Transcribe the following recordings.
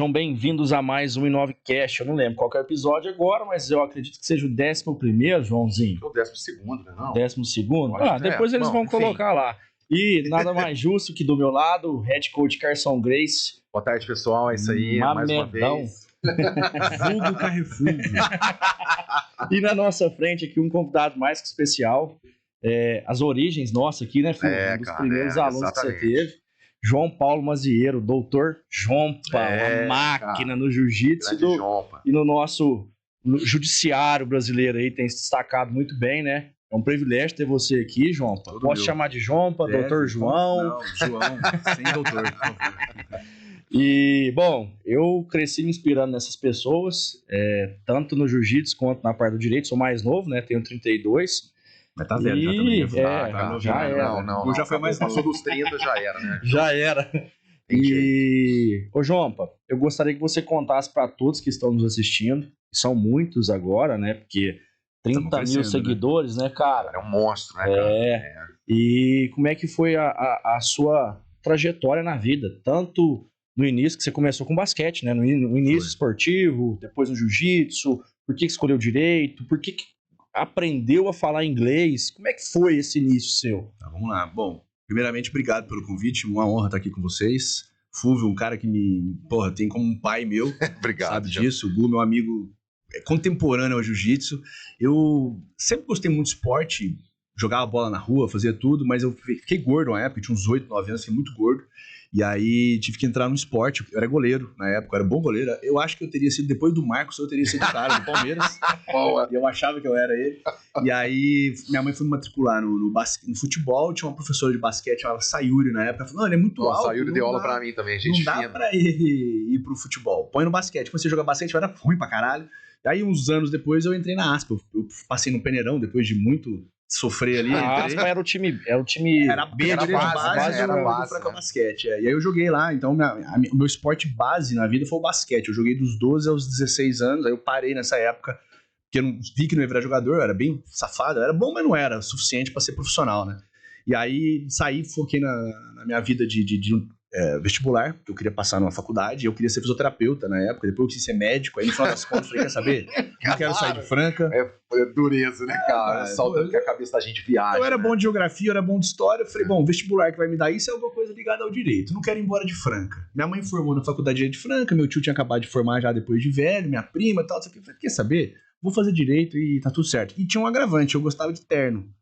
Sejam bem-vindos a mais um Inovecast. Eu não lembro qual que é o episódio agora, mas eu acredito que seja o 11º, Joãozinho. O 12º, né? Não. 12º? Depois eles vão colocar lá. E nada mais justo que do meu lado, o Head Coach Carson Grace. Boa tarde, pessoal. É isso aí, mais uma vez. Vulgo Carrefour. E na nossa frente aqui um convidado mais que especial. As origens nossas aqui, né, filho? Um dos primeiros alunos exatamente. Que você teve. João Paulo Mazieiro, doutor Jompa, uma máquina no jiu-jitsu e no nosso judiciário brasileiro aí, tem se destacado muito bem, né? É um privilégio ter você aqui, Jompa. Posso chamar de Jompa, doutor João? Não, João, sem doutor. E, bom, eu cresci me inspirando nessas pessoas, tanto no jiu-jitsu quanto na parte do direito. Sou mais novo, né? Tenho 32. Mas tá velho, já também. Já era. Não, já foi mais passou dos 30, já era, né? Já era. E, ô Jompa, eu gostaria que você contasse para todos que estão nos assistindo, que são muitos agora, né? Porque 30 mil seguidores, né, cara? É um monstro, né, cara? E como é que foi a sua trajetória na vida? Tanto no início, que você começou com basquete, né? No início esportivo, depois no jiu-jitsu, por que escolheu direito? Por que aprendeu a falar inglês? Como é que foi esse início seu? Tá, vamos lá. Bom, primeiramente, obrigado pelo convite. Uma honra estar aqui com vocês. Fúvio, um cara que tem como um pai meu. Obrigado. Sabe disso. O Gu, meu amigo contemporâneo ao jiu-jitsu. Eu sempre gostei muito de esporte, jogava bola na rua, fazia tudo, mas eu fiquei gordo na época, tinha uns 8, 9 anos, fiquei muito gordo. E aí tive que entrar no esporte. Eu era goleiro na época, eu era bom goleiro. Eu acho que eu teria sido, depois do Marcos, eu teria sido o cara do Palmeiras. E eu achava que eu era ele. E aí minha mãe foi me matricular no futebol. Tinha uma professora de basquete, chamava Sayuri na época. Ela falou, não, ele é muito alto. Sayuri deu aula pra mim também, gente. Não dá pra ele ir pro futebol. Põe no basquete. Comecei a jogar basquete, eu era ruim pra caralho. E aí uns anos depois eu entrei na Aspa. Eu passei no Peneirão, depois de muito sofrer ali. A Aspa era o time era B, era base do Franca Basquete. E aí eu joguei lá, então o meu esporte base na vida foi o basquete. Eu joguei dos 12 aos 16 anos, aí eu parei nessa época, porque eu vi que não ia virar jogador, eu era bem safado, eu era bom, mas não era o suficiente pra ser profissional, né? E aí saí, foquei na minha vida de vestibular, que eu queria passar numa faculdade, eu queria ser fisioterapeuta na época, depois eu quis ser médico, aí no final das contas eu falei, quer saber? Não quero sair de Franca. É dureza, né, cara? Só que a cabeça da gente viaja. Eu era bom de geografia, eu era bom de história, eu falei, bom, vestibular que vai me dar isso é alguma coisa ligada ao direito, não quero ir embora de Franca. Minha mãe formou na faculdade de Direito de Franca, meu tio tinha acabado de formar já depois de velho, minha prima e tal, eu falei, quer saber? Vou fazer direito e tá tudo certo. E tinha um agravante, eu gostava de terno.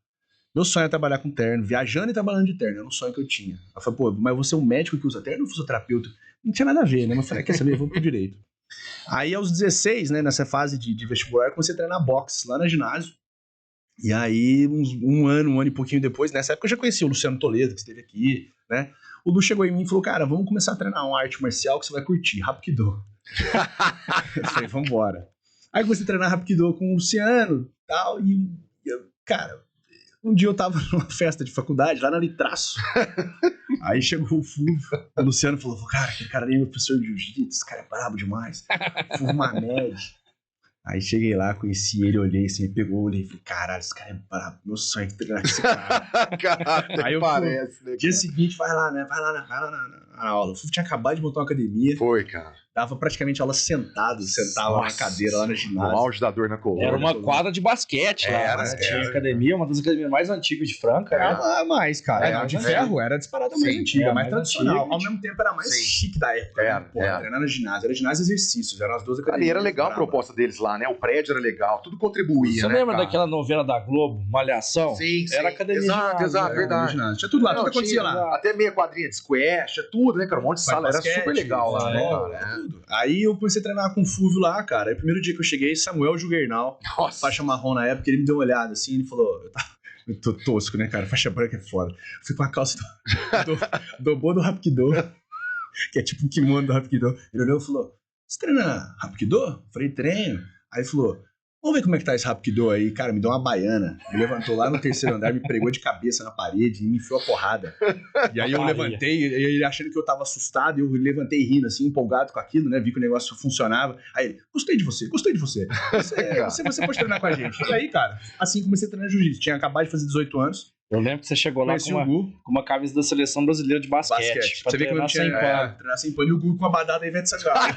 Meu sonho é trabalhar com terno, viajando e trabalhando de terno, era um sonho que eu tinha. Eu falei, pô, mas você é um médico que usa terno ou fisioterapeuta? Não tinha nada a ver, né? Mas eu falei, quer saber, eu vou pro direito. Aí aos 16, né, nessa fase de vestibular, eu comecei a treinar boxe lá na ginásio. E aí, um ano e pouquinho depois, nessa época eu já conheci o Luciano Toledo, que esteve aqui, né? O Lu chegou em mim e falou, cara, vamos começar a treinar uma arte marcial que você vai curtir, Hapkido. Eu falei, vambora. Aí comecei a treinar Hapkido com o Luciano tal, e cara... Um dia eu tava numa festa de faculdade, lá na Litraço. Aí chegou o Fúvio, o Luciano falou, cara, aquele cara ali é meu professor de jiu-jitsu, esse cara é brabo demais. Fúvio Mamed. Aí cheguei lá, conheci ele, olhei assim, me pegou, olhei e falei, caralho, esse cara é brabo, meu sonho é treinar com esse cara. Caralho, aí eu parece, fui, né, dia seguinte, vai lá na aula. O Fúvio tinha acabado de montar uma academia. Foi, cara. Dava praticamente aula sentado, sentava na cadeira lá na ginásio. No auge da dor na coluna. Era uma quadra de basquete lá, né? Tinha academia, uma das academias mais antigas de Franca. Era mais, cara. Era de ferro, era disparada mais antiga, mais tradicional. Ao mesmo tempo era mais chique da época. Treinar na ginásio. Era ginásio e exercícios, eram as duas academias. Ali era legal a proposta deles lá, né? O prédio era legal, tudo contribuía, Você lembra daquela novela da Globo, Malhação? Sim. Era academia. Exato, verdade. Tinha tudo lá, tudo acontecia lá. Até meia quadrinha de squash, tinha tudo, né, cara? Um monte de sala, era super legal lá, né, cara? Aí eu comecei a treinar com o Fúvio lá, cara. Aí o primeiro dia que eu cheguei, Samuel Juguernal, faixa marrom na época, ele me deu uma olhada assim, ele falou, eu tô tosco, né, cara? Faixa branca é foda. Fui com a calça do Bo do Hapkido, que é tipo um kimono do Hapkido. Ele olhou e falou, você treina Hapkido? Eu falei, treino. Aí ele falou, vamos ver como é que tá esse Hapkido aí. Cara, me deu uma baiana. Me levantou lá no terceiro andar, me pregou de cabeça na parede e me enfiou a porrada. E aí eu levantei, ele achando que eu tava assustado, eu levantei rindo assim, empolgado com aquilo, né? Vi que o negócio funcionava. Aí ele, gostei de você. Você pode treinar com a gente. E aí, cara, assim comecei a treinar jiu-jitsu. Tinha acabado de fazer 18 anos. Eu lembro que você chegou lá com uma camisa da seleção brasileira de basquete. Você vê que eu tinha treinar sem pano e o Gu com a badada da Ivete Sangalo.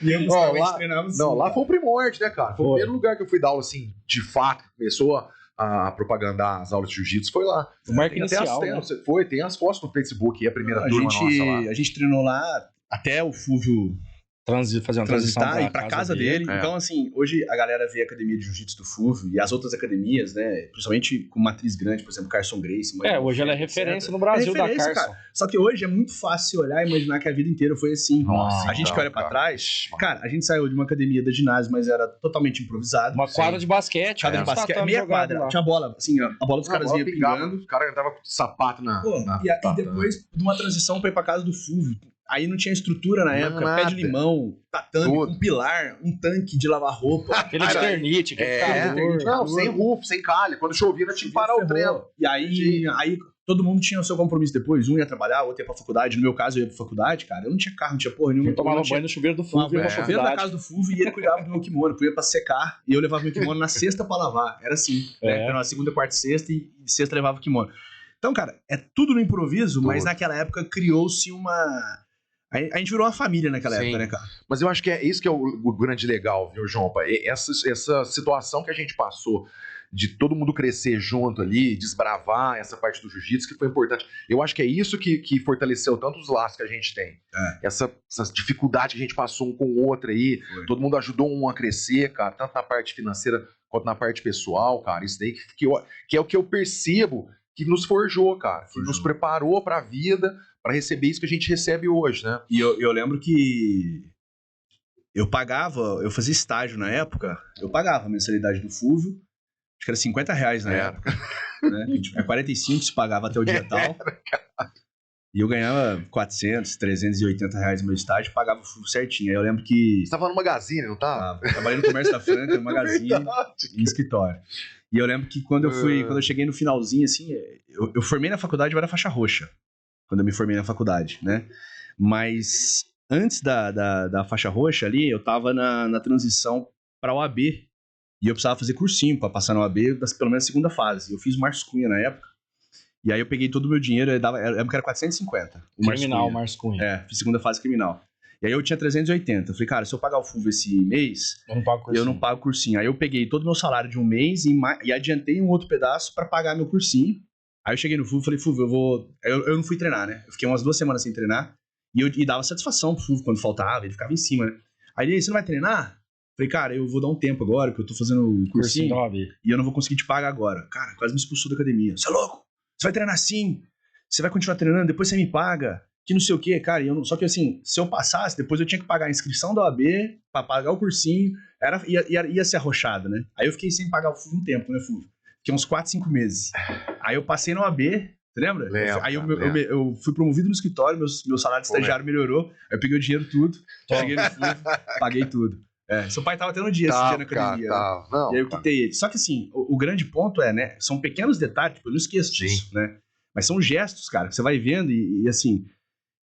E eu treinava assim. Não, lá foi o primórdio, né, cara? Foi o primeiro lugar que eu fui dar aula, assim, de fato, que começou a propagandar as aulas de jiu-jitsu, foi lá. O marco inicial, né? Tem as fotos no Facebook, a primeira turma nossa lá. A gente treinou lá até o Fúvio fazer uma transição e ir pra casa dele. Então, assim, hoje a galera vê a academia de jiu-jitsu do Fúvio e as outras academias, né? Principalmente com matriz grande, por exemplo, Carson Gracie. Hoje ela é referência no Brasil da Carson. Cara. Só que hoje é muito fácil olhar e imaginar que a vida inteira foi assim. Nossa, a gente que olha pra trás, cara, a gente saiu de uma academia da ginásio, mas era totalmente improvisado. Uma quadra de basquete. Meia quadra. Tinha bola, assim, a bola dos caras ia pingando. O cara tava com sapato na e depois de uma transição pra ir pra casa do Fúvio. Aí não tinha estrutura na época, pé de limão, tatame, um pilar, um tanque de lavar roupa. Aquele eternite, não, sem roof, sem calha. Quando chovia, tinha que parar o treino. E aí todo mundo tinha o seu compromisso depois. Um ia trabalhar, outro ia pra faculdade. No meu caso, eu ia pra faculdade, cara. Eu não tinha carro, não tinha porra nenhuma. Eu tomava banho no chuveiro do Fúvio. Eu ia chuveiro da casa do Fúvio e ele cuidava do meu kimono. Eu ia pra secar e eu levava meu kimono na sexta pra lavar. Era assim. Né? Então, na segunda, quarta e sexta, e sexta levava o kimono. Então, cara, é tudo no improviso, mas naquela época criou-se uma... A gente virou uma família naquela época, né, cara? Mas eu acho que é isso que é o grande legal, viu, João? Essa situação que a gente passou de todo mundo crescer junto ali, desbravar essa parte do jiu-jitsu, que foi importante. Eu acho que é isso que fortaleceu tanto os laços que a gente tem. Essa dificuldade que a gente passou um com o outro aí, todo mundo ajudou um a crescer, cara, tanto na parte financeira quanto na parte pessoal, cara. Isso daí que é o que eu percebo que nos forjou, cara, que nos preparou pra vida, para receber isso que a gente recebe hoje, né? E eu lembro que eu fazia estágio na época, eu pagava a mensalidade do Fúvio, acho que era R$50 na época. Né? É 45 se pagava até o dia tal. E eu ganhava 400, 380 reais no meu estágio, pagava o Fúvio certinho. Aí eu lembro que... Você tava no Magazine, não tava? Trabalhei no Comércio da Franca, no Magazine, em escritório. E eu lembro que quando eu cheguei no finalzinho, assim, eu formei na faculdade, eu era faixa roxa. Quando eu me formei na faculdade, né? Mas antes da faixa roxa ali, eu tava na transição pra OAB. E eu precisava fazer cursinho pra passar na OAB, pelo menos a segunda fase. Eu fiz o Márcio Cunha na época. E aí eu peguei todo o meu dinheiro, eu lembro que era 450. Criminal, Márcio Cunha. Fiz segunda fase criminal. E aí eu tinha 380. Eu falei, cara, se eu pagar o Fúvio esse mês, eu não pago cursinho. Aí eu peguei todo o meu salário de um mês e adiantei um outro pedaço pra pagar meu cursinho. Aí eu cheguei no Fúvio e falei, Fúvio, eu não fui treinar, né? Eu fiquei umas 2 semanas sem treinar e dava satisfação pro Fúvio quando faltava, ele ficava em cima, né? Aí ele, você não vai treinar? Falei, cara, eu vou dar um tempo agora, porque eu tô fazendo o cursinho e eu não vou conseguir te pagar agora. Cara, quase me expulsou da academia. Você é louco? Você vai treinar sim? Você vai continuar treinando, depois você me paga. Que não sei o quê, cara. Só que assim, se eu passasse, depois eu tinha que pagar a inscrição da OAB pra pagar o cursinho. Ia ser arrochado, né? Aí eu fiquei sem pagar o Fúvio um tempo, né, Fúvio? Fiquei uns 4, 5 meses. Aí eu passei na OAB, você lembra? Aí eu fui promovido no escritório, meu salário de estagiário melhorou. Aí eu peguei o dinheiro tudo, cheguei no Fúvio, paguei tudo. Seu pai tava tendo um dia esse dia na academia. Né? E aí eu quitei ele. Só que assim, o grande ponto né? São pequenos detalhes, tipo, eu não esqueço disso, né? Mas são gestos, cara, que você vai vendo e assim,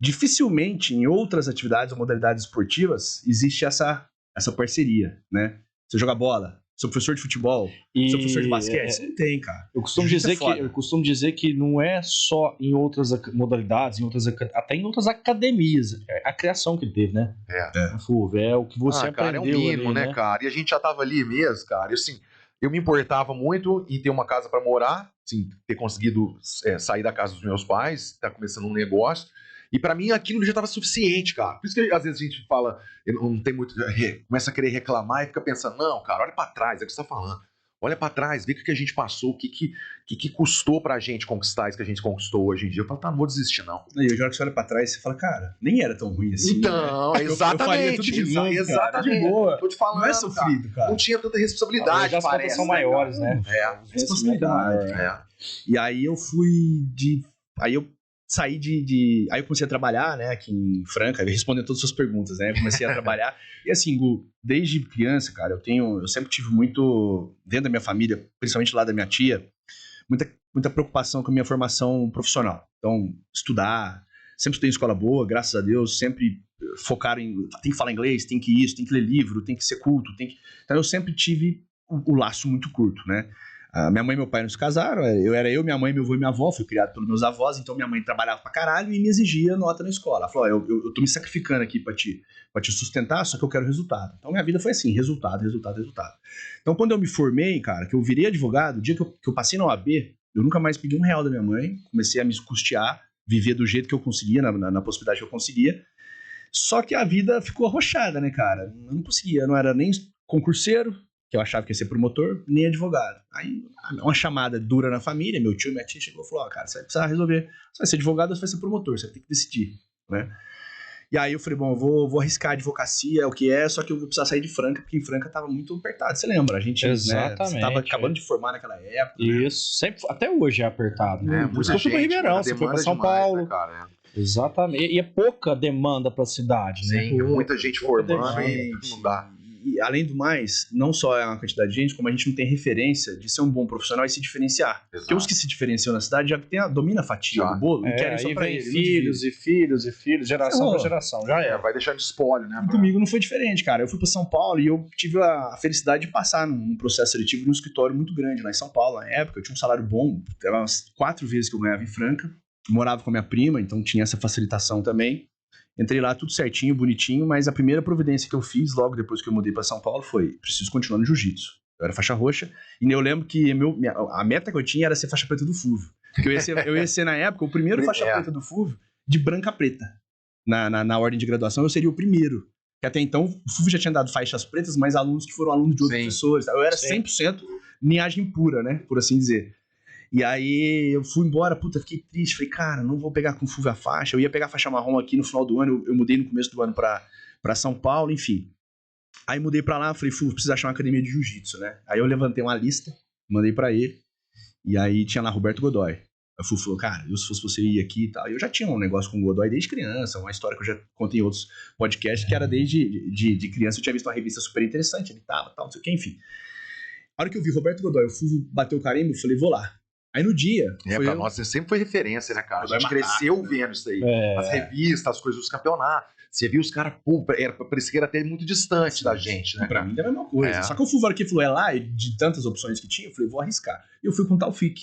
dificilmente em outras atividades ou modalidades esportivas existe essa parceria, né? Você joga bola, sou professor de futebol, sou professor de basquete, não tem, cara. Eu costumo dizer que não é só em outras modalidades, até em outras academias, a criação que ele teve, né? É o que você aprendeu. Cara, é um mínimo, ali, né, cara? E a gente já tava ali mesmo, cara. E assim, eu me importava muito em ter uma casa para morar, assim, ter conseguido sair da casa dos meus pais, tá começando um negócio. E pra mim aquilo já tava suficiente, cara. Por isso que às vezes a gente fala, não tem muito, começa a querer reclamar e fica pensando, não, cara, olha pra trás, é o que você tá falando. Olha pra trás, vê o que a gente passou, o que custou pra gente conquistar isso que a gente conquistou hoje em dia. Eu falo, não vou desistir, não. E hoje, na hora que você olha pra trás, você fala, cara, nem era tão ruim assim. Então, né? Exatamente. Exatamente. De boa. Tô te falando, não é sofrido, cara. Não tinha tanta responsabilidade, as contas são maiores, né? Responsabilidade. E aí eu Aí eu saí Aí eu comecei a trabalhar, né, aqui em Franca, respondendo todas as suas perguntas, né? Eu comecei a trabalhar. E assim, Gu, desde criança, cara, eu sempre tive muito, dentro da minha família, principalmente lá da minha tia, muita preocupação com a minha formação profissional. Então, estudar, sempre estudei em escola boa, graças a Deus, sempre focaram tem que falar inglês, tem que isso, tem que ler livro, tem que ser culto, Então eu sempre tive o laço muito curto, né? Minha mãe e meu pai não se casaram, eu, minha mãe, meu avô e minha avó, fui criado pelos meus avós, então minha mãe trabalhava pra caralho e me exigia nota na escola. Ela falou, eu tô me sacrificando aqui pra te sustentar, só que eu quero resultado. Então minha vida foi assim, resultado. Então quando eu me formei, cara, que eu virei advogado, o dia que eu passei na OAB, eu nunca mais pedi R$1 da minha mãe, comecei a me custear, viver do jeito que eu conseguia, na possibilidade que eu conseguia, só que a vida ficou arrochada, né, cara? Eu não conseguia, eu não era nem concurseiro, que eu achava que ia ser promotor, nem advogado. Aí, uma chamada dura na família, meu tio e minha tia chegou e falou, cara, você vai precisar resolver, você vai ser advogado ou você vai ser promotor, você vai ter que decidir, né? E aí eu falei, bom, eu vou arriscar a advocacia, é o que é, só que eu vou precisar sair de Franca, porque em Franca tava muito apertado, você lembra? A gente, exatamente, né, tava acabando de formar naquela época. Isso, sempre, até hoje é apertado. Por isso que eu fui pra Ribeirão, você foi pra São Paulo. Né, cara? Exatamente, e é pouca demanda pra cidade, né? Sim, muita gente formando e não dá. E além do mais, não só é uma quantidade de gente, como a gente não tem referência de ser um bom profissional e se diferenciar. Exato. Porque os que se diferenciam na cidade já domina a fatia do bolo e querem só pra aí eles. filhos e filhos, geração por geração, já é. Vai deixar de espólio, né? Comigo não foi diferente, cara. Eu fui pra São Paulo e eu tive a felicidade de passar num processo seletivo num escritório muito grande lá em São Paulo. Na época, eu tinha um salário bom, era umas 4 vezes que eu ganhava em Franca. Morava com a minha prima, então tinha essa facilitação também. Entrei lá tudo certinho, bonitinho, mas a primeira providência que eu fiz logo depois que eu mudei pra São Paulo foi, preciso continuar no jiu-jitsu. Eu era faixa roxa, e eu lembro que a meta que eu tinha era ser faixa preta do FUVO. Porque eu ia ser na época, o primeiro faixa preta do FUVO de branca preta. Na ordem de graduação, eu seria o primeiro. Porque até então, o FUVO já tinha dado faixas pretas, mas alunos que foram alunos de outros professores. Eu era 100% linhagem pura, né? Por assim dizer. E aí eu fui embora, fiquei triste, falei, cara, não vou pegar com FUVO a faixa, eu ia pegar a faixa marrom aqui no final do ano, eu mudei no começo do ano pra São Paulo, enfim. Aí mudei pra lá, falei, FUVO, precisa achar uma academia de jiu-jitsu, né? Aí eu levantei uma lista, mandei pra ele, e aí tinha lá Roberto Godoy. A FUVO falou, cara, se fosse você ir aqui e tal, eu já tinha um negócio com o Godoy desde criança, uma história que eu já contei em outros podcasts, que era desde de criança, eu tinha visto uma revista super interessante, ele tava, tal, não sei o que, enfim. A hora que eu vi Roberto Godoy, o FUVO bateu o carimbo, eu falei, vou lá. Aí no dia... pra nós você sempre foi referência, né, cara? A gente cresceu vendo isso aí. As revistas, as coisas, os campeonatos. Você viu os caras, parecia que era até muito distante da gente, né? Pra mim era a mesma coisa. Só que o FUVO aqui falou, lá, e de tantas opções que tinha, eu falei, vou arriscar. E eu fui com o Taufik,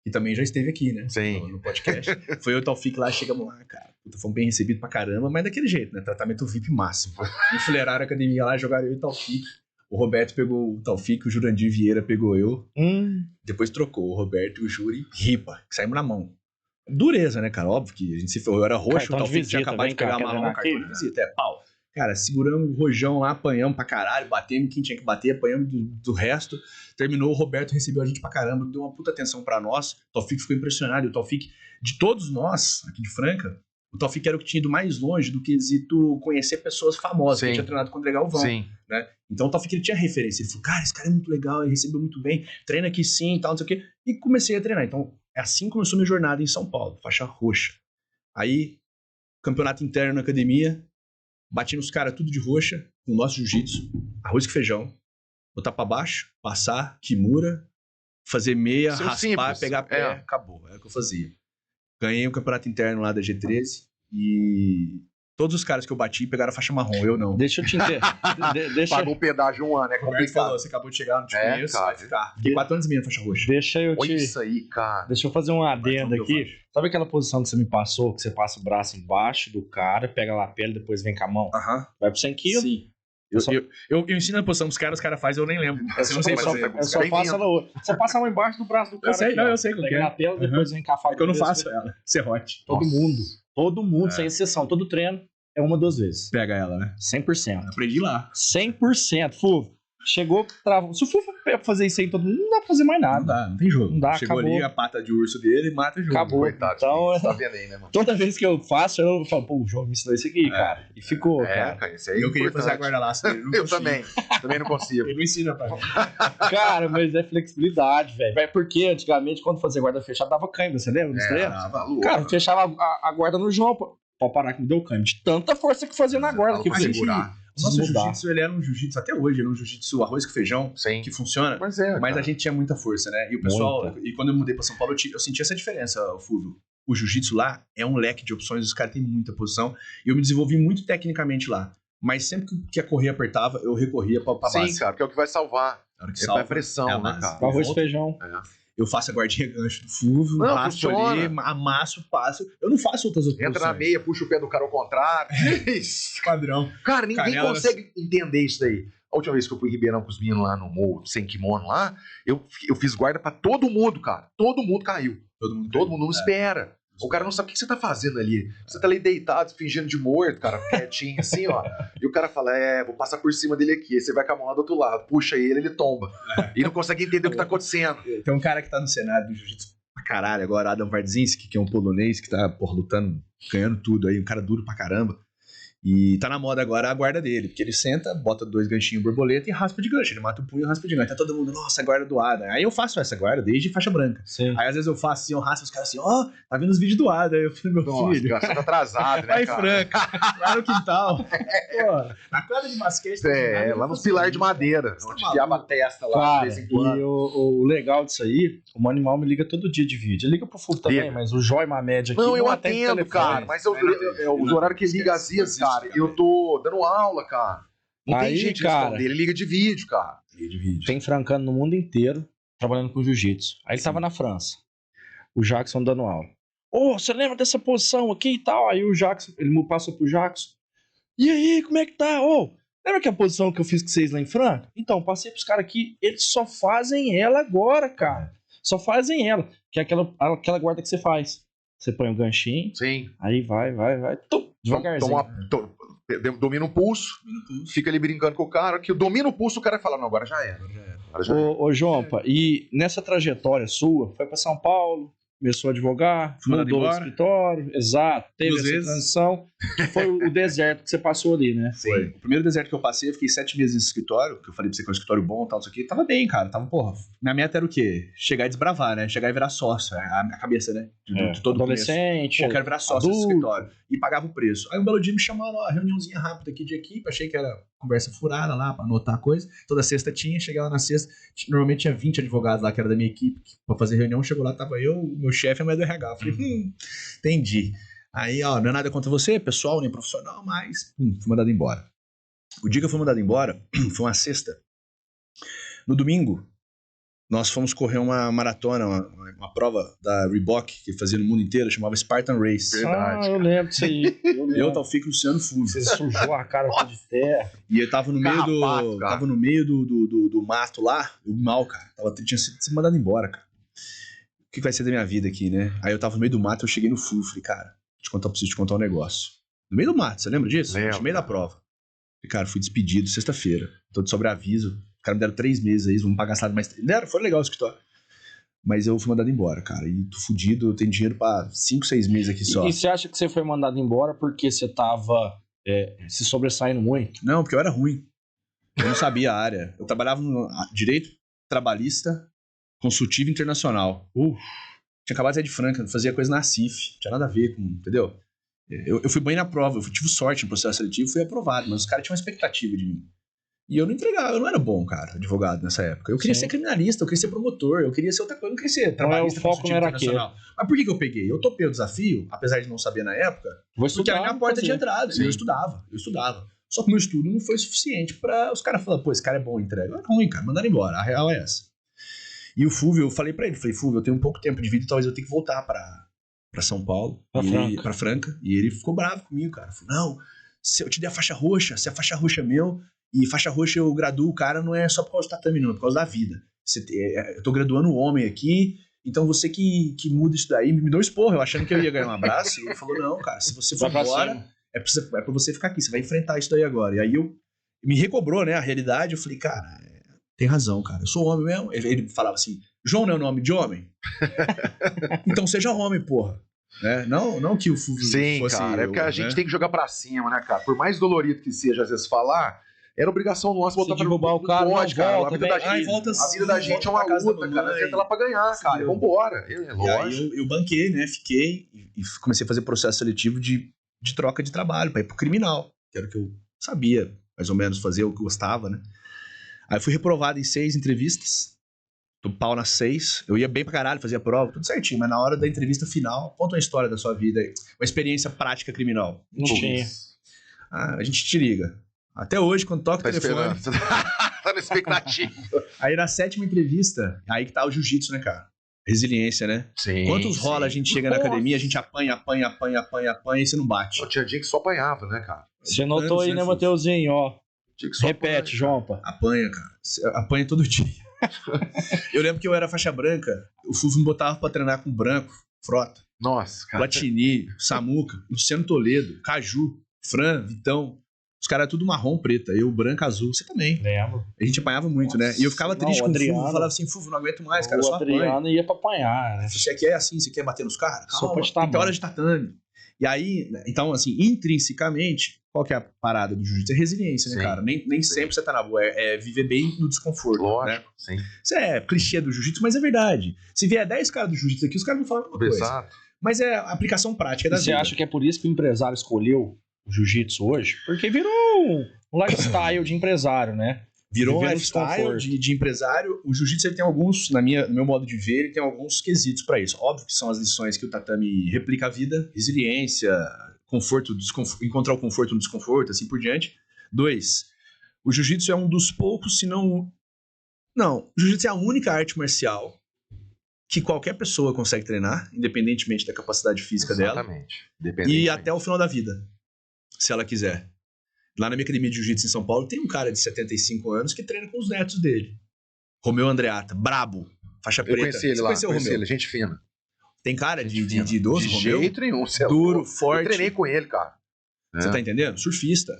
que também já esteve aqui, né? Sim. No podcast. Foi eu e o Taufik lá, chegamos lá, cara. Fomos bem recebidos pra caramba, mas daquele jeito, né? Tratamento VIP máximo. Enfileiraram a academia lá, jogaram eu e o Taufik. O Roberto pegou o Taufik, o Jurandir Vieira pegou eu. Depois trocou o Roberto e o Júri, ripa, que saímos na mão. Dureza, né, cara? Óbvio que a gente se ferrou. Eu era roxo, o Taufik tinha acabado de pegar marrom, cartão de visita. Pau. Cara, seguramos o rojão lá, apanhamos pra caralho, batemos quem tinha que bater, apanhamos do resto. Terminou, o Roberto recebeu a gente pra caramba, deu uma puta atenção pra nós. O Taufik ficou impressionado. E o Taufik, de todos nós, aqui de Franca, o Taufik era o que tinha ido mais longe do quesito conhecer pessoas famosas. Que tinha treinado com o André Galvão. Sim. Né? Então o Taufik ele tinha referência. Ele falou, cara, esse cara é muito legal, ele recebeu muito bem, treina aqui sim, tal, não sei o quê. E comecei a treinar. Então, assim começou minha jornada em São Paulo, faixa roxa. Aí, campeonato interno na academia, bati nos caras tudo de roxa, com o nosso jiu-jitsu, arroz com feijão, botar pra baixo, passar, kimura, fazer meia, raspar, simples. Pegar pé, acabou. Era o que eu fazia. Ganhei o campeonato interno lá da G13 e todos os caras que eu bati pegaram a faixa marrom, eu não. Deixa eu te entender. Pagou o pedágio 1 ano, é complicado. Falou, você acabou de chegar, não te conheço, cara. vai ficar. Fiquei 4 anos e meio na faixa roxa. Olha isso aí, cara. Deixa eu fazer um adendo aqui. Sabe aquela posição que você me passou, que você passa o braço embaixo do cara, pega a lapela e depois vem com a mão? Vai pro 100 kg? Sim. Eu ensino a posição pros caras, os caras fazem, eu nem lembro. Eu não sei fazer. Eu só faço ela outra. Você passa a mão embaixo do braço do cara. Eu sei, não, eu sei. Pega a lapela e depois vem com a faca. É que eu não faço ela. Serrote. Todo mundo, sem exceção. Todo treino é 1 ou 2 vezes. Pega ela, né? 100%. Aprendi lá. 100%. FUVO. Chegou, travou. Se o FUVO fazer isso aí todo mundo, não dá pra fazer mais nada. Não dá, não tem jogo. Não dá, chegou acabou. Ali a pata de urso dele e mata o jogo. Acabou. Coitado, então, tá vendo aí, né, mano? Toda vez que eu faço, eu falo, pô, o João me ensinou isso aqui, cara. E ficou, cara. Isso aí eu queria fazer a guarda-laço dele. Eu também não consigo. Ele não ensina pra mim. Cara, mas é flexibilidade, velho. Porque antigamente, quando fazia guarda fechada, dava cãibra, você lembra? Cara, fechava a guarda no João, pode parar que me deu cãibra. De tanta força que fazia na guarda. Que segurar. O nosso jiu-jitsu, ele era um jiu-jitsu, até hoje, ele é um jiu-jitsu arroz com feijão, que funciona, mas a gente tinha muita força, né? E o pessoal, e quando eu mudei pra São Paulo, eu senti essa diferença, Fulvio. O jiu-jitsu lá é um leque de opções, os caras têm muita posição, e eu me desenvolvi muito tecnicamente lá. Mas sempre que a correia apertava, eu recorria pra base. Sim, cara, porque é o que vai salvar. Na hora que Ele salva, vai pressão, é a né, base. cara? Com arroz e feijão. Eu faço a guardinha gancho do Fulvio, Não, raspo ali, amasso, passo. Eu não faço outras Entra posições. na meia, puxa o pé do cara ao contrário. Isso. Padrão. Cara, ninguém Canela consegue entender isso daí. A última vez que eu fui em Ribeirão com os meninos lá no morro, sem kimono lá, eu fiz guarda pra todo mundo, cara. Todo mundo caiu. Todo mundo não espera. O cara não sabe o que você tá fazendo ali. Você tá ali deitado, fingindo de morto, cara, quietinho assim, ó. E o cara fala, vou passar por cima dele aqui. Aí você vai com a mão lá do outro lado, puxa ele tomba. E não consegue entender o que tá acontecendo. Tem um cara que tá no cenário do jiu-jitsu pra caralho agora, Adam Wardzinski, que é um polonês que tá, lutando, ganhando tudo aí, um cara duro pra caramba. E tá na moda agora a guarda dele, porque ele senta, bota 2 ganchinhos borboleta e raspa de gancho. Ele mata o punho e raspa de gancho. Tá todo mundo, nossa, a guarda do Adam. Aí eu faço essa guarda desde faixa branca. Sim. Aí às vezes eu faço assim, eu raspo os caras assim, tá vendo os vídeos do Adam. Aí eu falei, meu filho. Nossa, você tá atrasado, né, Vai cara? Franca, lá no quintal. Pô, na quadra de basquete. Lá nos pilares de madeira. Você Onde tá enfiava a maluco. testa lá, Cara, de vez em quando. e o legal disso aí, o Animal me liga todo dia de vídeo. Ele liga pro Fulvio também, Liga. mas o Joy Mamed aqui Não, eu atende atendo, telefone. cara. Mas os horários que ele liga às vezes, cara, eu tô dando aula, cara. Não tem Aí, jeito de cara, responder. Ele liga de vídeo, cara. Tem francano no mundo inteiro trabalhando com jiu-jitsu. Aí ele tava na França. O Jackson dando aula. Você lembra dessa posição aqui e tal? Aí o Jackson, ele passou pro Jackson. E aí, como é que tá? Lembra que a posição que eu fiz com vocês lá em Franca? Então, passei pros caras aqui, eles só fazem ela agora, cara. Só fazem ela. Que é aquela guarda que você faz. Você põe um ganchinho, Sim. aí vai. Devagarzinho. Domina o pulso, fica ali brincando com o cara, que domina o pulso, o cara fala, não, agora já era. Ô, Jompa, e nessa trajetória sua, foi pra São Paulo, começou a advogar, mudou o escritório, exato, teve essa transição, que foi o deserto que você passou ali, né? Foi. O primeiro deserto que eu passei, eu fiquei 7 meses nesse escritório, que eu falei pra você que é um escritório bom e tal, isso aqui. Tava bem, cara. Minha meta era o quê? Chegar e desbravar, né? Chegar e virar sócio. A cabeça, né? De todo adolescente. Pô, quero virar sócio desse escritório. E pagava o preço. Aí um belo dia me chamaram, uma reuniãozinha rápida aqui de equipe. Achei que era conversa furada lá, pra anotar coisa. Toda sexta tinha, chegava na sexta. Normalmente tinha 20 advogados lá, que era da minha equipe, pra fazer reunião. Chegou lá, tava eu, o meu chefe e a mulher do RH. Eu falei, entendi. Aí, não é nada contra você, pessoal, nem profissional, mas fui mandado embora. O dia que eu fui mandado embora, foi uma sexta. No domingo, nós fomos correr uma maratona, uma prova da Reebok, que fazia no mundo inteiro, chamava Spartan Race. Verdade. Eu lembro disso aí. Eu, Taufik e Luciano Fulvio. Você sujou a cara toda de terra. E eu tava no meio Carrapato, cara. tava no meio do mato lá, o mal, cara. Tinha sido mandado embora, cara. O que vai ser da minha vida aqui, né? Aí eu tava no meio do mato, eu cheguei no Fulvio, falei, cara, preciso te contar um negócio. No meio do mato, você lembra disso? Lembro. No meio da prova. Falei, cara, fui despedido sexta-feira. Tô de sobreaviso. Os caras me deram 3 meses aí, vão pagar salário mais 3. Deram, foi legal o escritório. Mas eu fui mandado embora, cara. E tô fudido, eu tenho dinheiro pra 5, 6 meses aqui só. E você acha que você foi mandado embora porque você tava se sobressaindo muito? Não, porque eu era ruim. Eu não sabia a área. Eu trabalhava no direito trabalhista consultivo internacional. Tinha acabado de sair de Franca, fazia coisa na CIF. Não tinha nada a ver com, entendeu? Eu fui bem na prova, eu tive sorte no processo seletivo, fui aprovado, mas os caras tinham uma expectativa de mim. E eu não entregava, eu não era bom, cara, advogado nessa época. Eu queria ser criminalista, eu queria ser promotor, eu queria ser outra coisa, eu não queria ser trabalhista, o foco não era internacional. Mas por que eu peguei? Eu topei o desafio, apesar de não saber na época, porque era a minha porta de entrada. Eu estudava. Só que o meu estudo não foi suficiente pra os caras falarem, pô, esse cara é bom, entrega. É ruim, cara, mandaram embora, a real é essa. E o Fulvio, eu falei pra ele, Fulvio, eu tenho um pouco tempo de vida, talvez eu tenha que voltar pra São Paulo, pra Franca. E ele ficou bravo comigo, cara. Falou, não, se eu te der a faixa roxa, se a faixa roxa é meu, e faixa roxa eu graduo o cara, não é só por causa do tatame, não, é por causa da vida. Eu tô graduando um homem aqui, então você que muda isso daí, me deu um esporro, eu achando que eu ia ganhar um abraço. E ele falou, não, cara, se você for embora, é pra você ficar aqui, você vai enfrentar isso daí agora. E aí me recobrou, né, a realidade, eu falei, cara, tem razão, cara, eu sou homem mesmo. Ele falava assim, João não é o nome de homem? Então seja homem, porra. Né? Não que o Fulvio fosse... Sim, cara, é porque a gente tem que jogar pra cima, né, cara? Por mais dolorido que seja, às vezes, falar, era obrigação nossa voltar pra derrubar o cara, pode, cara. A vida da gente, a vida da gente é uma luta, cara. A gente tá lá pra ganhar, cara. E vambora. Lógico. Eu banquei, né? Fiquei e comecei a fazer processo seletivo de troca de trabalho pra ir pro criminal, que era o que eu sabia, mais ou menos, fazer o que eu gostava, né? Aí fui reprovado em 6 entrevistas, do pau nas 6, eu ia bem pra caralho, fazia prova, tudo certinho, mas na hora da entrevista final, conta uma história da sua vida aí, uma experiência prática criminal. Não tinha. A gente te liga. Até hoje, quando toca o telefone... Tá Aumentando a expectativa. Aí na 7ª entrevista, aí que tá o jiu-jitsu, né, cara? Resiliência, né? Sim. Quantos rola a gente chega na academia, a gente apanha e você não bate. Eu tinha dia que só apanhava, né, cara? Você notou aí, né, Mateuzinho? Ó. Repete, Jompa. Apanha, cara. Apanha todo dia. Eu lembro que eu era faixa branca, o Fufo me botava pra treinar com branco, Frota. Nossa, cara. Platini, Samuca, Luciano Toledo, Caju, Fran, Vitão. Os caras tudo marrom, preta. Eu, branco, azul. Você também. Lembro. A gente apanhava muito, né? E eu ficava triste com o Fufo. Eu falava assim, Fufo, não aguento mais, cara. O Adriano ia pra apanhar, né? Você quer assim, você quer bater nos caras? Calma, tem que ter hora de tatame. E aí, então, assim, intrinsecamente, qual que é a parada do jiu-jitsu? É resiliência, né, cara? Nem sempre você tá na boa. É viver bem no desconforto. Lógico, né? sim. Isso é clichê do jiu-jitsu, mas é verdade. Se vier 10 caras do jiu-jitsu aqui, os caras não falam a mesma coisa. Exato. Mas é a aplicação prática da vida. Você acha que é por isso que o empresário escolheu o jiu-jitsu hoje? Porque virou um lifestyle de empresário, né? Virou um lifestyle de empresário. O jiu-jitsu ele tem alguns, no meu modo de ver, ele tem alguns quesitos pra isso. Óbvio que são as lições que o tatame replica a vida, resiliência, conforto, encontrar o conforto no desconforto, assim por diante. 2, o jiu-jitsu é um dos poucos, se não... Não, o jiu-jitsu é a única arte marcial que qualquer pessoa consegue treinar, independentemente da capacidade física dela. E até o final da vida, se ela quiser. Lá na minha academia de jiu-jitsu em São Paulo, tem um cara de 75 anos que treina com os netos dele. Romeu Andreata, brabo, faixa preta. Eu conheci ele lá, conheci ele, gente fina. Tem cara de idoso, de Romeu? De jeito nenhum. Duro, forte. Eu treinei com ele, cara. Você tá entendendo? Surfista.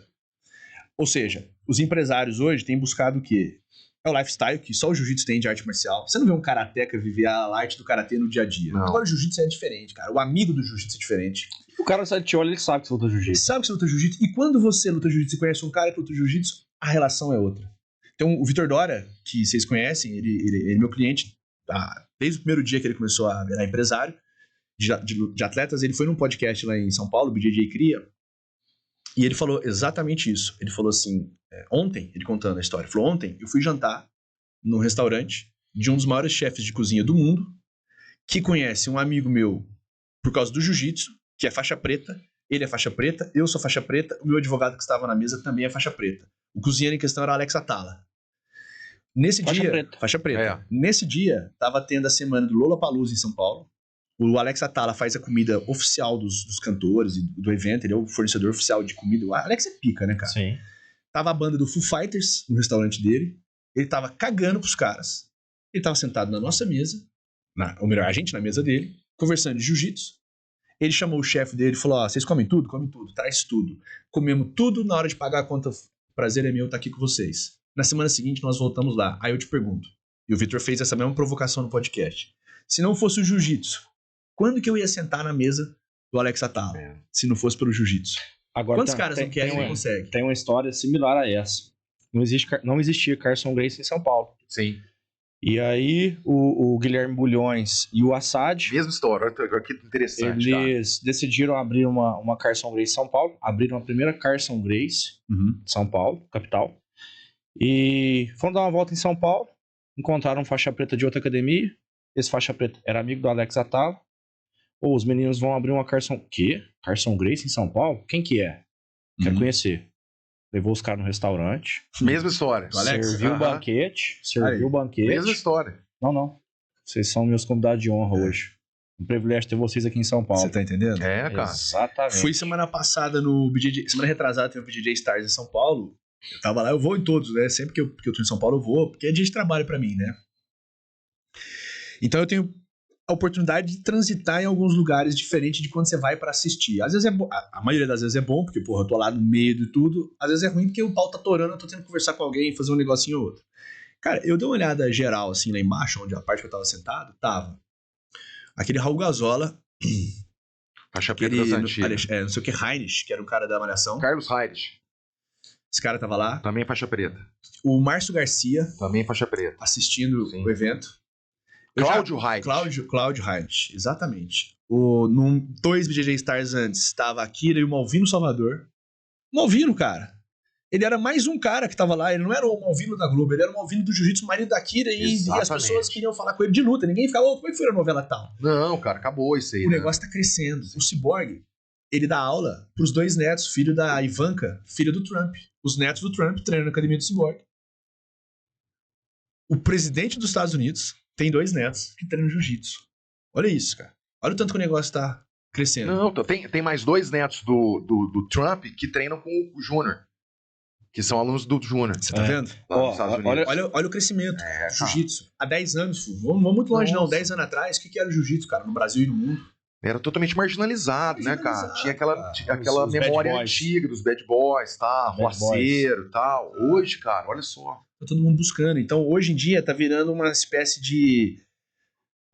Ou seja, os empresários hoje têm buscado o quê? É o lifestyle que só o jiu-jitsu tem de arte marcial. Você não vê um karateca viver a arte do karatê no dia a dia. Não. Agora o jiu-jitsu é diferente, cara. O amigo do jiu-jitsu é diferente. O cara sai de te olha, ele sabe que você luta jiu-jitsu. Sabe que você luta jiu-jitsu. E quando você luta jiu-jitsu e conhece um cara que luta jiu-jitsu, a relação é outra. Então, o Vitor Dora, que vocês conhecem, ele é meu cliente, desde o primeiro dia que ele começou a virar empresário de atletas, ele foi num podcast lá em São Paulo, o BJJ Cria, e ele falou exatamente isso. Ele falou assim, ontem, ele contando a história, ele falou, ontem eu fui jantar num restaurante de um dos maiores chefes de cozinha do mundo, que conhece um amigo meu por causa do jiu-jitsu, que é faixa preta, ele é faixa preta, eu sou faixa preta, o meu advogado que estava na mesa também é faixa preta. O cozinheiro em questão era Alex Atala. Nesse dia, faixa preta. Nesse dia, tava tendo a semana do Lollapalooza em São Paulo. O Alex Atala faz a comida oficial dos cantores e do evento, ele é o fornecedor oficial de comida. O Alex é pica, né, cara? Sim. Tava a banda do Foo Fighters no restaurante dele, ele tava cagando pros caras, ele tava sentado na nossa mesa, ou melhor, a gente na mesa dele, conversando de jiu-jitsu. Ele chamou o chefe dele e falou, vocês comem tudo? Come tudo, traz tudo. Comemos tudo, na hora de pagar a conta, prazer é meu estar aqui com vocês. Na semana seguinte nós voltamos lá. Aí eu te pergunto, e o Vitor fez essa mesma provocação no podcast, se não fosse o jiu-jitsu, quando que eu ia sentar na mesa do Alex Atala? Se não fosse pelo jiu-jitsu? Agora, quantos caras não querem e não conseguem? Tem uma história similar a essa. Não existia Carson Gracie em São Paulo. Sim. E aí o Guilherme Bulhões e o Assad... Mesma história, olha que interessante, eles decidiram abrir uma Carson Gracie em São Paulo. Abriram a primeira Carson Gracie de São Paulo, capital. E foram dar uma volta em São Paulo. Encontraram um faixa preta de outra academia. Esse faixa preta era amigo do Alex Atala. Os meninos vão abrir uma Carson... Quê? Carson Gracie em São Paulo? Quem que é? Quero conhecer. Levou os caras no restaurante. Mesma história. Serviu o banquete. Serviu o banquete. Mesma história. Não. Vocês são meus convidados de honra hoje. Um privilégio ter vocês aqui em São Paulo. Você tá entendendo? É, cara. Exatamente. Fui semana passada no BJJ... Semana retrasada teve o BJJ Stars em São Paulo. Eu tava lá, eu vou em todos, né? Sempre que eu tô em São Paulo eu vou, porque é dia de trabalho pra mim, né? Então eu tenho a oportunidade de transitar em alguns lugares diferentes de quando você vai pra assistir. Às vezes a maioria das vezes é bom, porque, porra, eu tô lá no meio de tudo. Às vezes é ruim porque o pau tá torando, eu tô tendo que conversar com alguém, fazer um negocinho ou outro. Cara, eu dei uma olhada geral, assim, lá embaixo, onde a parte que eu tava sentado, tava aquele Raul Gazola, faixa preta das antigas. Não sei o que, Heinrich, que era um cara da Malhação. Carlos Heinrich. Esse cara tava lá. Também faixa preta. O Márcio Garcia. Também faixa preta. Assistindo o evento. Cláudio Heinrich. Cláudio Heinrich, exatamente. Num 2 BJJ Stars antes, estava a Akira e o Malvino Salvador. Malvino, cara. Ele era mais um cara que tava lá. Ele não era o Malvino da Globo, ele era o Malvino do Jiu-Jitsu, marido da Akira. E as pessoas queriam falar com ele de luta. Ninguém ficava, como é que foi a novela tal? Não, cara, acabou isso aí. O negócio tá crescendo. O Cyborg, ele dá aula pros 2 netos, filho da Ivanka, filha do Trump. Os netos do Trump treinam na academia do Cyborg. O presidente dos Estados Unidos tem 2 netos que treinam jiu-jitsu. Olha isso, cara. Olha o tanto que o negócio tá crescendo. Não, tem mais 2 netos do Trump que treinam com o Júnior. Que são alunos do Júnior. Você tá vendo? Lá nos Estados Unidos. Olha o crescimento do jiu-jitsu. Há 10 anos, vamos muito longe não. 10 anos atrás, o que era o jiu-jitsu, cara? No Brasil e no mundo. Era totalmente marginalizado, né, cara? Tinha aquela memória antiga dos bad boys, tá? Roceiro e tal. Hoje, cara, olha só. Tá todo mundo buscando. Então, hoje em dia, tá virando uma espécie de...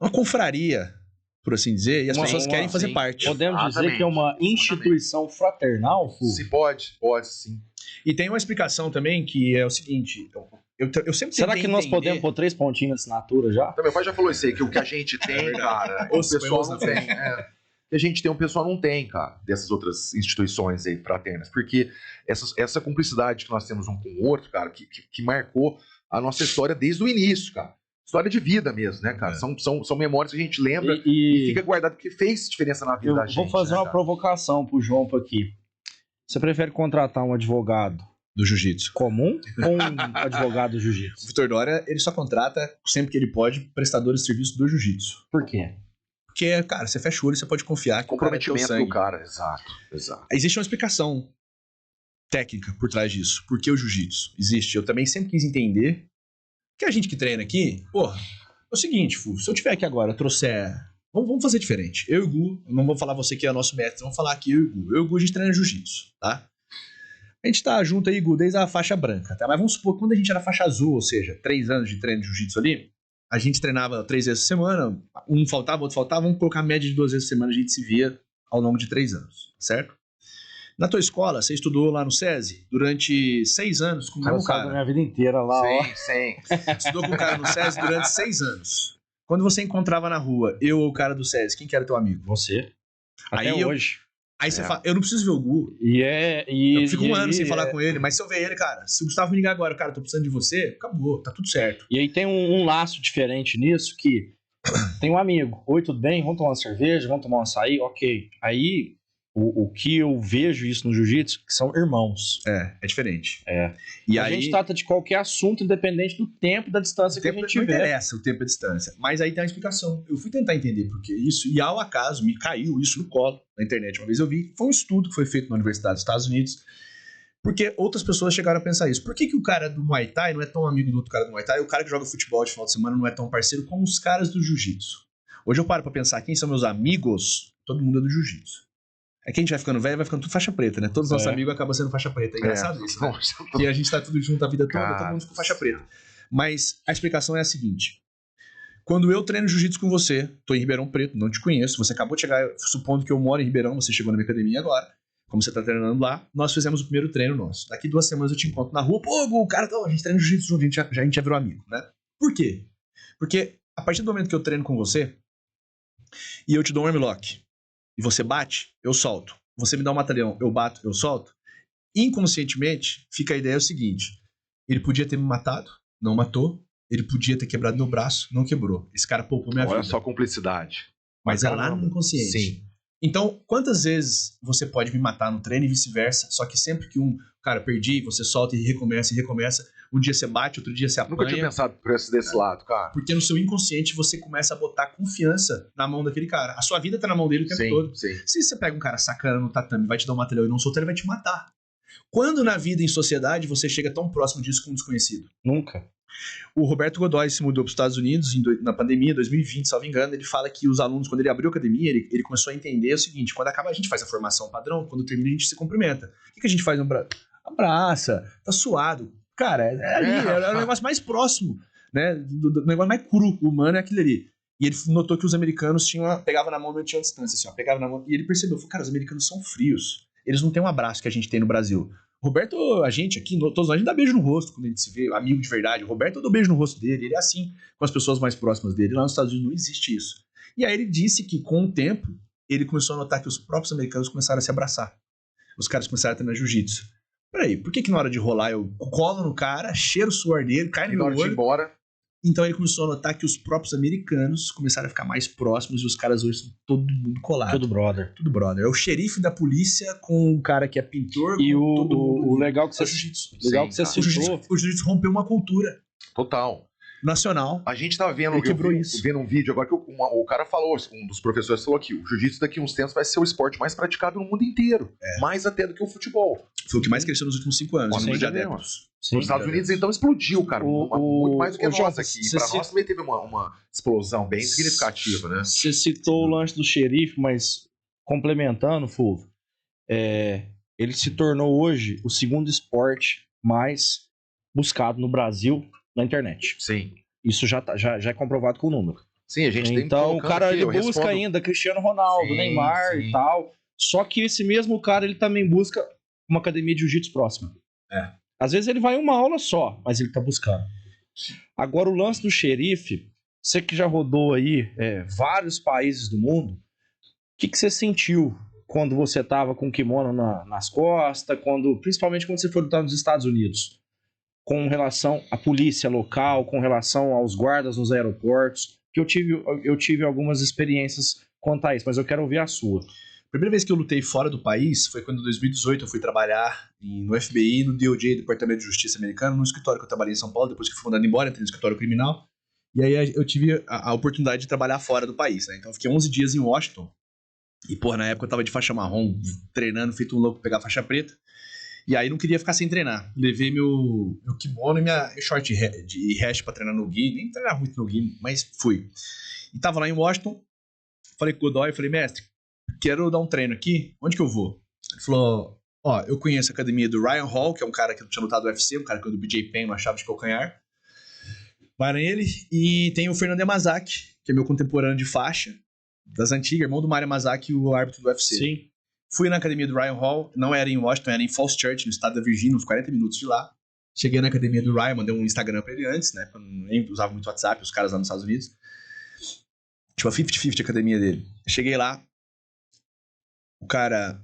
uma confraria, por assim dizer, e as pessoas querem fazer parte. Podemos dizer que é uma instituição fraternal, Fu? Se pode sim. E tem uma explicação também que é o seguinte... Eu sempre Será que nós podemos pôr 3 pontinhos na assinatura já? Então, meu pai já falou isso aí, que o que a gente tem, cara, o pessoal não tem. Que a gente tem, o pessoal não tem, cara, dessas outras instituições aí fraternas. Porque essa cumplicidade que nós temos um com o outro, cara, que marcou a nossa história desde o início, cara. História de vida mesmo, né, cara? São memórias que a gente lembra e fica guardado porque fez diferença na vida da gente. Vou fazer uma provocação pro João aqui. Você prefere contratar um advogado do jiu-jitsu comum ou um advogado do jiu-jitsu? O Vitor Dória, ele só contrata, sempre que ele pode, prestadores de serviço do jiu-jitsu. Por quê? Porque, cara, você fecha o olho e você pode confiar que comprometimento do cara, exato. Existe uma explicação técnica por trás disso. Por que o jiu-jitsu existe? Eu também sempre quis entender que a gente que treina aqui, porra, é o seguinte, Fu, se eu tiver aqui agora, eu trouxer... Vamos fazer diferente. Eu e o Gu, não vou falar você que é nosso mestre, vamos falar aqui eu e o Gu. Eu e o Gu, a gente treina jiu-jitsu, tá? A gente tá junto aí, Gu, desde a faixa branca, tá? Mas vamos supor que quando a gente era faixa azul, ou seja, 3 anos de treino de jiu-jitsu ali, a gente treinava 3 vezes por semana, um faltava, outro faltava, vamos colocar a média de 2 vezes por semana, a gente se via ao longo de 3 anos, certo? Na tua escola, você estudou lá no SESI durante 6 anos com o mesmo cara. A minha vida inteira lá, sim. Estudou com o cara no SESI durante 6 anos. Quando você encontrava na rua, eu ou o cara do SESI, quem que era teu amigo? Você. Até hoje. Aí você fala, eu não preciso ver o Gu. Eu fico um ano sem falar com ele, mas se eu ver ele, cara, se o Gustavo me ligar agora, cara, tô precisando de você, acabou, tá tudo certo. E aí tem um laço diferente nisso, que tem um amigo, oi, tudo bem? Vamos tomar uma cerveja, vamos tomar um açaí? Ok. Aí, o que eu vejo isso no jiu-jitsu, que são irmãos. É diferente. E a gente trata de qualquer assunto, independente do tempo e da distância que a gente tiver. Não interessa o tempo e a distância. Mas aí tem uma explicação. Eu fui tentar entender por que isso, e ao acaso me caiu isso no colo na internet. Uma vez eu vi, foi um estudo que foi feito na Universidade dos Estados Unidos, porque outras pessoas chegaram a pensar isso. Por que o cara do Muay Thai não é tão amigo do outro cara do Muay Thai, e o cara que joga futebol de final de semana não é tão parceiro como os caras do jiu-jitsu? Hoje eu paro pra pensar, quem são meus amigos? Todo mundo é do jiu-jitsu. É que a gente vai ficando velho, vai ficando tudo faixa preta, né? Todos os nossos amigos acabam sendo faixa preta. É engraçado isso, né? E a gente tá tudo junto a vida toda, todo mundo com faixa preta. Mas a explicação é a seguinte. Quando eu treino jiu-jitsu com você, tô em Ribeirão Preto, não te conheço, você acabou de chegar, supondo que eu moro em Ribeirão, você chegou na minha academia agora, como você tá treinando lá, nós fizemos o primeiro treino nosso. Daqui 2 semanas eu te encontro na rua, pô, o cara, a gente treina jiu-jitsu junto, a gente já virou amigo, né? Por quê? Porque a partir do momento que eu treino com você, e eu te dou um armlock, e você bate, eu solto. Você me dá um mata-leão, eu bato, eu solto. Inconscientemente, fica a ideia o seguinte. Ele podia ter me matado, não matou. Ele podia ter quebrado meu braço, não quebrou. Esse cara poupou minha vida. Olha só a cumplicidade. Mas é lá no inconsciente. Sim. Então, quantas vezes você pode me matar no treino e vice-versa, só que sempre que cara, perdi, você solta e recomeça, um dia você bate, outro dia você apanha. Nunca tinha pensado por desse lado, cara. Porque no seu inconsciente você começa a botar confiança na mão daquele cara. A sua vida tá na mão dele o tempo todo. Sim. Se você pega um cara sacana no tatame, vai te dar um material e não solta, ele vai te matar. Quando na vida, em sociedade, você chega tão próximo disso com um desconhecido? Nunca. O Roberto Godoy se mudou para os Estados Unidos na pandemia, 2020, salvo engano. Ele fala que os alunos, quando ele abriu a academia, ele começou a entender o seguinte: quando acaba, a gente faz a formação padrão, quando termina, a gente se cumprimenta. O que a gente faz? Abraça, tá suado. Cara, é o negócio mais próximo, né? Do negócio mais cru, humano, é aquilo ali. E ele notou que os americanos pegavam na mão, não tinha distância, assim, ó, pegava na mão, e ele percebeu, falou, cara, os americanos são frios. Eles não têm um abraço que a gente tem no Brasil. Roberto, a gente aqui, todos nós, a gente dá beijo no rosto quando a gente se vê, amigo de verdade. O Roberto, eu dou beijo no rosto dele, ele é assim com as pessoas mais próximas dele. Lá nos Estados Unidos não existe isso. E aí ele disse que, com o tempo, ele começou a notar que os próprios americanos começaram a se abraçar. Os caras começaram a treinar jiu-jitsu. Peraí, por que na hora de rolar eu colo no cara, cheiro o suor dele, cai no meu olho? Na hora de ir embora. Então ele começou a notar que os próprios americanos começaram a ficar mais próximos e os caras hoje são todo mundo colado. Tudo brother. Tudo brother. É o xerife da polícia com o cara que é pintor. E o legal que você citou. O jiu-jitsu rompeu uma cultura. Total. nacional. A gente tava vendo, vendo um vídeo agora que o cara falou, um dos professores falou que o jiu-jitsu daqui a uns tempos vai ser o esporte mais praticado no mundo inteiro. Mais até do que o futebol. Foi o que mais cresceu nos últimos 5 anos. Nos Estados Unidos, então, explodiu, cara. Muito mais do que nós aqui. Pra nós também teve uma explosão bem significativa, né? Você citou o lance do xerife, mas complementando, Fulvio, ele se tornou hoje o segundo esporte mais buscado no Brasil na internet. Sim. Isso já é comprovado com o número. Sim, a gente tem. Então, o cara ele busca ainda Cristiano Ronaldo, Neymar e tal. Só que esse mesmo cara, ele também busca uma academia de jiu-jitsu próxima. Às vezes ele vai em uma aula só, mas ele tá buscando. Agora, o lance do xerife, você que já rodou aí vários países do mundo, o que você sentiu quando você tava com o kimono nas costas, principalmente quando você foi lutar nos Estados Unidos? Com relação à polícia local, com relação aos guardas nos aeroportos, que eu tive algumas experiências quanto a isso, mas eu quero ouvir a sua. A primeira vez que eu lutei fora do país foi quando em 2018 eu fui trabalhar no FBI, no DOJ, Departamento de Justiça americano, no escritório que eu trabalhei em São Paulo, depois que fui mandado embora, entrei no escritório criminal, e aí eu tive a oportunidade de trabalhar fora do país, né? Então eu fiquei 11 dias em Washington, e na época eu tava de faixa marrom, treinando, feito um louco pra pegar faixa preta. E aí não queria ficar sem treinar. Levei meu kimono e minha short de hash pra treinar no Gui. Nem treinar muito no Gui, mas fui. E tava lá em Washington. Falei com o Godoy, falei, mestre, quero dar um treino aqui. Onde que eu vou? Ele falou, eu conheço a academia do Ryan Hall, que é um cara que tinha lutado no UFC, um cara que é do BJ Penn, uma chave de calcanhar. Vai nele. E tem o Fernando Yamazaki, que é meu contemporâneo de faixa, das antigas, irmão do Mário Yamazaki, o árbitro do UFC. Sim. Fui na academia do Ryan Hall, não era em Washington, era em Falls Church, no estado da Virgínia, uns 40 minutos de lá. Cheguei na academia do Ryan, mandei um Instagram pra ele antes, né? Eu nem usava muito WhatsApp, os caras lá nos Estados Unidos. Tipo, a 50-50 a academia dele. Cheguei lá, o cara,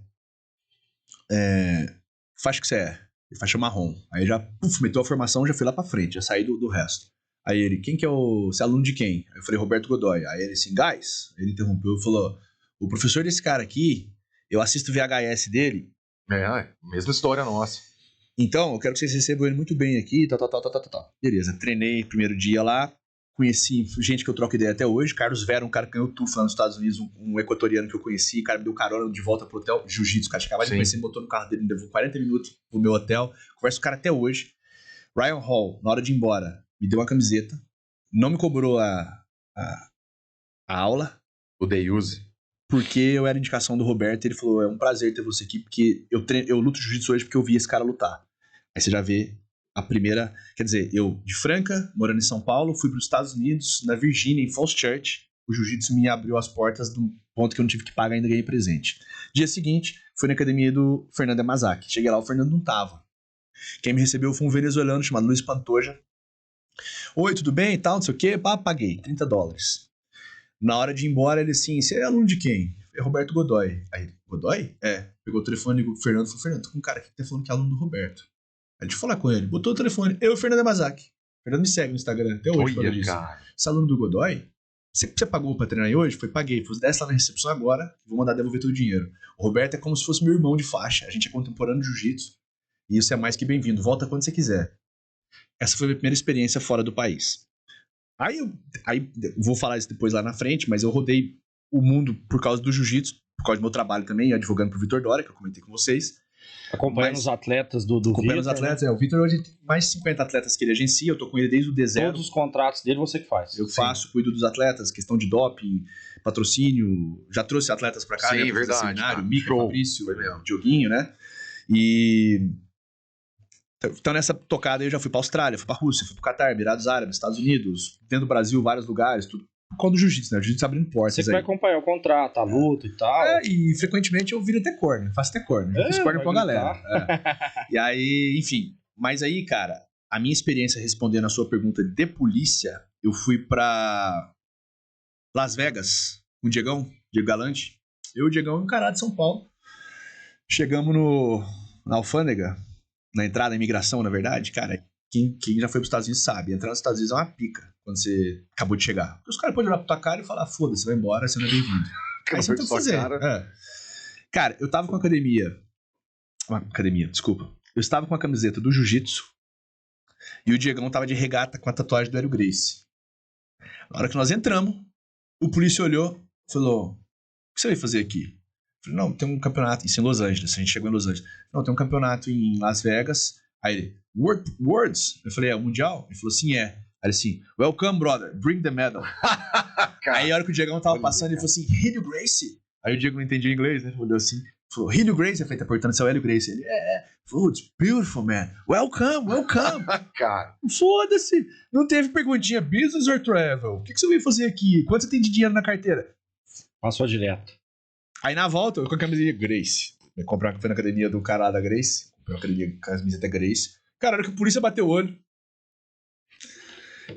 faixa que você é? Ele faixa marrom. Aí já, meteu a formação, já fui lá pra frente, já saí do resto. Aí ele, quem que é você é aluno de quem? Aí eu falei, Roberto Godoy. Aí ele assim, guys, ele interrompeu e falou, o professor desse cara aqui, eu assisto o VHS dele. Mesma história nossa. Então, eu quero que vocês recebam ele muito bem aqui, tal. Beleza, treinei primeiro dia lá, conheci gente que eu troco ideia até hoje. Carlos Vera, um cara que ganhou TUF lá nos Estados Unidos, um equatoriano que eu conheci, o cara me deu carona de volta pro hotel, jiu-jitsu, o cara acabava de conhecer, me botou no carro dele, me levou 40 minutos pro meu hotel, converso com o cara até hoje. Ryan Hall, na hora de ir embora, me deu uma camiseta, não me cobrou a aula. O day use. Porque eu era indicação do Roberto, ele falou, é um prazer ter você aqui, porque eu luto jiu-jitsu hoje porque eu vi esse cara lutar. Aí você já vê a primeira, quer dizer, eu de Franca, morando em São Paulo, fui para os Estados Unidos, na Virgínia, em Falls Church, o jiu-jitsu me abriu as portas do ponto que eu não tive que pagar, ainda ganhei presente. Dia seguinte, fui na academia do Fernando Yamazaki. Cheguei lá, o Fernando não tava. Quem me recebeu foi um venezuelano chamado Luiz Pantoja. Oi, tudo bem e tal, não sei o quê, paguei, $30. Na hora de ir embora, ele assim, você é aluno de quem? É Roberto Godoy. Aí, Godoy? Pegou o telefone do Fernando e falou, Fernando, tô com um cara aqui que tá falando que é aluno do Roberto. Aí deixa eu falar com ele. Botou o telefone, eu e o Fernando Yamazaki. O Fernando me segue no Instagram até hoje. Olha, cara. Você é aluno do Godoy? Você pagou pra treinar aí hoje? Foi, paguei. Falei, desce lá na recepção agora, vou mandar devolver todo o dinheiro. O Roberto é como se fosse meu irmão de faixa. A gente é contemporâneo de jiu-jitsu. E isso é mais que bem-vindo. Volta quando você quiser. Essa foi a minha primeira experiência fora do país. Aí vou falar isso depois lá na frente, mas eu rodei o mundo por causa do jiu-jitsu, por causa do meu trabalho também, advogando pro Vitor Dória, que eu comentei com vocês. Acompanhando os atletas do Acompanhando os atletas, né? O Vitor hoje tem mais de 50 atletas que ele agencia, eu tô com ele desde o D0. Todos os contratos dele você que faz. Eu faço, cuido dos atletas, questão de doping, patrocínio, já trouxe atletas pra cá, sim, né? Verdade, seminário, Mica, Fabrício, Dioguinho, né? E... Então nessa tocada eu já fui pra Austrália, fui pra Rússia, fui pro Catar, Emirados Árabes, Estados Unidos, dentro do Brasil, vários lugares, tudo. Por conta do jiu-jitsu, né? O jiu-jitsu abrindo portas. Você que vai acompanhar o contrato, a luta e tal. E frequentemente eu viro até corner, faço até corner. Fiz corner pra galera. E aí, enfim. Mas aí, cara, a minha experiência respondendo a sua pergunta de polícia, eu fui pra Las Vegas com o Diego Galante. Eu e o Diegão, um cara de São Paulo. Chegamos na alfândega, na entrada, na imigração, na verdade, cara. Quem já foi pros Estados Unidos sabe, entrar nos Estados Unidos é uma pica quando você acabou de chegar. Porque os caras podem olhar pra tua cara e falar, foda-se, vai embora, você não é bem-vindo. Aí você não tem o que fazer. Cara, eu tava com desculpa. Eu estava com a camiseta do jiu-jitsu, E o Diegão tava de regata com a tatuagem do Hélio Gracie. Na hora que nós entramos, o polícia olhou e falou: o que você veio fazer aqui? Eu falei: não, tem um campeonato. Isso em Los Angeles, a gente chegou em Los Angeles. Não, tem um campeonato em Las Vegas. Aí ele: Words? Eu falei: é o Mundial? Ele falou: sim, é. Aí ele assim: welcome, brother, bring the medal. Aí a hora que o Diegão tava passando, ele falou assim: Hélio Gracie? Aí o Diego não entendia inglês, né? Olhou assim, falou: Hélio Gracie? Eu falei: tá perguntando se é o Hélio Gracie. Ele: Falou: it's beautiful, man. Welcome. Cara. Foda-se. Não teve perguntinha: business or travel? O que você veio fazer aqui? Quanto você tem de dinheiro na carteira? Passou direto. Aí na volta, eu com a camiseta Grace. Foi na academia do cara lá da Grace. Comprei uma academia com a camiseta Grace. Cara, a hora que a polícia bateu o olho.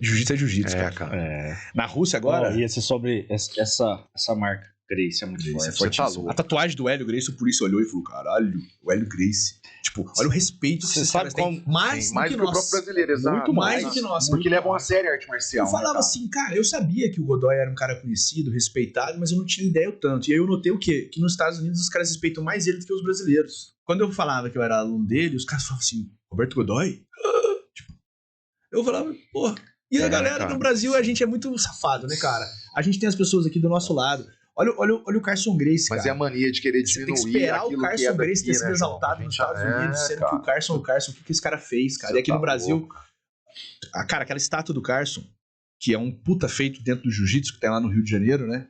Jiu-jitsu é jiu-jitsu, cara. Na Rússia agora. Ia ser sobre essa marca. Grace é muito forte. Tá louco. A tatuagem do Hélio Gracie, o polícia olhou e falou: caralho, o Hélio Gracie. Tipo, olha o respeito que esses caras têm. Mais do que o próprio brasileiro, exato. Muito mais do que nós. Porque levam a sério a arte marcial. Eu falava assim, cara, eu sabia que o Godoy era um cara conhecido, respeitado, mas eu não tinha ideia o tanto. E aí eu notei o quê? Que nos Estados Unidos os caras respeitam mais ele do que os brasileiros. Quando eu falava que eu era aluno dele, os caras falavam assim: Roberto Godoy? Tipo, eu falava: porra. E a galera no Brasil, a gente é muito safado, né, cara? A gente tem as pessoas aqui do nosso lado. Olha o Carson Gracie, cara. Mas é a mania de querer diminuir aquilo que é daqui, o Carson Gracie ter sido exaltado nos Estados Unidos, sendo que o Carson, o que esse cara fez, cara? E aqui no Brasil, cara, aquela estátua do Carson, que é um puta feito dentro do jiu-jitsu, que tem lá no Rio de Janeiro, né?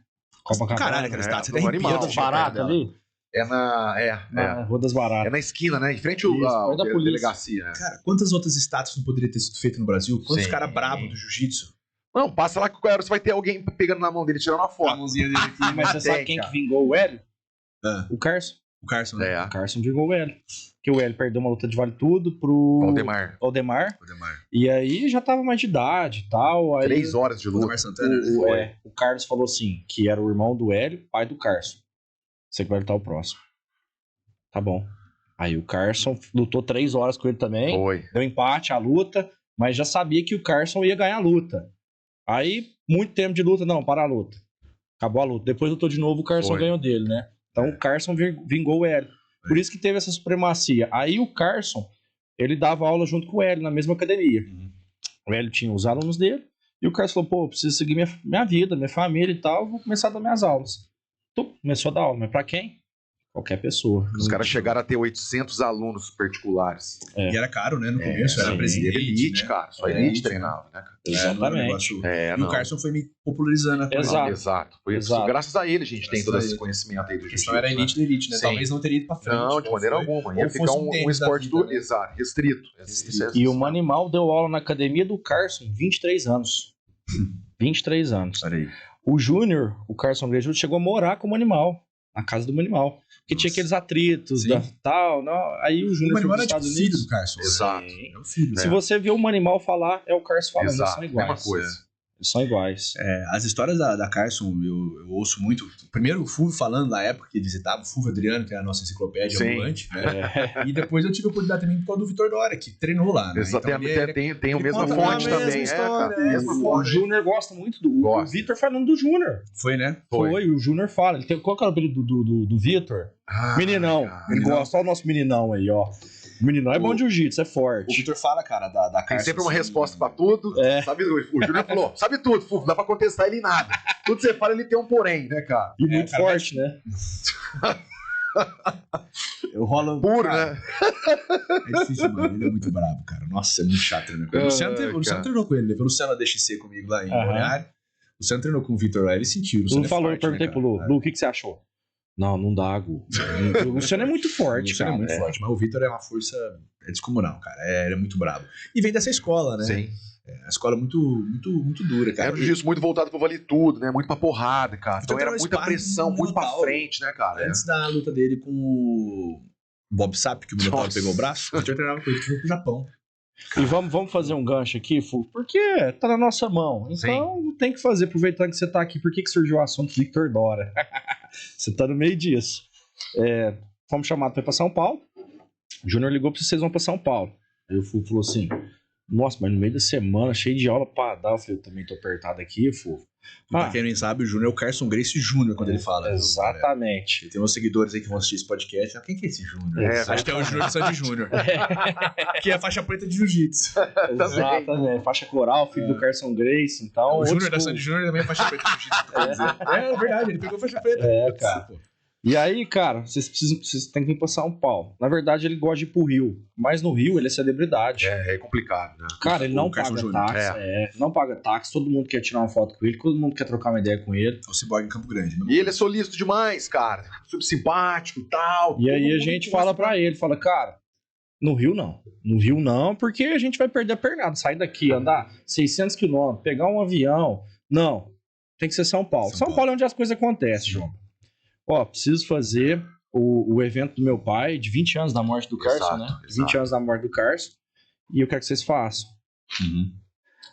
Caralho, aquela estátua. Você tem arrepio barato ali? É na Rua das Baratas. É na esquina, né? Em frente à delegacia. Cara, quantas outras estátuas não poderiam ter sido feitas no Brasil? Quantos caras bravos do jiu-jitsu? Não, passa lá que você vai ter alguém pegando na mão dele, tirando uma foto. A mãozinha dele aqui. Mas você sabe quem que vingou o Hélio? O Carson. O Carson, né? O Carson vingou o Hélio. Porque o Hélio perdeu uma luta de vale tudo pro Aldemar. E aí já tava mais de idade e tal. Aí 3 horas de luta. O Carlos falou assim, que era o irmão do Hélio, pai do Carson. Você que vai lutar o próximo. Tá bom. Aí o Carson lutou 3 horas com ele também. Deu empate a luta, mas já sabia que o Carson ia ganhar a luta. Aí, muito tempo de luta, não, para a luta. Acabou a luta. Depois lutou de novo, o Carson ganhou dele, né? Então o Carson vingou o Hélio. Por isso que teve essa supremacia. Aí o Carson, ele dava aula junto com o Hélio, na mesma academia. O Hélio tinha os alunos dele, e o Carson falou: pô, eu preciso seguir minha vida, minha família e tal, vou começar a dar minhas aulas. Então, começou a dar aula, mas pra quem? Qualquer pessoa. Os caras chegaram a ter 800 alunos particulares. E era caro, né? No começo, era presidente elite, né? Cara. Só elite treinava, né, cara? Exatamente. E o Carson foi me popularizando a coisa. Exato. Graças a ele a gente tem todo esse conhecimento aí do jiu-jitsu. Não era elite da elite, né? Sim. Talvez não teria ido pra frente. Não, de maneira alguma. Ia ficar um esporte restrito. E o Manimal deu aula na academia do Carson 23 anos. 23 anos. Olha aí. O Júnior, o Carson Gracie, chegou a morar com o Manimal. Na casa do Manimal. Porque tinha aqueles atritos tal. Aí o Júnior foi para os Estados Unidos. Filho do Carson. Exato. É o filho. Se você vê o Manimal falar, é o Carson falando. Exato. Eles são iguais. Mesma coisa. Eles são iguais. As histórias da Carson, eu ouço muito. Primeiro o Fulvio falando na época que visitava, o Fulvio Adriano, que é a nossa enciclopédia ambulante. Né? E depois eu tive a oportunidade também por causa do Vitor Dória, que treinou lá. Né? Então, tem a mesma fonte também. O Júnior gosta muito do Vitor falando do Júnior. Foi, né? Foi. O Júnior fala. Qual que é o apelido do Vitor? Meninão. Ele gosta. Olha o nosso meninão aí, ó. O meninão é bom de jiu-jitsu, é forte. O Vitor fala, cara, da Carson. Tem sempre uma resposta pra tudo. Sabe, o Júnior falou, sabe tudo, Fufo, dá pra contestar ele em nada. Tudo que você fala, ele tem um porém, né, cara? E muito forte, né? Eu rolo... Puro, né? É difícil, mano. Ele é muito brabo, cara. Nossa, é muito chato treinar com ele. O Luciano treinou com ele. Levou o Luciano a DXC comigo lá em Balneário. O Luciano treinou com o Vitor lá. Ele sentiu. O Lu falou, eu perguntei pro Lu. Lu, o que você achou? Não dá, Gu. O Luciano é muito forte, cara. O Luciano é muito forte, mas o Vitor é uma força descomunal, cara. Ele é muito brabo. E vem dessa escola, né? Sim. A escola muito dura, cara. Era um jiu-jitsu muito voltado pro vale tudo, né? Muito pra porrada, cara. Então era muita pressão, muito pra frente, né, cara? Antes da luta dele com o Bob Sapp, que o Minotauro pegou o braço, eu treinava com ele, que foi pro Japão. E vamos fazer um gancho aqui, Fu, porque tá na nossa mão. Então tem que fazer, aproveitando que você tá aqui. Por que surgiu o assunto Victor Dora? Você tá no meio disso. Fomos chamados pra ir pra São Paulo. O Júnior ligou pra vocês vão pra São Paulo. Aí o Fu falou assim: nossa, mas no meio da semana, cheio de aula pra dar. Eu falei: eu também tô apertado aqui, Fu. Pra quem não sabe, o Júnior é o Carson Gracie Júnior quando ele fala. Exatamente. Tem uns seguidores aí que vão assistir esse podcast. Quem que é esse Júnior? Acho que é o Júnior de Sandy Júnior. Que é a faixa preta de jiu-jitsu. Exatamente. Faixa coral, filho do Carson Gracie. Então, o Júnior da Sandy Júnior também é faixa preta de jiu-jitsu. É verdade, ele pegou faixa preta. Cara. E aí, cara, vocês têm que vir pra São Paulo. Na verdade, ele gosta de ir pro Rio. Mas no Rio, ele é celebridade. É complicado, né? Cara, ele não paga táxi. Não paga táxi. Todo mundo quer tirar uma foto com ele. Todo mundo quer trocar uma ideia com ele. É o Cyborg em Campo Grande. E ele é solícito demais, cara. Super simpático e tal. E aí a gente fala pra ele. Fala, cara, no Rio não. No Rio não, porque a gente vai perder a pernada. Sair daqui, andar 600 quilômetros, pegar um avião. Não. Tem que ser São Paulo. São Paulo é onde as coisas acontecem, João. Ó, preciso fazer o evento do meu pai, de 20 anos da morte do Carson, né? 20 anos da morte do Carson. E eu quero que vocês façam.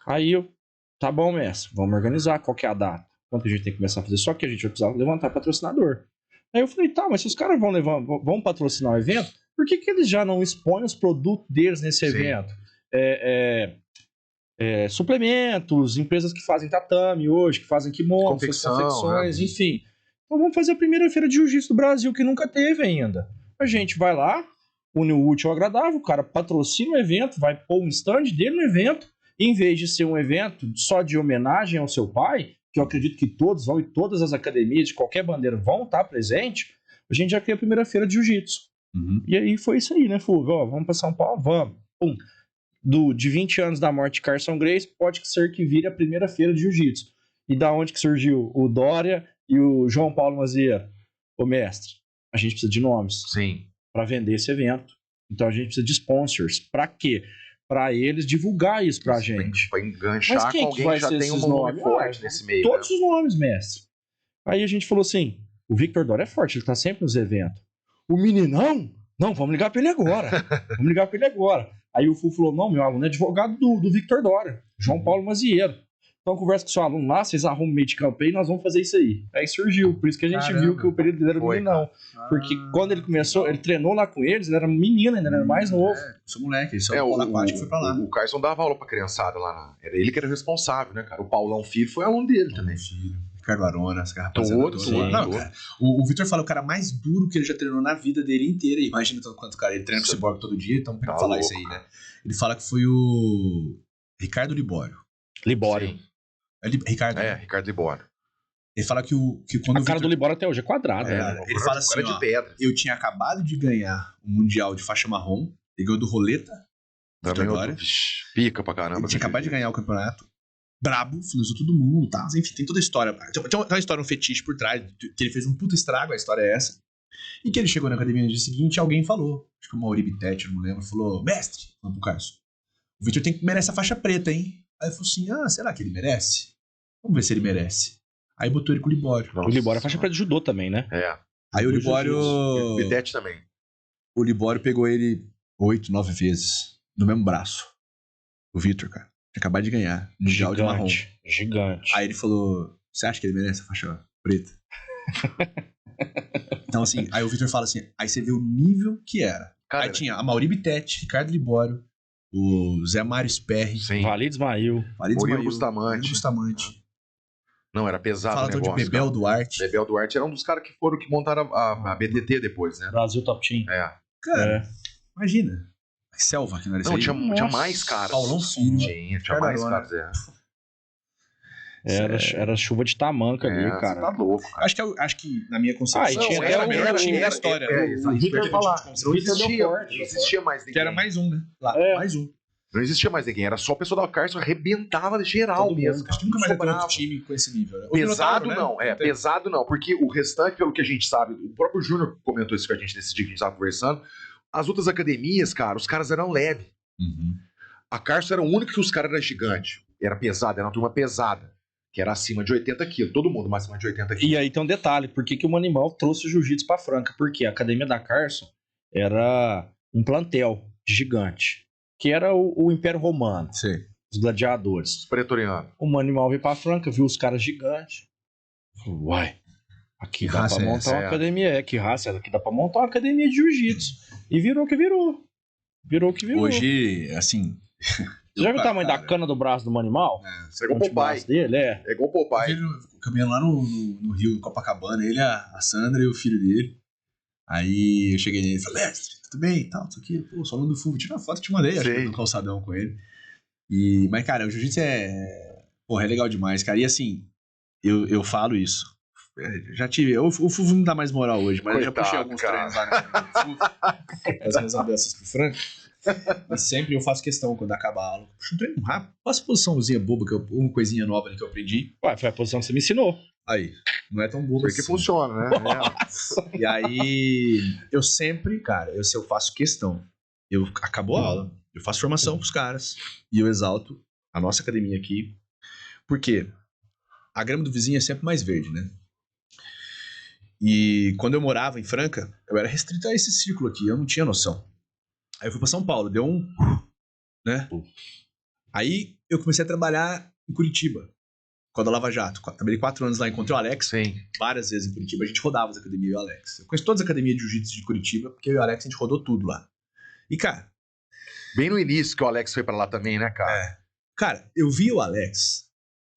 Aí eu, tá bom, mestre, vamos organizar qual que é a data. Quanto a gente tem que começar a fazer? Só que a gente vai precisar levantar patrocinador. Aí eu falei, tá, mas se os caras vão patrocinar o evento, por que eles já não expõem os produtos deles nesse evento? Suplementos, empresas que fazem tatame hoje, que fazem kimono, confecções, enfim. Então vamos fazer a primeira feira de jiu-jitsu do Brasil, que nunca teve ainda. A gente vai lá, une o útil ao agradável, o cara patrocina o evento, vai pôr um stand dele no evento, e em vez de ser um evento só de homenagem ao seu pai, que eu acredito que todos vão, e todas as academias de qualquer bandeira vão estar presentes, a gente já cria a primeira feira de jiu-jitsu. E aí foi isso aí, né, Fulvio? Ó, vamos para São Paulo? Vamos. Pum. De 20 anos da morte de Carson Gracie, pode ser que vire a primeira feira de jiu-jitsu. E da onde que surgiu o Dória e o João Paulo Mazieira? Ô mestre, a gente precisa de nomes para vender esse evento. Então a gente precisa de sponsors. Para quê? Para eles divulgar isso pra gente. Para enganchar com alguém que já tem um nome forte nesse meio. Todos os nomes, mestre. Aí a gente falou assim, o Victor Dória é forte, ele tá sempre nos eventos. O meninão? Não, vamos ligar pra ele agora. Aí o Fu falou, não, meu aluno é advogado do Victor Dória, João Paulo Mazieiro. Então conversa com o seu aluno lá, vocês arrumam o meio de campo aí e nós vamos fazer isso aí. Aí surgiu, por isso que a gente viu que o período dele era meninão. Porque quando ele começou, ele treinou lá com eles, ele era menino ainda, ele era mais novo. Sou moleque, ele só o aquático foi pra lá. O Carson dava aula pra criançada lá. Era ele que era responsável, né, cara? O Paulão Filho foi aluno dele também. Ricardo Arona, essa Todos. Cara, o Victor fala o cara mais duro que ele já treinou na vida dele inteira. Imagina quanto cara ele treina com o Cyborg todo dia, então pra falar isso aí, né? Ele fala que foi o Ricardo Libório. Ricardo Libório. Ele fala que quando a cara do Libório até hoje é quadrada. Ele fala assim, de pedra. Eu tinha acabado de ganhar o Mundial de faixa marrom, ele ganhou do Roleta. Pica pra caramba. Ele tinha acabado de ganhar o campeonato. Brabo, finalizou todo mundo, tá? Enfim, tem toda a história. Tem uma história, um fetiche por trás, que ele fez um puta estrago, a história é essa. E que ele chegou na academia no dia seguinte, alguém falou, acho que o Mauri Bittetti, não lembro, falou, mestre, falando pro Carson, o Victor merece a faixa preta, hein? Aí eu falei assim, será que ele merece? Vamos ver se ele merece. Aí botou ele com o Libório. O Libório é faixa preta de judô também, né? Aí o Libório... O Bittetti também. O Libório pegou ele 8, 9 vezes no mesmo braço. O Victor, cara. Tinha acabado de ganhar. Mundial de marrom. Gigante. Aí ele falou, você acha que ele merece a faixa preta? Então assim, aí o Victor fala assim, aí você vê o nível que era. Cara, aí tinha a Mauri Bittetti, Ricardo Libório, o Zé Mário Sperri, Valide Ismail, Murilo Bustamante. Não, era pesado o negócio. Fala de Bebel Duarte. Bebel Duarte era um dos caras que montaram a BTT depois, né? Brasil Top Team. Cara, imagina. Selva que não era isso aí. Tinha mais caras. Paulão Filho. Tinha mais caras, Era chuva de tamanca ali, cara. Tá louco, cara. Acho que na minha concepção era o melhor time da história. Não existia mais ninguém. Que era mais um, né? Mais um. Não existia mais ninguém, era só o pessoal da Carson, arrebentava geral mesmo. Acho que nunca mais teve outro time com esse nível, né? Pesado não, pesado não, porque o restante, pelo que a gente sabe, o próprio Júnior comentou isso com a gente nesse dia que a gente tava conversando, as outras academias, cara, os caras eram leves. A Carson era o único que os caras eram gigantes. Era pesado, era uma turma pesada, que era acima de 80 quilos, todo mundo acima de 80 quilos. E aí tem um detalhe, por que o Manimal trouxe o jiu-jitsu pra Franca? Porque a academia da Carson era um plantel gigante. Que era o Império Romano. Sim. Os gladiadores. Os pretorianos. O Manimal veio pra Franca, viu os caras gigantes. Falou, uai, aqui dá pra montar uma academia. Que raça é? Aqui dá pra montar uma academia de jiu-jitsu. E virou que virou. Virou que virou. Hoje, assim, Você já viu o tamanho da cana do braço do animal? Isso é igual o Popeye. Dele, É igual o Popeye. Caminhando lá no Rio, em Copacabana, ele, a Sandra e o filho dele. Aí eu cheguei nele e falei, mestre, tudo bem e tal, isso aqui, pô, só do fundo, tira uma foto, te mandei, acho que no calçadão com ele. Mas, cara, o jiu-jitsu é legal demais, cara, e assim, eu falo isso. Já tive, o Fuvo não dá mais moral hoje, mas coitado, eu já puxei alguns treinos lá no Fuvo, fazendo as andanças pro Franco. E sempre eu faço questão quando acaba a aula. Puxa um treino rápido, faço posiçãozinha boba, uma coisinha nova ali que eu aprendi. Ué, foi a posição que você me ensinou. Aí, não é tão boba assim. Porque funciona, né? E aí, eu sempre, cara, eu faço questão. Acabou a aula, eu faço formação pros caras e eu exalto a nossa academia aqui. Por quê? A grama do vizinho é sempre mais verde, né? E quando eu morava em Franca, eu era restrito a esse círculo aqui, eu não tinha noção. Aí eu fui pra São Paulo, deu um... né? Aí eu comecei a trabalhar em Curitiba, com a da Lava Jato. Trabalhei 4 anos lá, encontrei o Alex. Sim. Várias vezes em Curitiba, a gente rodava as academias, eu e o Alex. Eu conheço todas as academias de jiu-jitsu de Curitiba, porque eu e o Alex, a gente rodou tudo lá. E, cara... Bem no início que o Alex foi pra lá também, né, cara? Cara, eu vi o Alex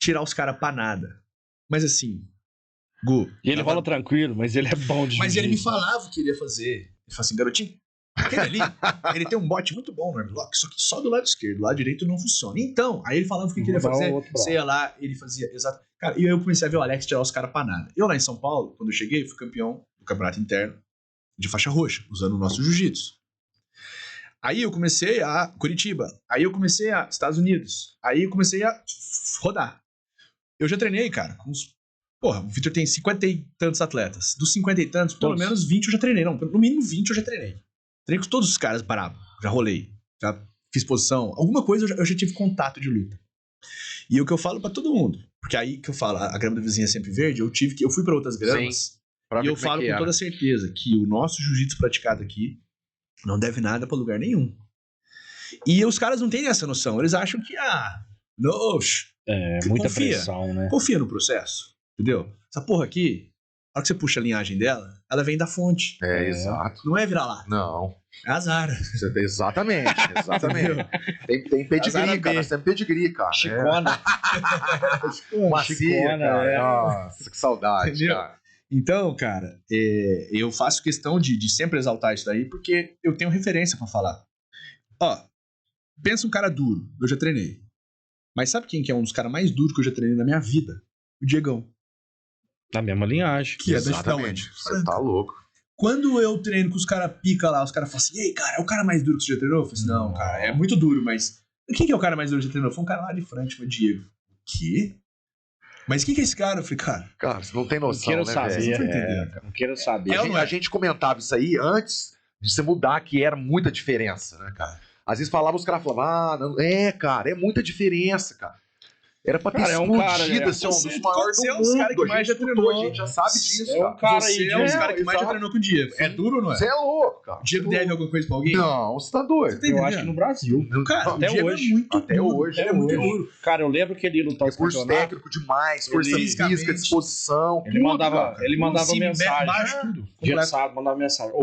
tirar os caras pra nada. Mas assim... Gu, e ele rola tranquilo, mas ele é bom de Mas ele me falava o que ele ia fazer. Ele falou assim, garotinho, aquele ali, ele tem um bote muito bom no armlock, só que só do lado esquerdo, do lado direito não funciona. Então, aí ele falava o que ele ia fazer, você ia lá, ele fazia, exato. Cara, e eu comecei a ver o Alex tirar os caras pra nada. Eu lá em São Paulo, quando eu cheguei, fui campeão do campeonato interno de faixa roxa, usando o nosso jiu-jitsu. Aí eu comecei a Curitiba, aí eu comecei a Estados Unidos, aí eu comecei a rodar. Eu já treinei, cara, com uns... Porra, o Vitor tem 50 e tantos atletas. Dos 50 e tantos, pelo menos 20 eu já treinei. Não, no mínimo 20 eu já treinei. Treinei com todos os caras bravos. Já rolei. Já fiz posição. Alguma coisa eu já tive contato de luta. E o que eu falo pra todo mundo. Porque aí que eu falo, a grama da vizinha é sempre verde. Eu fui pra outras gramas. E eu falo com toda certeza que o nosso jiu-jitsu praticado aqui não deve nada pra lugar nenhum. E os caras não têm essa noção. Eles acham que, muita pressão, né? Confia no processo. Entendeu? Essa porra aqui, na hora que você puxa a linhagem dela, ela vem da fonte. Exato. Não é virar lá. Não. É azar. Exatamente. Tem pedigree, cara. Nós temos pedigree, cara. Chicona. Macia, cara. Nossa, que saudade, entendeu? Cara. Então, cara, eu faço questão de sempre exaltar isso daí, porque eu tenho referência pra falar. Ó, pensa um cara duro. Eu já treinei. Mas sabe quem que é um dos caras mais duros que eu já treinei na minha vida? O Diegão. Da mesma linhagem. Que exatamente. Você tá louco. Quando eu treino com os caras pica lá, os caras falam assim, e aí, cara, é o cara mais duro que você já treinou? Eu falei assim, não, cara, é muito duro, mas... Quem que é o cara mais duro que você treinou? Foi um cara lá de Franca, foi Diego. O quê? Mas quem que é esse cara? Eu falei, cara... você não tem noção, não né, saber, não quero saber. A gente comentava isso aí antes de você mudar, que era muita diferença, né, cara? Às vezes os caras falavam, cara, é muita diferença, cara. Era pra ter explodido, assim, um dos maiores do mundo. Os caras que mais já treinou, a gente já sabe disso, cara. Você é um dos caras que mais já treinou com o Diego. É duro ou não é? Você é louco, cara. O Diego deve alguma coisa pra alguém? Não, você tá doido. Eu acho que no Brasil. Cara, até hoje. Até hoje. É muito duro. Cara, eu lembro que ele lutou os curso técnico demais, força física, disposição. Ele mandava mensagem. Baixo, tudo. Dia sábado, mandava mensagem.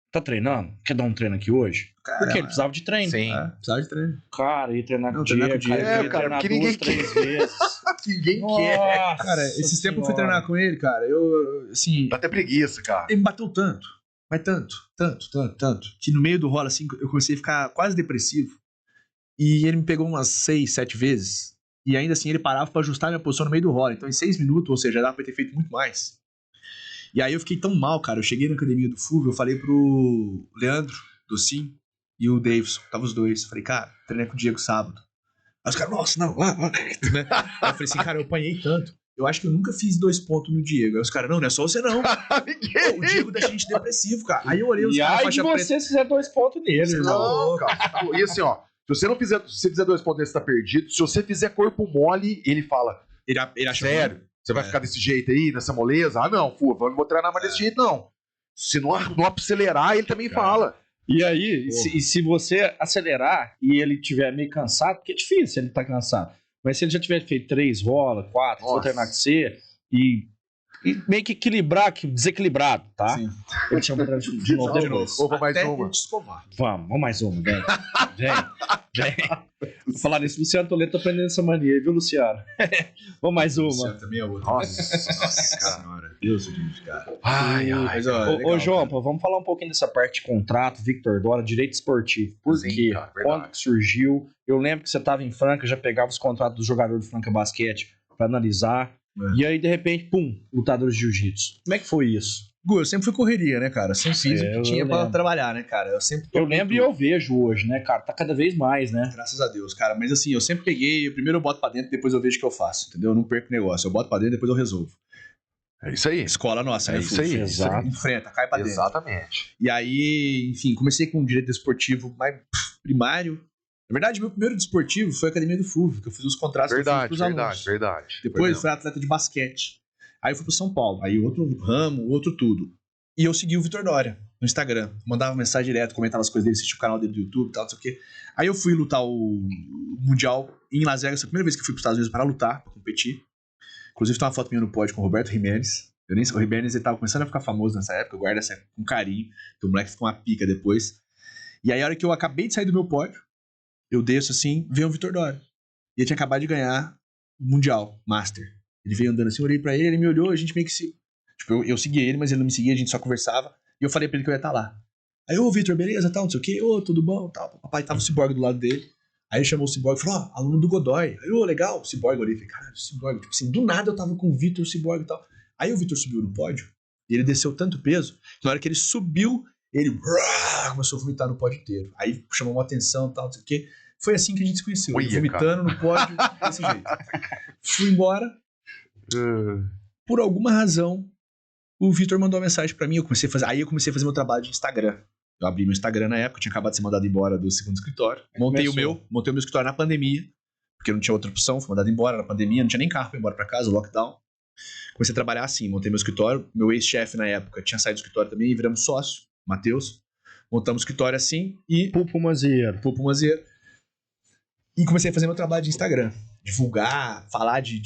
Tá treinando? Quer dar um treino aqui hoje? Porque ele precisava de treino. Sim, precisava de treino. Cara, ia treinar com o Diego. Cara, porque ninguém 3 vezes. Ninguém quer. Cara, esses tempos eu fui treinar com ele, cara. Eu, assim... Dá até preguiça, cara. Ele me bateu tanto. Mas tanto. Que no meio do rola, assim, eu comecei a ficar quase depressivo. E ele me pegou umas 6, 7 vezes. E ainda assim, ele parava pra ajustar minha posição no meio do rola. Então, em 6 minutos, ou seja, dava pra ter feito muito mais. E aí eu fiquei tão mal, cara. Eu cheguei na academia do Fulvio, eu falei pro Leandro, do Sim, e o Davidson, tava os dois. Falei, cara, treinei com o Diego sábado. Aí os caras, nossa, não. Aí eu falei assim, cara, eu apanhei tanto. Eu acho que eu nunca fiz 2 pontos no Diego. Aí os caras, não é só você não. Pô, o Diego deixa a gente depressivo, cara. Aí eu olhei os caras faixa preta. E aí se você fizer 2 pontos nele, irmão. Não, cara. E assim, ó, se você não fizer, se você fizer 2 pontos nesse, tá perdido. Se você fizer corpo mole, ele fala, ele acha sério? Você vai ficar desse jeito aí, nessa moleza? Não, eu não vou treinar mais desse jeito, não. Se não acelerar, ele também fala. E aí, se você acelerar e ele tiver meio cansado, porque é difícil ele tá cansado, mas se ele já tiver feito 3 rolas, 4, vou treinar com você, e meio que desequilibrado, tá? Sim. Ele chama de novo. Vamos mais uma. Vamos mais uma, vem. Falar nisso, Luciano Toledo tá aprendendo essa mania, viu, Luciano? Vamos mais uma. Luciano também é outra. Nossa senhora. Deus do Deus, cara. Mas, ô, João, vamos falar um pouquinho dessa parte de contrato, Victor Dora, direito esportivo. Por quê? Quando que surgiu? Eu lembro que você tava em Franca, já pegava os contratos do jogador do Franca Basquete pra analisar. E aí, de repente, pum, lutadores de jiu-jitsu. Como é que foi isso? Eu sempre fui correria, né, cara? Sempre fiz o que tinha pra trabalhar, né, cara? Eu lembro e eu vejo hoje, né, cara? Tá cada vez mais, né? Graças a Deus, cara. Mas assim, eu sempre peguei, primeiro eu boto pra dentro, depois eu vejo o que eu faço, entendeu? Eu não perco negócio. Eu boto pra dentro, depois eu resolvo. É isso aí. Escola nossa, né? Isso aí. Exato. Enfrenta, cai pra dentro. Exatamente. E aí, enfim, comecei com direito esportivo mais primário. Na verdade, meu primeiro desportivo foi a Academia do Fulvio, que eu fiz os contratos pros alunos. Verdade. Depois fui atleta de basquete. Aí eu fui pro São Paulo. Aí outro ramo, outro tudo. E eu segui o Vitor Dória no Instagram. Mandava mensagem direto, comentava as coisas dele, assistia o canal dele do YouTube e tal, não sei o quê. Aí eu fui lutar o Mundial em Las Vegas. Foi a primeira vez que eu fui pros Estados Unidos para lutar, pra competir. Inclusive tem uma foto minha no pódio com o Roberto Jimenez. Eu nem sei, o Jimenez ele tava começando a ficar famoso nessa época. Eu guardo essa com carinho. Que o moleque ficou uma pica depois. E aí a hora que eu acabei de sair do meu pódio, eu desço assim, veio o Vitor Dória. E ele tinha acabado de ganhar o Mundial, Master. Ele veio andando assim, eu olhei pra ele me olhou, a gente meio que se... Tipo, eu seguia ele, mas ele não me seguia, a gente só conversava. E eu falei pra ele que eu ia estar lá. Aí, ô, Vitor, beleza, tal, não sei o quê. Ô, tudo bom, tal. O papai tava o Cyborg do lado dele. Aí ele chamou o Cyborg e falou, ó, aluno do Godoy. Aí, ô, legal, o Cyborg. Eu olhei e falei, caralho, o Cyborg. Tipo assim, do nada eu tava com o Vitor, o Cyborg e tal. Aí o Vitor subiu no pódio, e ele desceu tanto peso, que na hora que ele subiu, ele começou a vomitar no pódio inteiro. Aí chamou uma atenção, tal, não sei o quê. Foi assim que a gente se conheceu. Ele vomitando no pódio, desse jeito. Fui embora. Por alguma razão, o Vitor mandou uma mensagem pra mim, eu comecei a fazer meu trabalho de Instagram. Eu abri meu Instagram na época, eu tinha acabado de ser mandado embora do segundo escritório. Montei o meu escritório na pandemia, porque não tinha outra opção, fui mandado embora na pandemia, não tinha nem carro pra ir embora pra casa, lockdown. Comecei a trabalhar assim, montei meu escritório, meu ex-chefe na época tinha saído do escritório também, e viramos sócio, Matheus. Montamos o escritório assim e... Pulpo Manzieiro. E comecei a fazer meu trabalho de Instagram. Divulgar, falar de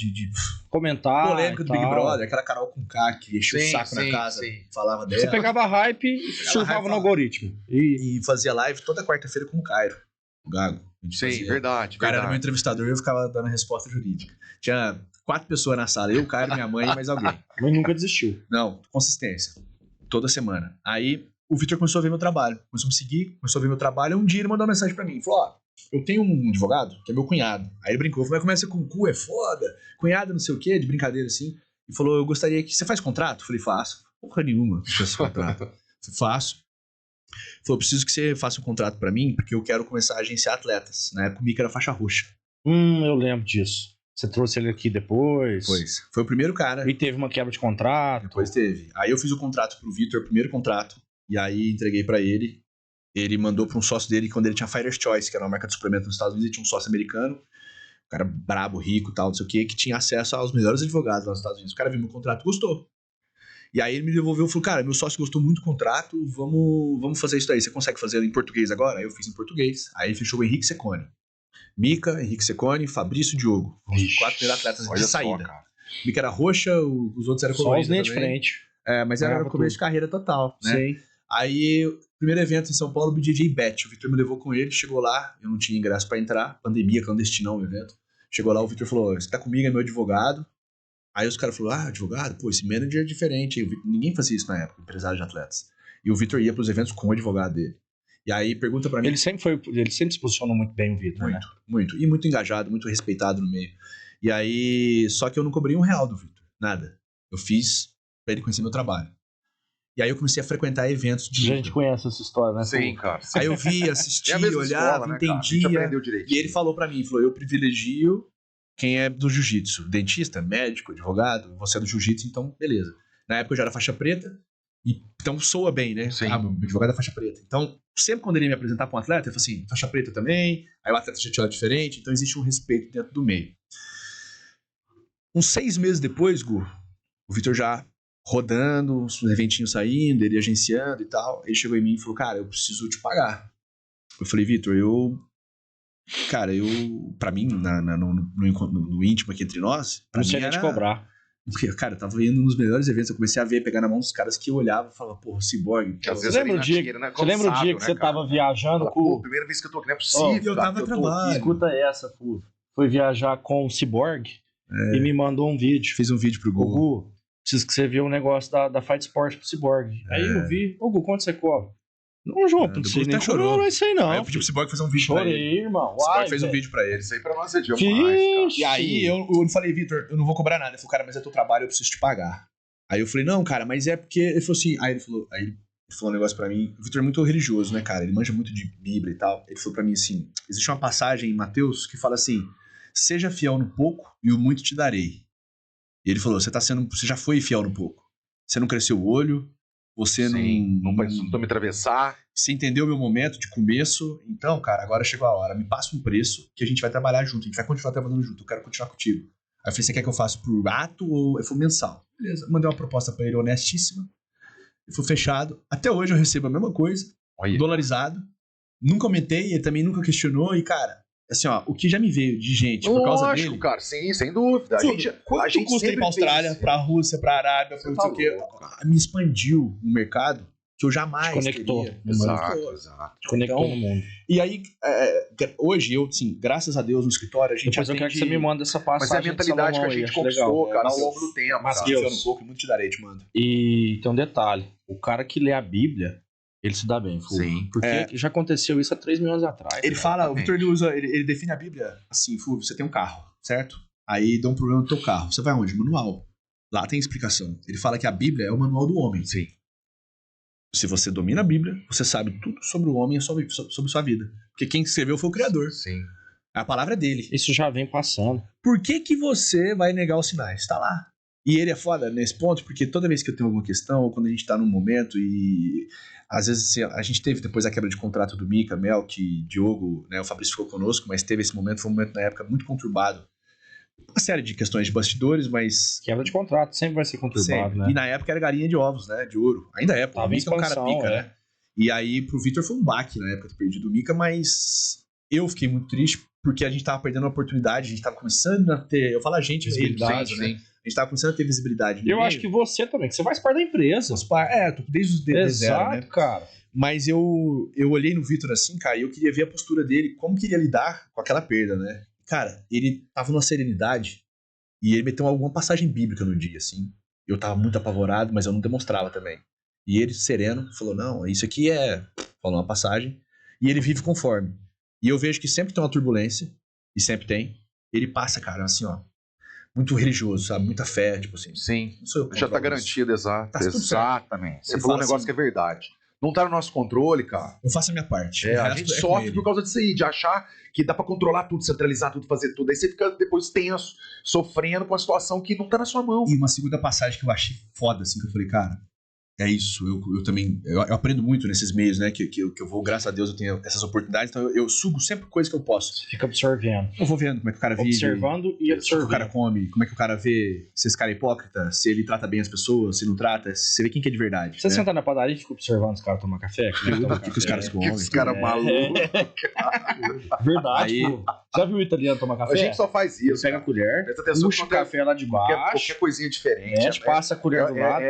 comentar. Polêmica do Big Brother, aquela Carol com K que encheu o saco na casa, falava dela. Você pegava hype e surfava no algoritmo. E fazia live toda quarta-feira com o Cairo, o Gago. Sim, verdade. O Cairo era meu entrevistador e eu ficava dando a resposta jurídica. Tinha 4 pessoas na sala, eu, o Cairo, minha mãe e mais alguém. Mas nunca desistiu. Não, consistência. Toda semana. Aí o Vitor começou a ver meu trabalho. Começou a me seguir, começou a ver meu trabalho. Um dia ele mandou uma mensagem pra mim. Falou, ó, eu tenho um advogado, que é meu cunhado. Aí ele brincou, falou, mas começa com cu, é foda. Cunhado não sei o quê, de brincadeira assim. E falou, eu gostaria que... Você faz contrato? Eu falei, faço. Porra nenhuma, não faço contrato. Faço. Falou, preciso que você faça um contrato pra mim, porque eu quero começar a agenciar atletas. Na época o Mika era faixa roxa. Eu lembro disso. Você trouxe ele aqui depois. Pois. Foi o primeiro cara. E teve uma quebra de contrato. Depois teve. Aí eu fiz o contrato pro Vitor, o primeiro contrato. E aí entreguei pra ele. Ele mandou pra um sócio dele quando ele tinha Fighter's Choice, que era uma marca de suplemento nos Estados Unidos. Ele tinha um sócio americano. Um cara brabo, rico e tal, não sei o quê, que tinha acesso aos melhores advogados lá nos Estados Unidos. O cara viu meu contrato e gostou. E aí ele me devolveu e falou, cara, meu sócio gostou muito do contrato, vamos fazer isso daí. Você consegue fazer em português agora? Aí eu fiz em português. Aí ele fechou o Henrique Secone. Mika, Henrique Secone, Fabrício Diogo. Os 4 primeiros atletas de saída. Mika era roxa, os outros eram coloridos. Só os de frente. É, mas era o começo de carreira total, né? Sim. Aí, primeiro evento em São Paulo, o BJJ Bet. O Vitor me levou com ele, chegou lá, eu não tinha ingresso pra entrar, pandemia, clandestinão o evento. Chegou lá, o Vitor falou, você tá comigo, é meu advogado. Aí os caras falaram, advogado? Pô, esse manager é diferente. Ninguém fazia isso na época, empresário de atletas. E o Vitor ia pros eventos com o advogado dele. E aí pergunta pra mim... Ele sempre se posicionou muito bem, o Vitor, né? Muito. E muito engajado, muito respeitado no meio. E aí, só que eu não cobrei R$1 do Vitor, nada. Eu fiz pra ele conhecer meu trabalho. E aí eu comecei a frequentar eventos de... A gente conhece essa história, né? Sim, cara. Aí eu via, assistia, olhava, escola, entendia. Né, aprendeu direito. E ele falou pra mim, falou, eu privilegio quem é do jiu-jitsu. Dentista, médico, advogado, você é do jiu-jitsu, então beleza. Na época eu já era faixa preta, então soa bem, né? Sim. Meu advogado é faixa preta. Então, sempre quando ele ia me apresentar pra um atleta, ele falou assim, faixa preta também, aí o atleta já tinha diferente, então existe um respeito dentro do meio. Uns 6 meses depois, Gu, o Vitor já rodando, os eventinhos saindo, ele agenciando e tal. Ele chegou em mim e falou, cara, eu preciso te pagar. Eu falei, Vitor, pra mim, no íntimo aqui entre nós, pra não mim tinha nem te cobrar. Cara, eu tava indo nos melhores eventos, eu comecei a ver, pegar na mão dos caras que eu olhava e falava, porra, Cyborg. Você lembra o dia, né? Você lembra o dia que você tava viajando com... Pô, primeira vez que eu tô aqui, não é possível. E eu tava a trabalho. Escuta essa, Fulvio. Foi viajar com o Cyborg e me mandou um vídeo. Fiz um vídeo pro Gu. Preciso que você vê um negócio da Fight Sport pro Cyborg. Aí eu vi. Ô, Gu, quanto você cobra? Não, João, não sei nem chorou. Não é isso aí, não. Aí eu pedi pro Cyborg fazer um vídeo pra ele. Chorei, irmão. O Cyborg fez um vídeo pra ele. Isso aí pra nós é demais, E aí eu falei, Vitor, eu não vou cobrar nada. Ele falou, cara, mas é teu trabalho, eu preciso te pagar. Aí eu falei, não, cara, mas é porque... Ele falou assim... Aí ele falou um negócio pra mim. O Vitor é muito religioso, né, cara? Ele manja muito de Bíblia e tal. Ele falou pra mim assim... Existe uma passagem em Mateus que fala assim... Seja fiel no pouco e o muito te darei. E ele falou, você já foi fiel no pouco. Você não cresceu o olho, você não precisou me atravessar. Você entendeu o meu momento de começo. Então, cara, agora chegou a hora. Me passa um preço que a gente vai trabalhar junto. A gente vai continuar trabalhando junto. Eu quero continuar contigo. Aí eu falei, você quer que eu faça por ato ou eu for mensal? Beleza. Mandei uma proposta pra ele honestíssima. Ele foi fechado. Até hoje eu recebo a mesma coisa. Dolarizado. Nunca aumentei, ele também nunca questionou. E, cara, assim, ó, o que já me veio de gente por causa dele... cara, sim, sem dúvida. Quanto custa ir pra Austrália, pra Rússia, pra Arábia, pra não sei o quê? Me expandiu no mercado que eu jamais conectou. teria. Exato. Conectou no mundo. E aí, hoje, eu, sim, graças a Deus no escritório, a gente Depois eu quero que você me manda essa passagem. Mas é a mentalidade que a gente conquistou, cara, ao longo do tempo. Mas que um pouco e muito te darei, te mando. E tem um detalhe. O cara que lê a Bíblia, ele se dá bem, Fulvio. Sim. Porque já aconteceu isso há 3 mil anos atrás. Ele fala, o Vitor ele define a Bíblia assim, Fulvio, você tem um carro, certo? Aí dá um problema no teu carro. Você vai onde? Manual. Lá tem explicação. Ele fala que a Bíblia é o manual do homem. Sim. Se você domina a Bíblia, você sabe tudo sobre o homem e sobre sua vida. Porque quem escreveu foi o Criador. Sim. A palavra é dele. Isso já vem passando. Por que você vai negar os sinais? Tá lá. E ele é foda nesse ponto, porque toda vez que eu tenho alguma questão, ou quando a gente tá num momento e... Às vezes, assim, a gente teve depois a quebra de contrato do Mika, Mel, que Diogo, né, o Fabrício ficou conosco, mas teve esse momento, foi um momento na época muito conturbado. Uma série de questões de bastidores, mas... Quebra de contrato sempre vai ser conturbado, né? E na época era galinha de ovos, né, de ouro. Ainda é, pô. O Mika é um cara pica, né? E aí pro Vitor foi um baque na época ter perdido o Mika, mas eu fiquei muito triste porque a gente tava perdendo uma oportunidade, a gente tava começando a ter... Eu falo a gente, visibilidade, né? A gente tava começando a ter visibilidade. Eu acho que você também, que você faz parte da empresa. Tô desde os zero, zero, né? Cara. Mas eu olhei no Vitor assim, cara, e eu queria ver a postura dele, como que ele ia lidar com aquela perda, né? Cara, ele tava numa serenidade e ele meteu alguma passagem bíblica no dia, assim. Eu tava muito apavorado, mas eu não demonstrava também. E ele, sereno, falou, não, isso aqui falou uma passagem, e ele vive conforme. E eu vejo que sempre tem uma turbulência, e sempre tem, ele passa, cara, assim, ó, muito religioso, sabe? Muita fé, tipo assim. Sim, não sou eu já tá garantido, exato. Tá exatamente. Você falou um negócio que é verdade. Não tá no nosso controle, cara. Eu faço a minha parte. A gente sofre por causa disso aí, de achar que dá pra controlar tudo, centralizar tudo, fazer tudo. Aí você fica depois tenso, sofrendo com uma situação que não tá na sua mão. E uma segunda passagem que eu achei foda, assim, que eu falei, cara, é isso. Eu também, eu aprendo muito nesses meios, né, que eu vou, graças a Deus, eu tenho essas oportunidades, então eu sugo sempre coisa que eu posso. Você fica absorvendo. Eu vou vendo como é que o cara vive. Observando e absorvendo. O cara come, como é que o cara vê se esse cara é hipócrita, se ele trata bem as pessoas, se não trata, você vê quem que é de verdade. Você senta na padaria e fica observando os caras tomar café? O que os caras comem. Os caras malucos. Verdade, pô. Já viu o italiano tomar café? A gente só faz isso. Pega a colher, puxa o café lá de baixo. Qualquer coisinha diferente. Passa a colher do lado.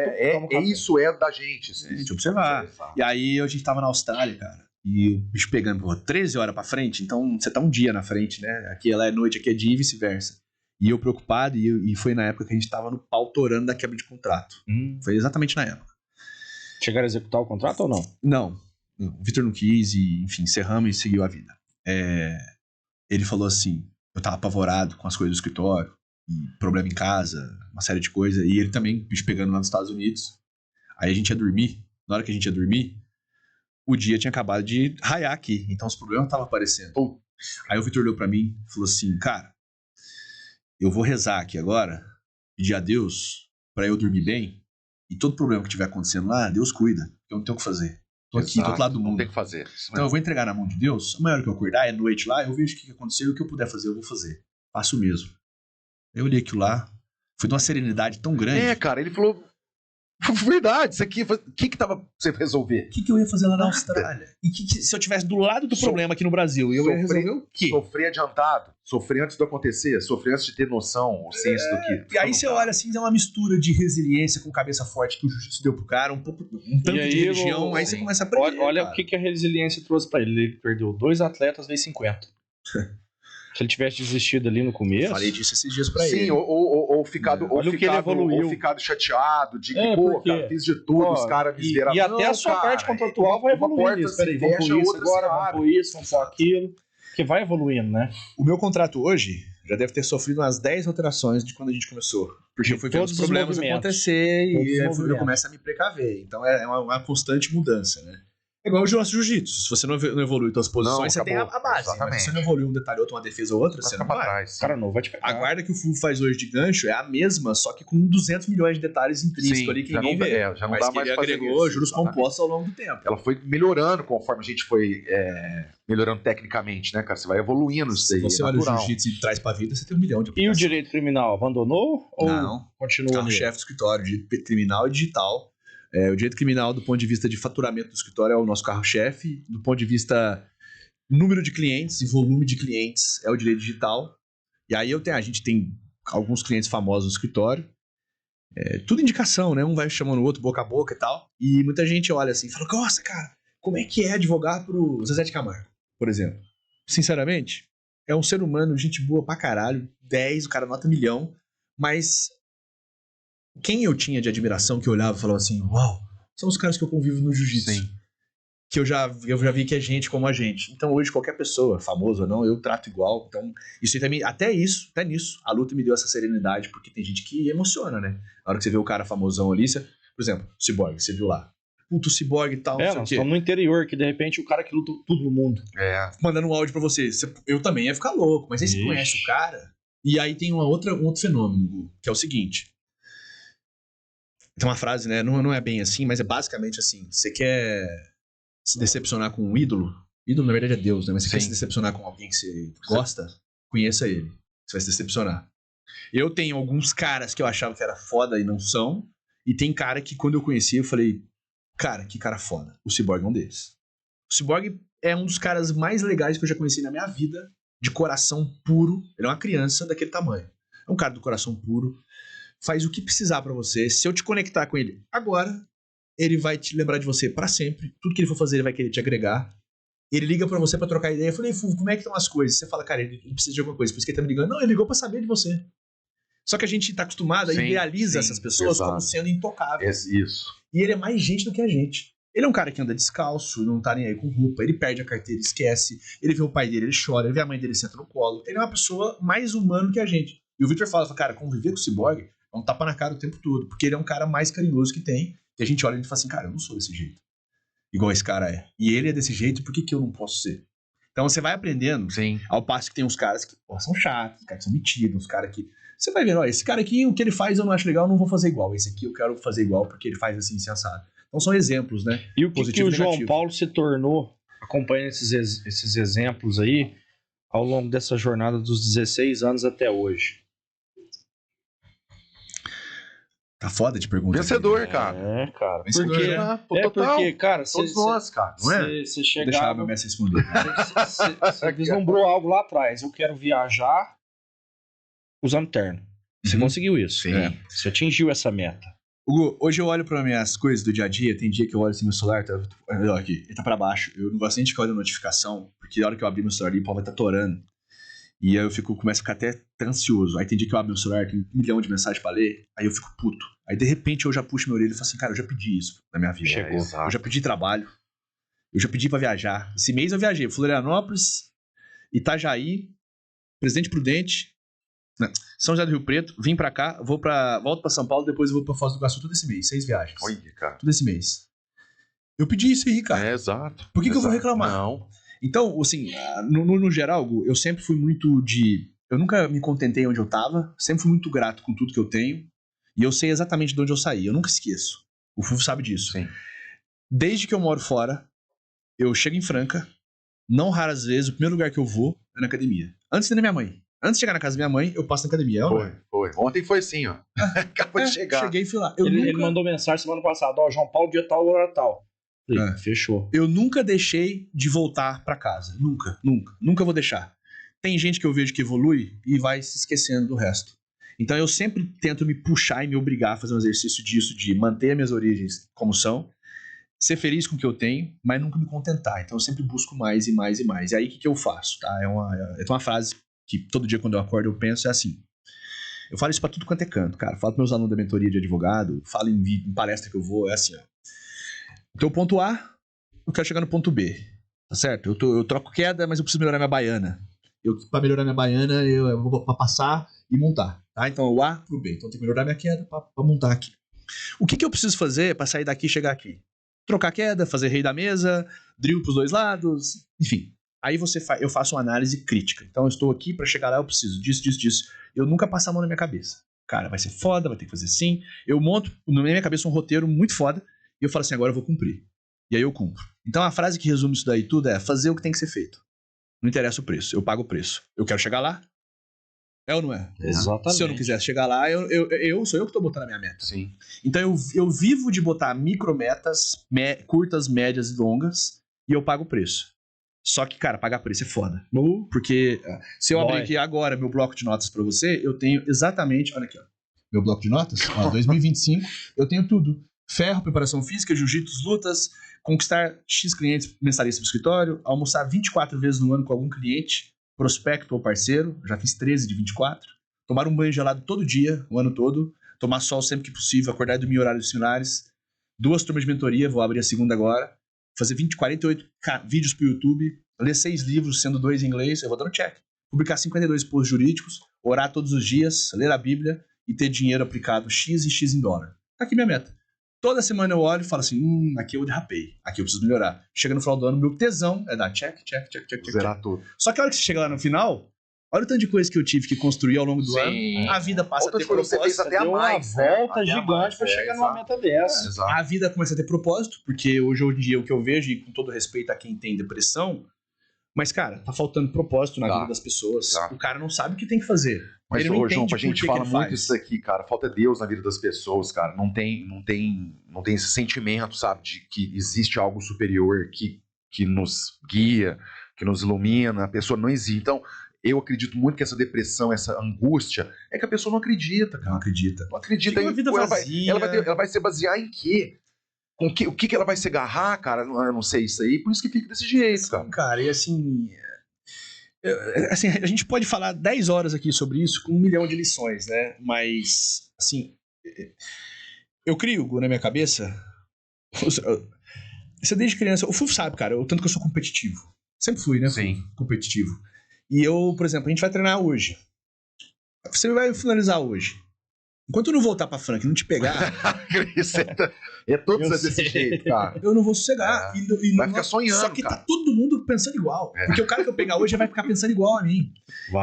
Isso é da gente. A gente observar. E aí a gente tava na Austrália, cara. E o bicho pegando 13 horas pra frente, então você tá um dia na frente, né? Aqui ela é noite, aqui é dia e vice-versa. E eu preocupado, e foi na época que a gente tava no pau torando da quebra de contrato. Foi exatamente na época. Chegaram a executar o contrato ou não? Não. O Vitor não quis e, enfim, encerramos e seguiu a vida. Ele falou assim, eu tava apavorado com as coisas do escritório, problema em casa, uma série de coisas, e ele também, bicho pegando lá nos Estados Unidos. Aí a gente ia dormir, na hora que a gente ia dormir, o dia tinha acabado de raiar aqui, então os problemas estavam aparecendo. Aí o Vitor olhou pra mim e falou assim, cara, eu vou rezar aqui agora, pedir a Deus pra eu dormir bem, e todo problema que tiver acontecendo lá, Deus cuida, eu não tenho o que fazer. Tô aqui do outro lado do mundo. Não tem o que fazer. Então eu vou entregar na mão de Deus, amanhã hora que eu acordar, é noite lá, eu vejo o que aconteceu e o que eu puder fazer, eu vou fazer. Faço mesmo. Eu olhei aquilo lá, foi de uma serenidade tão grande. Cara, ele falou... Verdade, isso aqui, o que tava pra você resolver? O que eu ia fazer lá na Austrália? E se eu tivesse do lado do problema aqui no Brasil, eu ia resolver o quê? Sofrer adiantado, sofrer antes de acontecer, sofrer antes de ter noção, o senso do que... E aí você olha assim, é uma mistura de resiliência com cabeça forte que o jiu-jitsu deu pro cara, um tanto de religião, aí você começa a aprender. Olha o que a resiliência trouxe pra ele. Ele perdeu 2 atletas vezes 50. Se ele tivesse desistido ali no começo... Falei disso esses dias pra ele. Sim, ou ficado chateado de que, cara, fiz de tudo, os caras me viraram. E até a sua parte contratual vai evoluindo. Peraí, vamos por isso agora, vamos por isso, vamos por aquilo. Que vai evoluindo, né? O meu contrato hoje já deve ter sofrido umas 10 alterações de quando a gente começou. Porque eu fui vendo os problemas acontecer e eu começo a me precaver. Então é uma constante mudança, né? É igual o nosso jiu-jitsu. Se você não evolui suas posições, você tem a base. Mas se você não evolui um detalhe outro, uma defesa ou outra, você não vai. Trás, cara não vai te pegar. A guarda que o Full faz hoje de gancho é a mesma, só que com 200 milhões de detalhes intrínsecos ali que ninguém vê. Já não dá mais ele agregou juros compostos ao longo do tempo. Ela foi melhorando conforme a gente foi melhorando tecnicamente, né, cara? Você vai evoluindo isso aí. Se você olha o jiu-jitsu e traz pra vida, você tem 1 milhão de aplicações. E o direito criminal abandonou? Ou não, continua? O chefe do escritório, direito criminal e digital. O direito criminal, do ponto de vista de faturamento do escritório, é o nosso carro-chefe. Do ponto de vista número de clientes e volume de clientes, é o direito digital. E aí a gente tem alguns clientes famosos no escritório. Tudo indicação, né? Um vai chamando o outro, boca a boca e tal. E muita gente olha assim e fala, nossa, cara, como é que é advogar pro Zezé de Camargo, por exemplo? Sinceramente, é um ser humano, gente boa pra caralho. 10, o cara nota 1 milhão. Mas... quem eu tinha de admiração, que eu olhava e falava assim, uau, são os caras que eu convivo no jiu-jitsu. Que eu já vi que é gente como a gente. Então hoje qualquer pessoa, famoso ou não, eu trato igual. Então isso aí também, até nisso, a luta me deu essa serenidade, porque tem gente que emociona, né? Na hora que você vê o cara famosão ali, por exemplo, Cyborg, você viu lá. Puto Cyborg e tal, nós estamos no interior, que de repente o cara que luta tudo no mundo. Mandando um áudio pra você. Eu também ia ficar louco, mas aí você conhece o cara. E aí tem um outro fenômeno, que é o seguinte. Tem uma frase, né? Não é bem assim, mas é basicamente assim. Você quer se decepcionar com um ídolo? Ídolo, na verdade, é Deus, né? Mas você quer se decepcionar com alguém que você gosta? Conheça ele. Você vai se decepcionar. Eu tenho alguns caras que eu achava que era foda e não são. E tem cara que, quando eu conheci, eu falei... cara, que cara foda. O Cyborg é um deles. O Cyborg é um dos caras mais legais que eu já conheci na minha vida. De coração puro. Ele é uma criança daquele tamanho. É um cara do coração puro. Faz o que precisar pra você. Se eu te conectar com ele agora, ele vai te lembrar de você pra sempre. Tudo que ele for fazer, ele vai querer te agregar. Ele liga pra você pra trocar ideia. Eu falei, Fulvio, como é que estão as coisas? Você fala, cara, ele precisa de alguma coisa. Por isso que ele tá me ligando. Não, ele ligou pra saber de você. Só que a gente tá acostumado a idealiza essas pessoas como sendo intocáveis. Isso. E ele é mais gente do que a gente. Ele é um cara que anda descalço, não tá nem aí com roupa. Ele perde a carteira, esquece. Ele vê o pai dele, ele chora. Ele vê a mãe dele, senta no colo. Ele é uma pessoa mais humana que a gente. E o Victor fala, cara, conviver com o Cyborg é um tapa na cara o tempo todo, porque ele é um cara mais carinhoso que tem, e a gente olha e fala assim, cara, eu não sou desse jeito, igual esse cara é. E ele é desse jeito, por que eu não posso ser? Então você vai aprendendo, ao passo que tem uns caras que são chatos, uns caras que são metidos, uns caras que... Você vai vendo, ó, esse cara aqui, o que ele faz eu não acho legal, eu não vou fazer igual. Esse aqui eu quero fazer igual, porque ele faz assim, sensado. Então são exemplos, né? E o que o João Paulo se tornou, acompanhando esses exemplos aí, ao longo dessa jornada dos 16 anos até hoje? Tá foda de pergunta. Vencedor, cara. Cara. Porque, cara, todos nós, cara, não é? Você chegava... Deixar meu mestre responder. Você vislumbrou algo lá atrás. Eu quero viajar usando terno. Você conseguiu isso. Sim. Você atingiu essa meta. Hugo, hoje eu olho pra minhas coisas do dia a dia, tem dia que eu olho assim, meu celular tá aqui, ele tá pra baixo. Eu não gosto nem de ficar olhando notificação, porque na hora que eu abrir meu celular ali, o pau vai estar torando. E aí começo a ficar até ansioso. Aí tem dia que eu abro meu celular, tem 1 milhão de mensagens pra ler, aí eu fico puto. Aí de repente eu já puxo meu orelha e falo assim, cara, eu já pedi isso na minha vida. Chegou. Eu já pedi trabalho, eu já pedi pra viajar. Esse mês eu viajei, Florianópolis, Itajaí, Presidente Prudente, São José do Rio Preto, vim pra cá, volto pra São Paulo, depois eu vou pra Foz do Iguaçu, todo esse mês, 6 viagens. Olha, cara. Todo esse mês. Eu pedi isso aí, cara. Exato. Por que eu vou reclamar? Não. Então, assim, no geral, eu sempre fui muito eu nunca me contentei onde eu tava, sempre fui muito grato com tudo que eu tenho, e eu sei exatamente de onde eu saí, eu nunca esqueço. O Fulvio sabe disso. Sim. Desde que eu moro fora, eu chego em Franca, não raras vezes, o primeiro lugar que eu vou é na academia. Antes da minha mãe. Antes de chegar na casa da minha mãe, eu passo na academia. Foi. Ontem foi assim, ó. Acabou de chegar. Cheguei e fui lá. Ele mandou mensagem semana passada, ó, João Paulo, dia tal, hora tal. Falei, fechou. Eu nunca deixei de voltar pra casa. Nunca vou deixar. Tem gente que eu vejo que evolui e vai se esquecendo do resto. Então eu sempre tento me puxar e me obrigar a fazer um exercício disso, de manter as minhas origens como são, ser feliz com o que eu tenho, mas nunca me contentar. Então eu sempre busco mais e mais e mais. E aí o que eu faço? Tá? É uma frase que todo dia quando eu acordo eu penso, é assim. Eu falo isso pra tudo quanto é canto, cara. Falo pros meus alunos da mentoria de advogado, falo em palestra que eu vou, é assim, ó. Então, o ponto A, eu quero chegar no ponto B, tá certo? Eu troco queda, mas eu preciso melhorar minha baiana. Pra melhorar minha baiana, eu vou pra passar e montar, tá? Então, o A pro B. Então, eu tenho que melhorar minha queda pra montar aqui. O que eu preciso fazer pra sair daqui e chegar aqui? Trocar queda, fazer rei da mesa, drill pros dois lados, enfim. Aí eu faço uma análise crítica. Então, eu estou aqui pra chegar lá, eu preciso disso. Eu nunca passo a mão na minha cabeça. Cara, vai ser foda, vai ter que fazer assim. Eu monto na minha cabeça um roteiro muito foda. E eu falo assim, agora eu vou cumprir. E aí eu cumpro. Então a frase que resume isso daí tudo é fazer o que tem que ser feito. Não interessa o preço, eu pago o preço. Eu quero chegar lá? É ou não é? Exatamente. Se eu não quisesse chegar lá, sou eu que tô botando a minha meta. Sim. Então eu vivo de botar micrometas, curtas, médias e longas, e eu pago o preço. Só que, cara, pagar preço é foda. Porque se eu abrir aqui agora meu bloco de notas pra você, eu tenho exatamente, olha aqui, ó. Meu bloco de notas, ó, 2025, eu tenho tudo. Ferro, preparação física, jiu-jitsu, lutas, conquistar X clientes mensalistas pro escritório, almoçar 24 vezes no ano com algum cliente, prospecto ou parceiro, já fiz 13 de 24, tomar um banho gelado todo dia, o ano todo, tomar sol sempre que possível, acordar e dormir em horários similares, 2 turmas de mentoria, vou abrir a segunda agora, fazer 48 vídeos pro YouTube, ler 6 livros, sendo 2 em inglês, eu vou dando check, publicar 52 posts jurídicos, orar todos os dias, ler a Bíblia e ter dinheiro aplicado X e X em dólar. Tá aqui minha meta. Toda semana eu olho e falo assim, aqui eu derrapei, aqui eu preciso melhorar. Chega no final do ano, meu tesão é dar check. Zerar tudo. Só que a hora que você chega lá no final, olha o tanto de coisa que eu tive que construir ao longo do ano. A vida passa a ter propósito. Você fez até a mais, uma volta gigante pra chegar numa meta dessa. A vida começa a ter propósito, porque hoje em dia o que eu vejo, e com todo respeito a quem tem depressão, mas, cara, tá faltando propósito na vida das pessoas. O cara não sabe o que tem que fazer. Mas, João, a gente fala muito isso aqui, cara. Falta Deus na vida das pessoas, cara. Não tem esse sentimento, sabe, de que existe algo superior que nos guia, que nos ilumina. A pessoa não existe. Então, eu acredito muito que essa depressão, essa angústia, é que a pessoa não acredita, cara. Não acredita. Não acredita. Tem uma vida vazia. Ela vai se basear em quê? O que ela vai se agarrar, cara? Eu não sei isso aí. Por isso que fica desse jeito, cara. Cara, e assim... a gente pode falar 10 horas aqui sobre isso com 1 milhão de lições, né? Mas, assim, eu crio na minha cabeça. Você desde criança, o Fufo sabe, cara, o tanto que eu sou competitivo. Sempre fui, né? Sim. Competitivo. E eu, por exemplo, a gente vai treinar hoje. Você vai finalizar hoje. Enquanto eu não voltar pra Franca e não te pegar... todos desse jeito, cara. Eu não vou sossegar. Vai ficar sonhando, só que cara. tá todo mundo pensando igual. Porque o cara que eu pegar hoje vai ficar pensando igual a mim.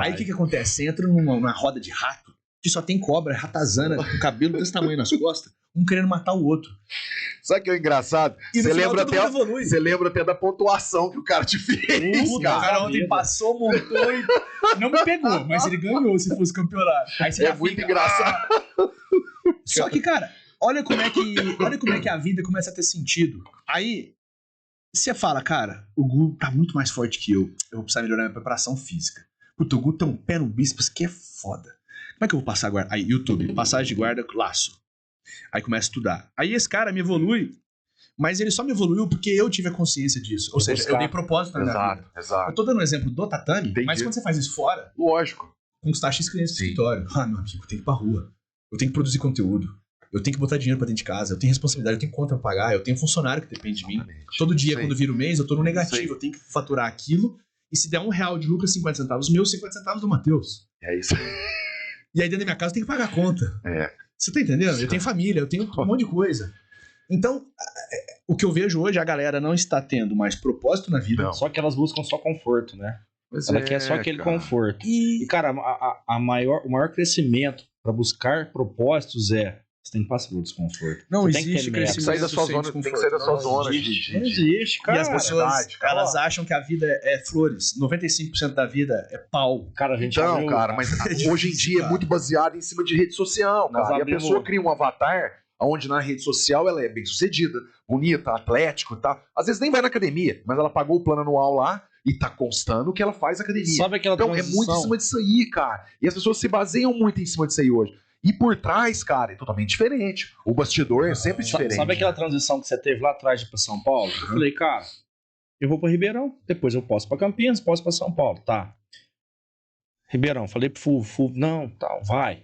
Aí o que acontece? Você entra numa roda de rato que só tem cobra, ratazana, com cabelo desse tamanho nas costas, um querendo matar o outro. Sabe o que é engraçado? Você lembra até da pontuação que o cara te fez, cara. O cara ontem passou, montou e não me pegou, mas ele ganhou se fosse campeonato. Aí você muito engraçado. Só que, cara, olha como é que a vida começa a ter sentido. Aí você fala, cara, o Gu tá muito mais forte que eu vou precisar melhorar minha preparação física. Puta, o Gu tem um pé no bíceps que é foda. Como é que eu vou passar a guarda? Aí, YouTube, passagem de guarda, laço. Aí começa a estudar. Aí esse cara me evolui, mas ele só me evoluiu porque eu tive a consciência disso. Ou seja, eu dei propósito na minha vida. Exato. Eu tô dando um exemplo do tatame, mas quando você faz isso fora... Lógico. Conquistar X clientes do escritório. Ah, meu amigo, eu tenho que ir pra rua. Eu tenho que produzir conteúdo. Eu tenho que botar dinheiro pra dentro de casa. Eu tenho responsabilidade, eu tenho conta pra pagar. Eu tenho funcionário que depende de mim. Todo dia, quando vira o mês, eu tô no negativo. Eu tenho que faturar aquilo. E se der R$1 de lucro, 50 centavos meus, 50 centavos do Matheus. É isso. E aí dentro da minha casa eu tenho que pagar a conta. Você tá entendendo? Eu tenho família, eu tenho um monte de coisa. Então, o que eu vejo hoje, a galera não está tendo mais propósito na vida. Não. Só que elas buscam só conforto, né? Ela quer só aquele conforto. E, cara, o maior crescimento para buscar propósitos é Você tem que passar pelo desconforto. Não você existe Tem que sair da sua zona, tem que sair da sua zona. Não existe, cara. E as pessoas, elas acham que a vida é flores. 95% da vida é pau. Cara, a gente Então, abriu, cara, mas hoje em dia é muito baseado em cima de rede social, Nós cara. E a abrimos- pessoa cria um avatar onde na rede social ela é bem sucedida, bonita, atlético e tal. Às vezes nem vai na academia, mas ela pagou o plano anual lá e tá constando que ela faz academia. Sabe aquela Então é transição? muito em cima disso aí, cara. E as pessoas se baseiam muito em cima disso aí hoje. E por trás, cara, é totalmente diferente. O bastidor é sempre diferente. Sabe aquela transição que você teve lá atrás de ir pra São Paulo? Eu falei, cara, eu vou pra Ribeirão, depois eu posso pra Campinas, posso pra São Paulo, tá. Ribeirão, falei pro Fulvio, não, tal, vai.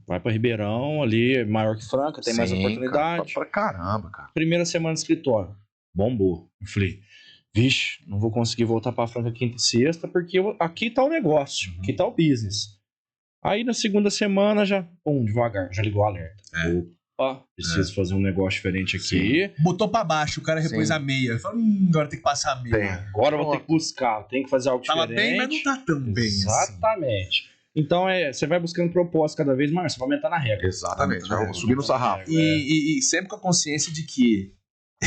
Vai pra Ribeirão, ali, é maior que Franca, tem mais Sim, oportunidade. Cara, pra caramba, cara. Primeira semana de escritório, bombou. Eu falei, vixe, não vou conseguir voltar pra Franca quinta e sexta, porque aqui tá o negócio, aqui tá o business. Aí na segunda semana já, devagar, já ligou o alerta. Opa, preciso fazer um negócio diferente aqui. Sim. Botou pra baixo, o cara repôs Sim. a meia. Fala, agora tem que passar a meia. Tem. Agora eu vou ter que buscar, tem que fazer algo Tava diferente. bem, mas não tá tão bem assim. Exatamente. Então você vai buscando propósito cada vez mais, você vai aumentar na regra. Exatamente. Já vou É, subir no sarrafo. E sempre com a consciência de que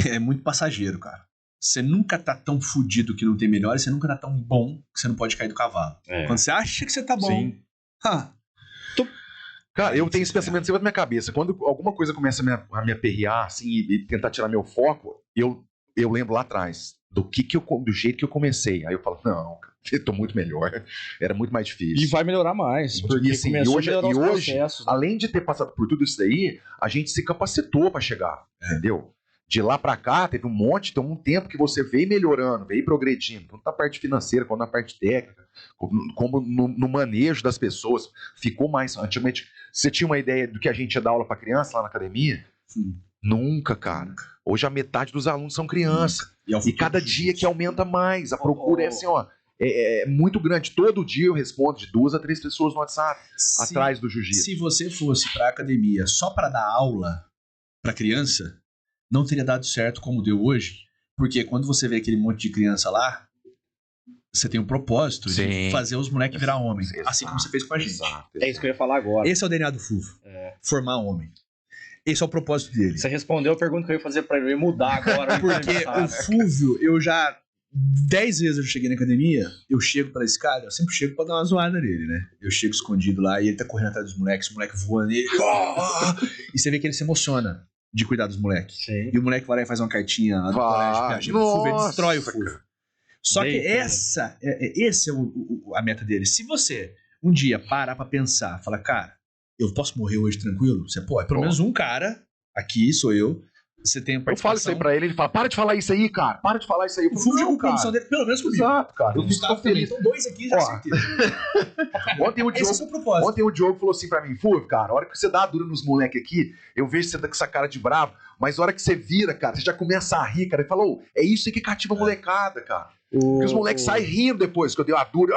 é muito passageiro, cara. Você nunca tá tão fudido que não tem melhor, e você nunca tá tão bom que você não pode cair do cavalo. É. Quando você acha que você tá bom, Sim. Cara, eu tenho esse pensamento sempre na minha cabeça. Quando alguma coisa começa a me aperrear, assim, e tentar tirar meu foco, eu lembro lá atrás do jeito que eu comecei. Aí eu falo, não, cara, eu tô muito melhor. Era muito mais difícil. E vai melhorar mais, porque assim, começou hoje, a melhorar os hoje processos. Né? além de ter passado por tudo isso daí, a gente se capacitou pra chegar, entendeu? De lá pra cá, teve um tempo que você veio melhorando, veio progredindo, tanto na parte financeira, quanto na parte técnica, como no manejo das pessoas. Ficou mais. Antigamente, você tinha uma ideia do que a gente ia dar aula pra criança lá na academia? Sim. Nunca, cara. Hoje a metade dos alunos são crianças. E cada dia que aumenta mais. A procura é assim, ó. É muito grande. Todo dia eu respondo de 2 a 3 pessoas no WhatsApp atrás do jiu-jitsu. Se você fosse pra academia só pra dar aula pra criança, não teria dado certo como deu hoje. Porque quando você vê aquele monte de criança lá, você tem um propósito de fazer os moleques virar homem. Exato. Assim como você fez com a gente. Exato. É isso que eu ia falar agora. Esse é o DNA do Fulvio. Formar homem. Esse é o propósito dele. Você respondeu a pergunta que eu ia fazer pra ele, eu ia mudar agora. Porque o Fulvio, eu já 10 vezes eu cheguei na academia, eu chego pra esse cara, eu sempre chego pra dar uma zoada nele, né? Eu chego escondido lá e ele tá correndo atrás dos moleques, o moleque voando nele. E você vê que ele se emociona de cuidar dos moleques. Sim. E o moleque vai lá e faz uma cartinha lá do colégio Piaget. O Fulvio ele destrói o Fulvio. Só que esse é a meta dele. Se você um dia parar pra pensar, falar, cara, eu posso morrer hoje tranquilo? Você pode. Pelo menos um cara, aqui sou eu, você tem a Eu participação. falo isso aí pra ele fala, para de falar isso aí, cara. Para de falar isso aí. Eu O falo, Fulvio não, com a comissão dele, pelo menos comigo. Exato, cara. Eu O fico Gustavo feliz. também. Então 2 aqui já Ó, certeza. Ontem o Esse é o Diogo, seu propósito. Ontem o Diogo falou assim pra mim, Fulvio, cara, a hora que você dá a dura nos moleques aqui, eu vejo você tá com essa cara de bravo, mas a hora que você vira, cara, você já começa a rir, cara, e fala, é isso aí que cativa a molecada, cara. E os moleques saem rindo depois, que eu dei uma dura,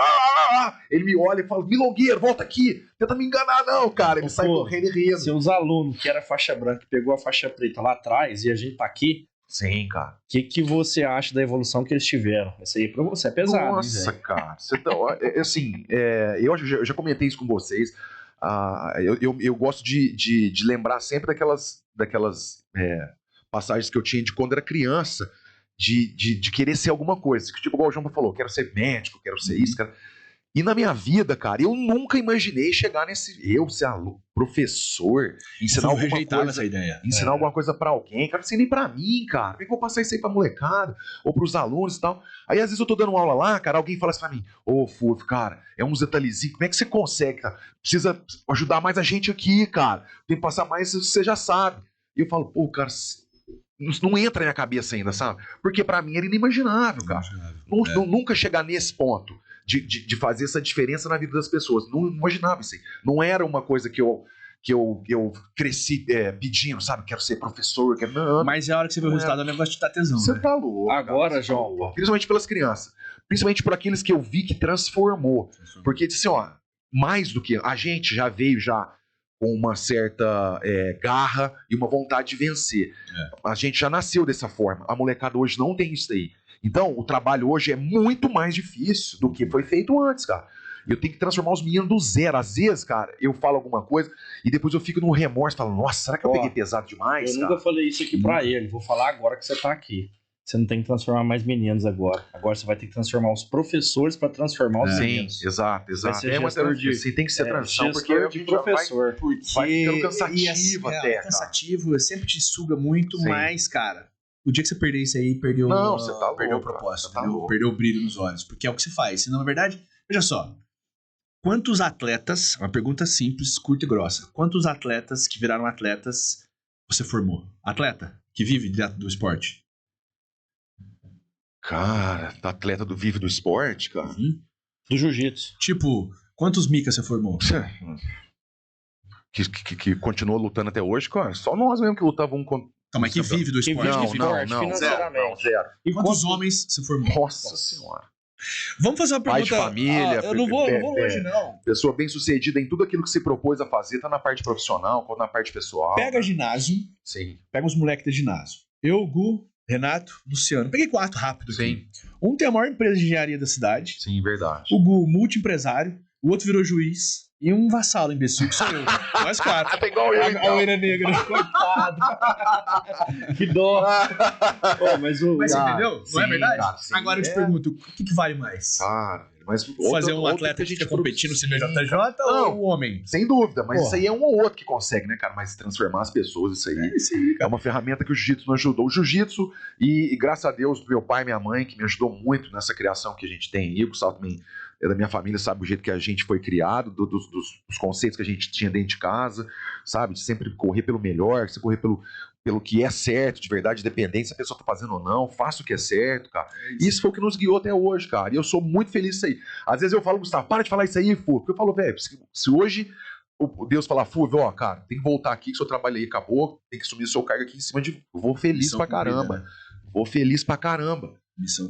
ele me olha e fala, Milongueiro, volta aqui, tenta me enganar não, cara, ele sai correndo e rindo. Seus alunos, que era faixa branca, que pegou a faixa preta lá atrás, e a gente tá aqui, sim, cara. o que você acha da evolução que eles tiveram? Isso aí pra você é pesado, Nossa, hein, cara. Você tá, assim, eu já comentei isso com vocês. Eu gosto de lembrar sempre daquelas passagens que eu tinha de quando era criança, de querer ser alguma coisa. Tipo, igual o João falou, quero ser médico, quero ser isso, cara. E na minha vida, cara, eu nunca imaginei chegar ser aluno, professor, ensinar alguma coisa, essa ideia. ensinar alguma coisa pra alguém, cara, não sei nem pra mim, cara. Como é que eu vou passar isso aí pra molecada, ou pros alunos e tal? Aí, às vezes, eu tô dando aula lá, cara, alguém fala assim pra mim, Fulvio, cara, é uns detalhezinhos, como é que você consegue, cara? Precisa ajudar mais a gente aqui, cara. Tem que passar mais, você já sabe. E eu falo, cara, não entra na minha cabeça ainda, sabe? Porque pra mim era inimaginável, cara. Nunca chegar nesse ponto. De fazer essa diferença na vida das pessoas. Não imaginava isso aí. Não era uma coisa que eu cresci pedindo, sabe? Quero ser professor, não. Mas é a hora que você vê o resultado, o negócio te dá tesão. Você né? tá louco. Agora, João. Principalmente pelas crianças. Principalmente por aqueles que eu vi que transformou. Porque, assim, mais do que... A gente já veio com uma certa garra e uma vontade de vencer. A gente já nasceu dessa forma. A molecada hoje não tem isso aí. Então, o trabalho hoje é muito mais difícil do que foi feito antes, cara. Eu tenho que transformar os meninos do zero. Às vezes, cara, eu falo alguma coisa e depois eu fico no remorso, falo, nossa, será que eu peguei pesado demais, Eu cara? nunca falei isso aqui pra ele, vou falar agora que você tá aqui. Você não tem que transformar mais meninos agora. Agora você vai ter que transformar os professores para transformar os meninos. Sim, exato. Você tem que ser transição, porque de professor. Vai ficando cansativo até, cansativo, sempre te suga muito, Sim. mas, cara, o dia que você perder isso aí, perdeu, você tá perdeu o louco, propósito, cara, tá perdeu o brilho nos olhos, porque é o que você faz. Senão, na verdade, veja só, quantos atletas, uma pergunta simples, curta e grossa, quantos atletas que viraram atletas você formou? Atleta que vive do esporte? Cara, atleta do vive do esporte, cara. Do jiu-jitsu. Tipo, quantos micas você formou? Que continuou lutando até hoje, cara. Só nós mesmo que lutavam um contra... Não, mas que vive do esporte? Não, zero. E quantos homens você formou? Nossa senhora. Vamos fazer uma pergunta... Pai de família. Eu não vou longe, não. Pessoa bem sucedida em tudo aquilo que se propôs a fazer, tá na parte profissional, quanto na parte pessoal. Pega ginásio. Sim. Pega os moleques de ginásio. Eu, Gu, Renato, Luciano. Peguei 4 rápido aqui. Sim. Um tem a maior empresa de engenharia da cidade. Sim, verdade. O Gu, multi-empresário. O outro virou juiz. E um vassalo imbecil, que sou eu. Nós 4. Tá igual eu, A Oeira Negra. Coitado. Que dó. Mas você entendeu? Não é verdade? Cara, sim, agora eu te pergunto, o que vale mais? Cara, mas fazer um atleta que fica competindo no CBJJ ou um homem? Sem dúvida, mas isso aí é um ou outro que consegue, né, cara? Mas transformar as pessoas, isso aí é uma ferramenta que o jiu-jitsu nos ajudou. O jiu-jitsu, e graças a Deus, meu pai e minha mãe, que me ajudou muito nessa criação que a gente tem aí, o Gustavo também é da minha família, sabe o jeito que a gente foi criado, dos conceitos que a gente tinha dentro de casa, sabe? De sempre correr pelo melhor, você correr pelo que é certo, de verdade, independente se a pessoa tá fazendo ou não, faça o que é certo, cara. Isso foi o que nos guiou até hoje, cara. E eu sou muito feliz disso aí. Às vezes eu falo, Gustavo, para de falar isso aí, Fúvio. Porque eu falo, velho, se hoje o Deus falar, Fúvio, ó, cara, tem que voltar aqui, que seu trabalho aí acabou, tem que assumir o seu cargo aqui em cima de... Eu vou feliz pra caramba. Vou feliz pra caramba.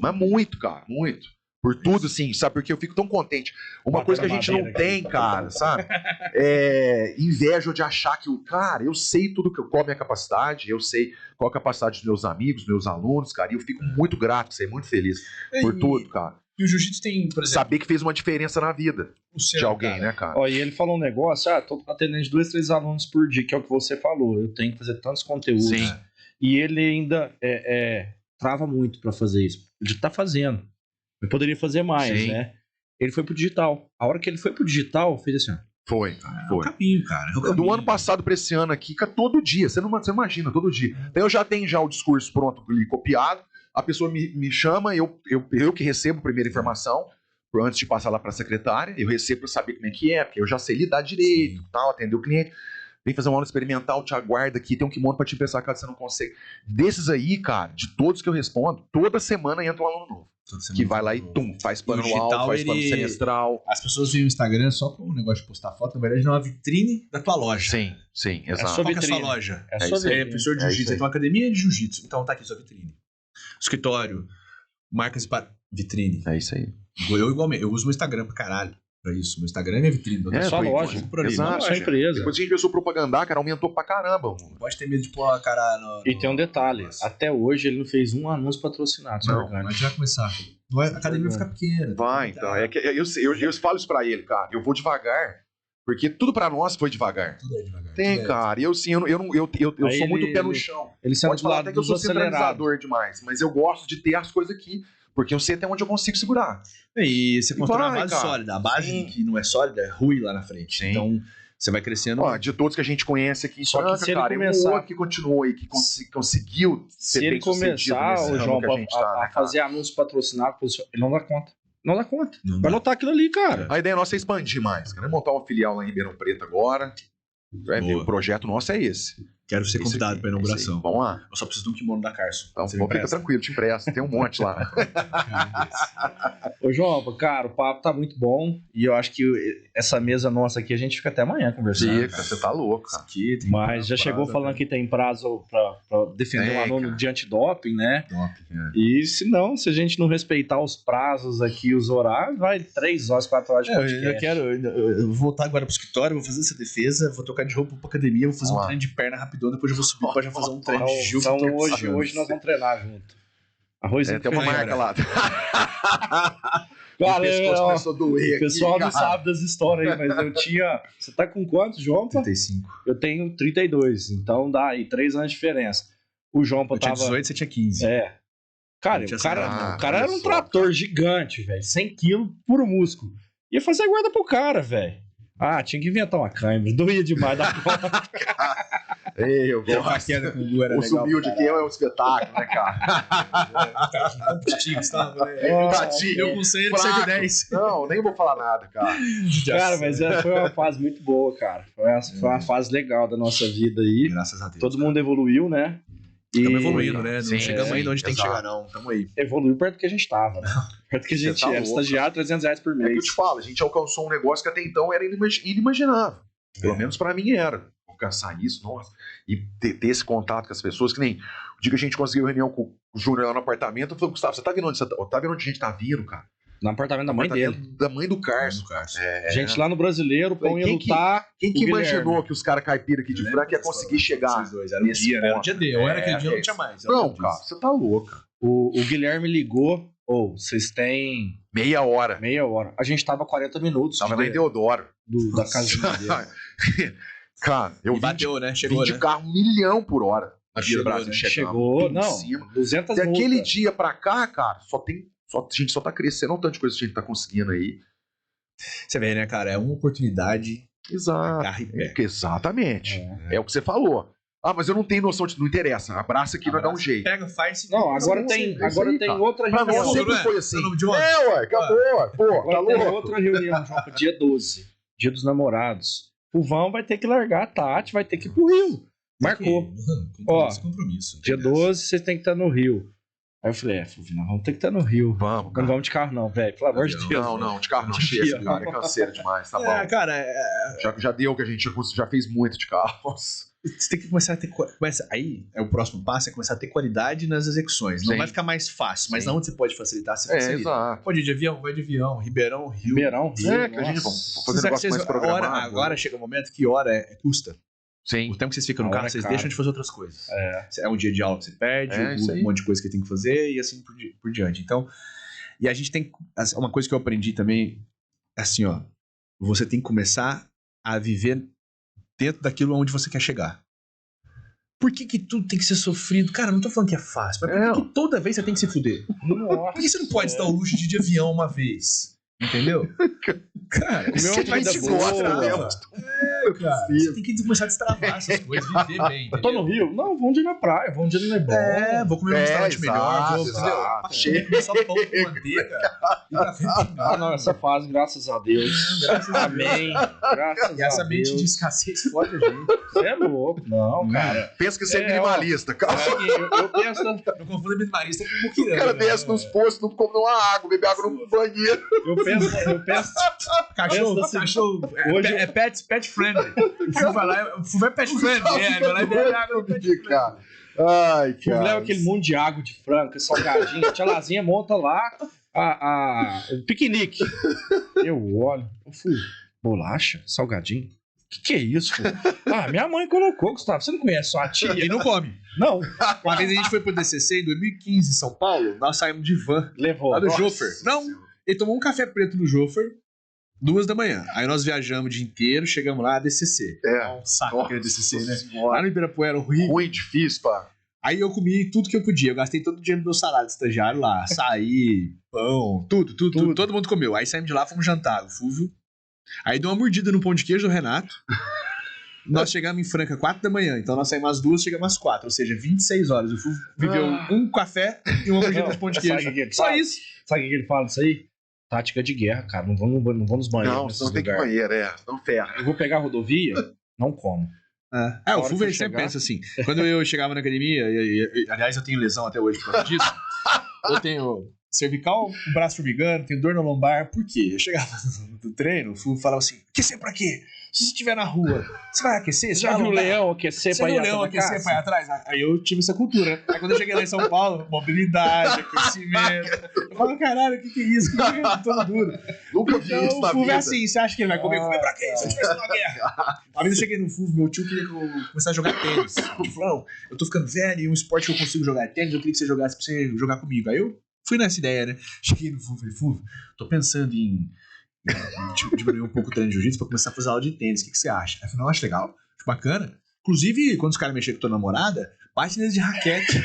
Mas muito, cara, muito. Por tudo, assim, sabe? Porque eu fico tão contente. Uma coisa que a gente não tem, cara, sabe? É inveja de achar que, cara, eu sei tudo, qual é a minha capacidade, eu sei qual é a capacidade dos meus amigos, meus alunos, cara, e eu fico muito grato, sei, muito feliz por tudo, cara. E o jiu-jitsu tem, por exemplo... Saber que fez uma diferença na vida de alguém, cara, né, cara? Ó, e ele falou um negócio, tô atendendo 2, 3 alunos por dia, que é o que você falou, eu tenho que fazer tantos conteúdos. Sim. E ele ainda trava muito pra fazer isso. Ele já tá fazendo. Eu poderia fazer mais, Sim. né? Ele foi pro digital. A hora que ele foi pro digital, fez assim, ó. Foi. É o caminho, cara. É o caminho. Do ano passado pra esse ano aqui, todo dia. Você imagina, todo dia. Então eu já tenho o discurso pronto ali, copiado. A pessoa me chama, eu que recebo a primeira informação, antes de passar lá pra secretária, eu recebo pra saber como é que é, porque eu já sei lidar direito, tal, atender o cliente. Vem fazer uma aula experimental, te aguarda aqui, tem um kimono pra te pensar caso você não consegue. Desses aí, cara, de todos que eu respondo, toda semana entra um aluno novo. Que vai lá e faz plano anual, faz plano semestral. As pessoas veem o Instagram só com o negócio de postar foto, na verdade não é uma vitrine da tua loja. Sim, exato. Qual que é a sua loja? É sua vitrine. É professor de jiu-jitsu, então academia de jiu-jitsu. Então tá aqui sua vitrine. Escritório, marcas para vitrine. É isso aí. Eu igualmente, eu uso meu Instagram pra caralho. Pra isso, meu Instagram é minha vitrine. Só loja. Por ali, exato. Não, só empresa. Depois que a gente começou a propagandar, cara, aumentou pra caramba. Não pode ter medo de pôr a cara no... E tem um detalhe, até hoje ele não fez um anúncio patrocinado. Não, mas já vai começar. A academia vai ficar pequena. Vai, então. É que eu falo isso pra ele, cara. Eu vou devagar, porque tudo pra nós foi devagar. Tudo é devagar. Tem, cara. E eu, sim, eu sou muito pé no chão. Ele pode falar até que eu sou centralizador demais, mas eu gosto de ter as coisas aqui, porque eu sei até onde eu consigo segurar. E você constrói uma base cara. sólida. A base que não é sólida é ruim lá na frente. Sim. Então, você vai crescendo. Ó, de todos que a gente conhece aqui em Só que Franca, se ele cara, começar... um outro que continuou aí, que conseguiu ser Se ele bem sucedido começar, nesse o ramo João, que a gente tá, né, a fazer anúncio patrocinado, ele não dá conta. Não dá conta. Vai lotar aquilo ali, cara. A ideia nossa é expandir mais. Queremos montar uma filial lá em Ribeirão Preto agora. O projeto nosso é esse. Quero ser convidado para a inauguração. Vamos lá. Eu só preciso de um kimono da Carson. Então, fica tranquilo, te empresto. Tem um monte lá. Ô, João, cara, o papo tá muito bom. E eu acho que essa mesa nossa aqui, a gente fica até amanhã conversando. Fica, você tá louco, cara. Aqui, mas já chegou falando que tem prazo pra defender um aluno de antidoping, né? E se não, se a gente não respeitar os prazos aqui, os horários, vai 3 horas, 4 horas de podcast. Eu vou voltar agora pro escritório, vou fazer essa defesa, vou trocar de roupa pra academia, vou fazer um treino de perna rapidão, depois eu vou subir pra já fazer um treino de jiu. Então hoje nós vamos treinar junto. Arrozinho tem uma marca lá. Cara, o pescoço começou a doer. O pessoal aqui, não sabe das histórias aí, mas eu tinha... Você tá com quantos, João? 35. Eu tenho 32, então dá aí 3 anos de diferença. O João Eu tinha 18, você tinha 15. É. Cara, Eu tinha o cara olha era um só, trator gigante, velho. 100 quilos, puro músculo. Ia fazer guarda pro cara, velho. Ah, tinha que inventar uma câimbra. Doía demais da conta. Ei, eu A gosto. queda com o Gu era O legal. humilde que é um espetáculo, né, cara? Competitivo, estava, né? Tadinho. Eu com 100, ele com Fraco. 110. Não, nem vou falar nada, cara. Cara, mas foi uma fase muito boa, cara. Foi uma fase legal da nossa vida aí. Graças a Deus. Todo mundo evoluiu, né? Estamos evoluindo, né? Não Sim, chegamos ainda onde tem que exato. chegar, não. Estamos aí. Evoluiu perto do que a gente tava, né? Perto do que a gente Você tá era. louco. Estagiário, R$300 por É que eu mês. te falo, a gente alcançou um negócio que até então era inimaginável. Pelo menos pra mim era. Alcançar isso, nossa. E ter esse contato com as pessoas, que nem o dia que a gente conseguiu reunião com o Júnior lá no apartamento, eu falei, Gustavo, você tá vendo onde a gente tá vindo, cara? No apartamento da mãe dele. Da mãe do Carson. É. Gente, lá no Brasileiro, o pão ia Quem que- lutar. Quem que O imaginou Guilherme. que os caras caipiras aqui de Franca ia conseguir chegar? Vocês dois, era um nesse dia, né? Era um ponto? dia D. Ou era aquele dia, É, não tinha mais. Não, cara, você tá louco. O Guilherme ligou. Vocês têm Meia hora. meia hora. A gente tava 40 minutos. Tava lá em Deodoro. Da casinha dele. Cara, eu E vim bateu, né? vim Chegou, de né? carro 1 milhão por hora. Na Via Chegou, Brasil, né? chegamos, Chegou, tudo em não, cima. 200 Daquele multas. dia pra cá, cara, a gente só tá crescendo, um tanto de coisa que a gente tá conseguindo aí. Você vê, né, cara? É uma oportunidade. Exato. Carro e pé. Exatamente. É o que você falou. Ah, mas eu não tenho noção de. Não interessa. Abraça aqui, vai dar um jeito. Pega, faz. Não, agora Sim, tem, é isso agora aí, tem cara. outra Pra reunião. nós sempre Não é? foi assim. Seu nome de onde? É, ué, acabou. Pô, tá Agora tem louco. outra reunião, João, dia 12. Dia dos namorados. O Vão vai ter que largar a Tati, vai ter que ir pro Rio. Marcou. Ó, Compromisso. Dia 12, vocês têm que estar no Rio. Aí eu falei, Fulvio, nós vamos ter que estar no Rio. Vamos, Não cara. vamos de carro não, velho. Pelo amor de Deus. Não, de carro não. De Chega, dia. cara. É canseiro demais, tá É, bom. cara, Já deu que a gente já fez muito de carro. Nossa. você tem que começar a ter. Aí, o próximo passo é começar a ter qualidade nas execuções. Não Sim. vai ficar mais fácil, mas Sim. onde você pode facilitar, você É, facilita. exato. Pode ir de avião, vai de avião. Ribeirão, Rio. Ribeirão, Rio. É, que a gente nossa. vamos fazer um negócio mais programado. Agora chega o momento que hora custa. Sim. O tempo que vocês ficam no A hora carro, é vocês caro. deixam de fazer outras coisas. É. É um dia de aula que você perde, isso aí. um monte de coisa que tem que fazer e assim por diante. Então, e a gente tem. Uma coisa que eu aprendi também, assim, ó. Você tem que começar a viver dentro daquilo onde você quer chegar. Por que tudo tem que ser sofrido? Cara, não tô falando que é fácil, mas por que toda vez você tem que se fuder? Por que você não pode se dar o luxo de ir de avião uma vez? Entendeu? Cara, O meu você vai vai dar se boa. gosta mesmo. Cara, você tem que começar a destravar essas coisas, viver bem. Eu tô no Rio? Não, vamos de ir na praia, vamos de ir no Leblon. É, vou comer um restaurante melhor, vou, exato. entendeu? Só pão com manteiga e café pingado. Ah, não, essa fase, graças a Deus. Amém. Graças E essa a mente Deus. de escassez fode a gente. Você é louco. Não, cara. Pensa que você é É, minimalista, cara. Eu penso... Não confunda minimalista com O muquirana. cara desce nos postos, não come uma água, bebe água no banheiro. Eu penso... Cachorro, Pensa assim, cachorro. hoje É pet friendly. O Fu vai lá, o Fu é pet friendly. Ele vai lá e bebe água no pet friendly. Cara. Ai, Fulvio cara. leva aquele monte de água de franca, salgadinho. A tia Lazinha monta lá o piquenique. Eu olho. Fulvio, bolacha? Salgadinho? Que é isso, Fulvio? Ah, minha mãe colocou, Gustavo. Você não conhece sua tia? E não come. Não. Uma vez a gente foi pro DCC em 2015 em São Paulo, nós saímos de van Levou. lá do Nossa. Jofer. Não, ele tomou um café preto no Jofer, 2 da manhã. Aí nós viajamos o dia inteiro, chegamos lá, DCC. É. Um saco que é DCC, né? Lá Senhora. no Ibirapuera, horrível. Ruim, difícil, pá. Aí eu comi tudo que eu podia. Eu gastei todo o dinheiro do meu salário de estagiário lá. Açaí, pão, tudo. Todo mundo comeu. Aí saímos de lá, fomos jantar. O Fulvio. Aí deu uma mordida no pão de queijo do Renato. Nós chegamos em Franca 4 da manhã. Então nós saímos às 2, chegamos às 4. Ou seja, 26 horas. O Fulvio viveu um café e uma mordida de pão de Sabe o queijo. que ele Só fala? isso. Sabe o que ele fala disso aí? Tática de guerra, cara. Não vamos nos banheiros. Não, nesses não tem que ir lugares. banheiro, não ferra. Eu vou pegar a rodovia, não como. O hora Fulvio que ele eu sempre chegar- pensa assim. Quando eu chegava na academia, aliás, eu tenho lesão até hoje por causa disso. Eu tenho cervical, o braço formigando, tenho dor na lombar. Por quê? Eu chegava no treino, o Fulvio falava assim: aquecer pra quê? Se você estiver na rua, você vai aquecer? Você já viu o leão aquecer Você pra viu ir o leão atrás da aquecer caça? pra ir atrás? Aí eu tive essa cultura. Aí quando eu cheguei lá em São Paulo, mobilidade, aquecimento. Eu falo, caralho, o que é isso? Que é todo duro. Nunca vi Então isso na o Fulvio vida. é assim, você acha que ele vai comer? Comer pra quê? Se eu tivesse numa guerra. Uma vez eu cheguei no Fulvio, meu tio queria que eu começasse a jogar tênis. Ele falou, não, eu tô ficando velho e um esporte que eu consigo jogar é tênis, eu queria que você jogasse pra você jogar comigo. Aí eu Fui nessa ideia, né? Cheguei no Fu, falei, Fu, tô pensando em diminuir um pouco o treino de jiu-jitsu pra começar a fazer aula de tênis. O que você acha? Aí eu falei, não, acho legal, acho bacana. Inclusive, quando os caras mexerem com tua namorada, bate neles de raquete.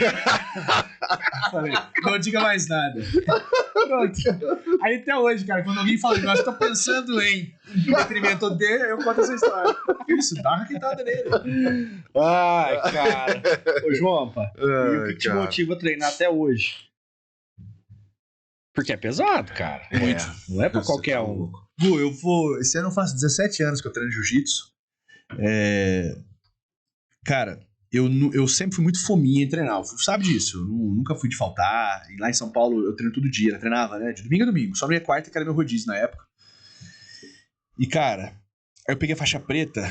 Falei, não diga mais nada. Pronto. Aí até hoje, cara, quando alguém fala, nós estamos pensando em detrimento dele, eu conto essa história. Isso, dá uma raquetada nele. Ai, cara. Ô, João, e o que te motiva a treinar até hoje? Porque é pesado, cara. Muito. Não é pra qualquer um. Gu, esse ano eu faço 17 anos que eu treino jiu-jitsu. Cara, eu sempre fui muito fominha em treinar. Sabe disso? Eu nunca fui de faltar. E lá em São Paulo eu treino todo dia. Eu treinava, né? De domingo a domingo. Só não ia quarta, que era meu rodízio na época. E, cara, aí eu peguei a faixa preta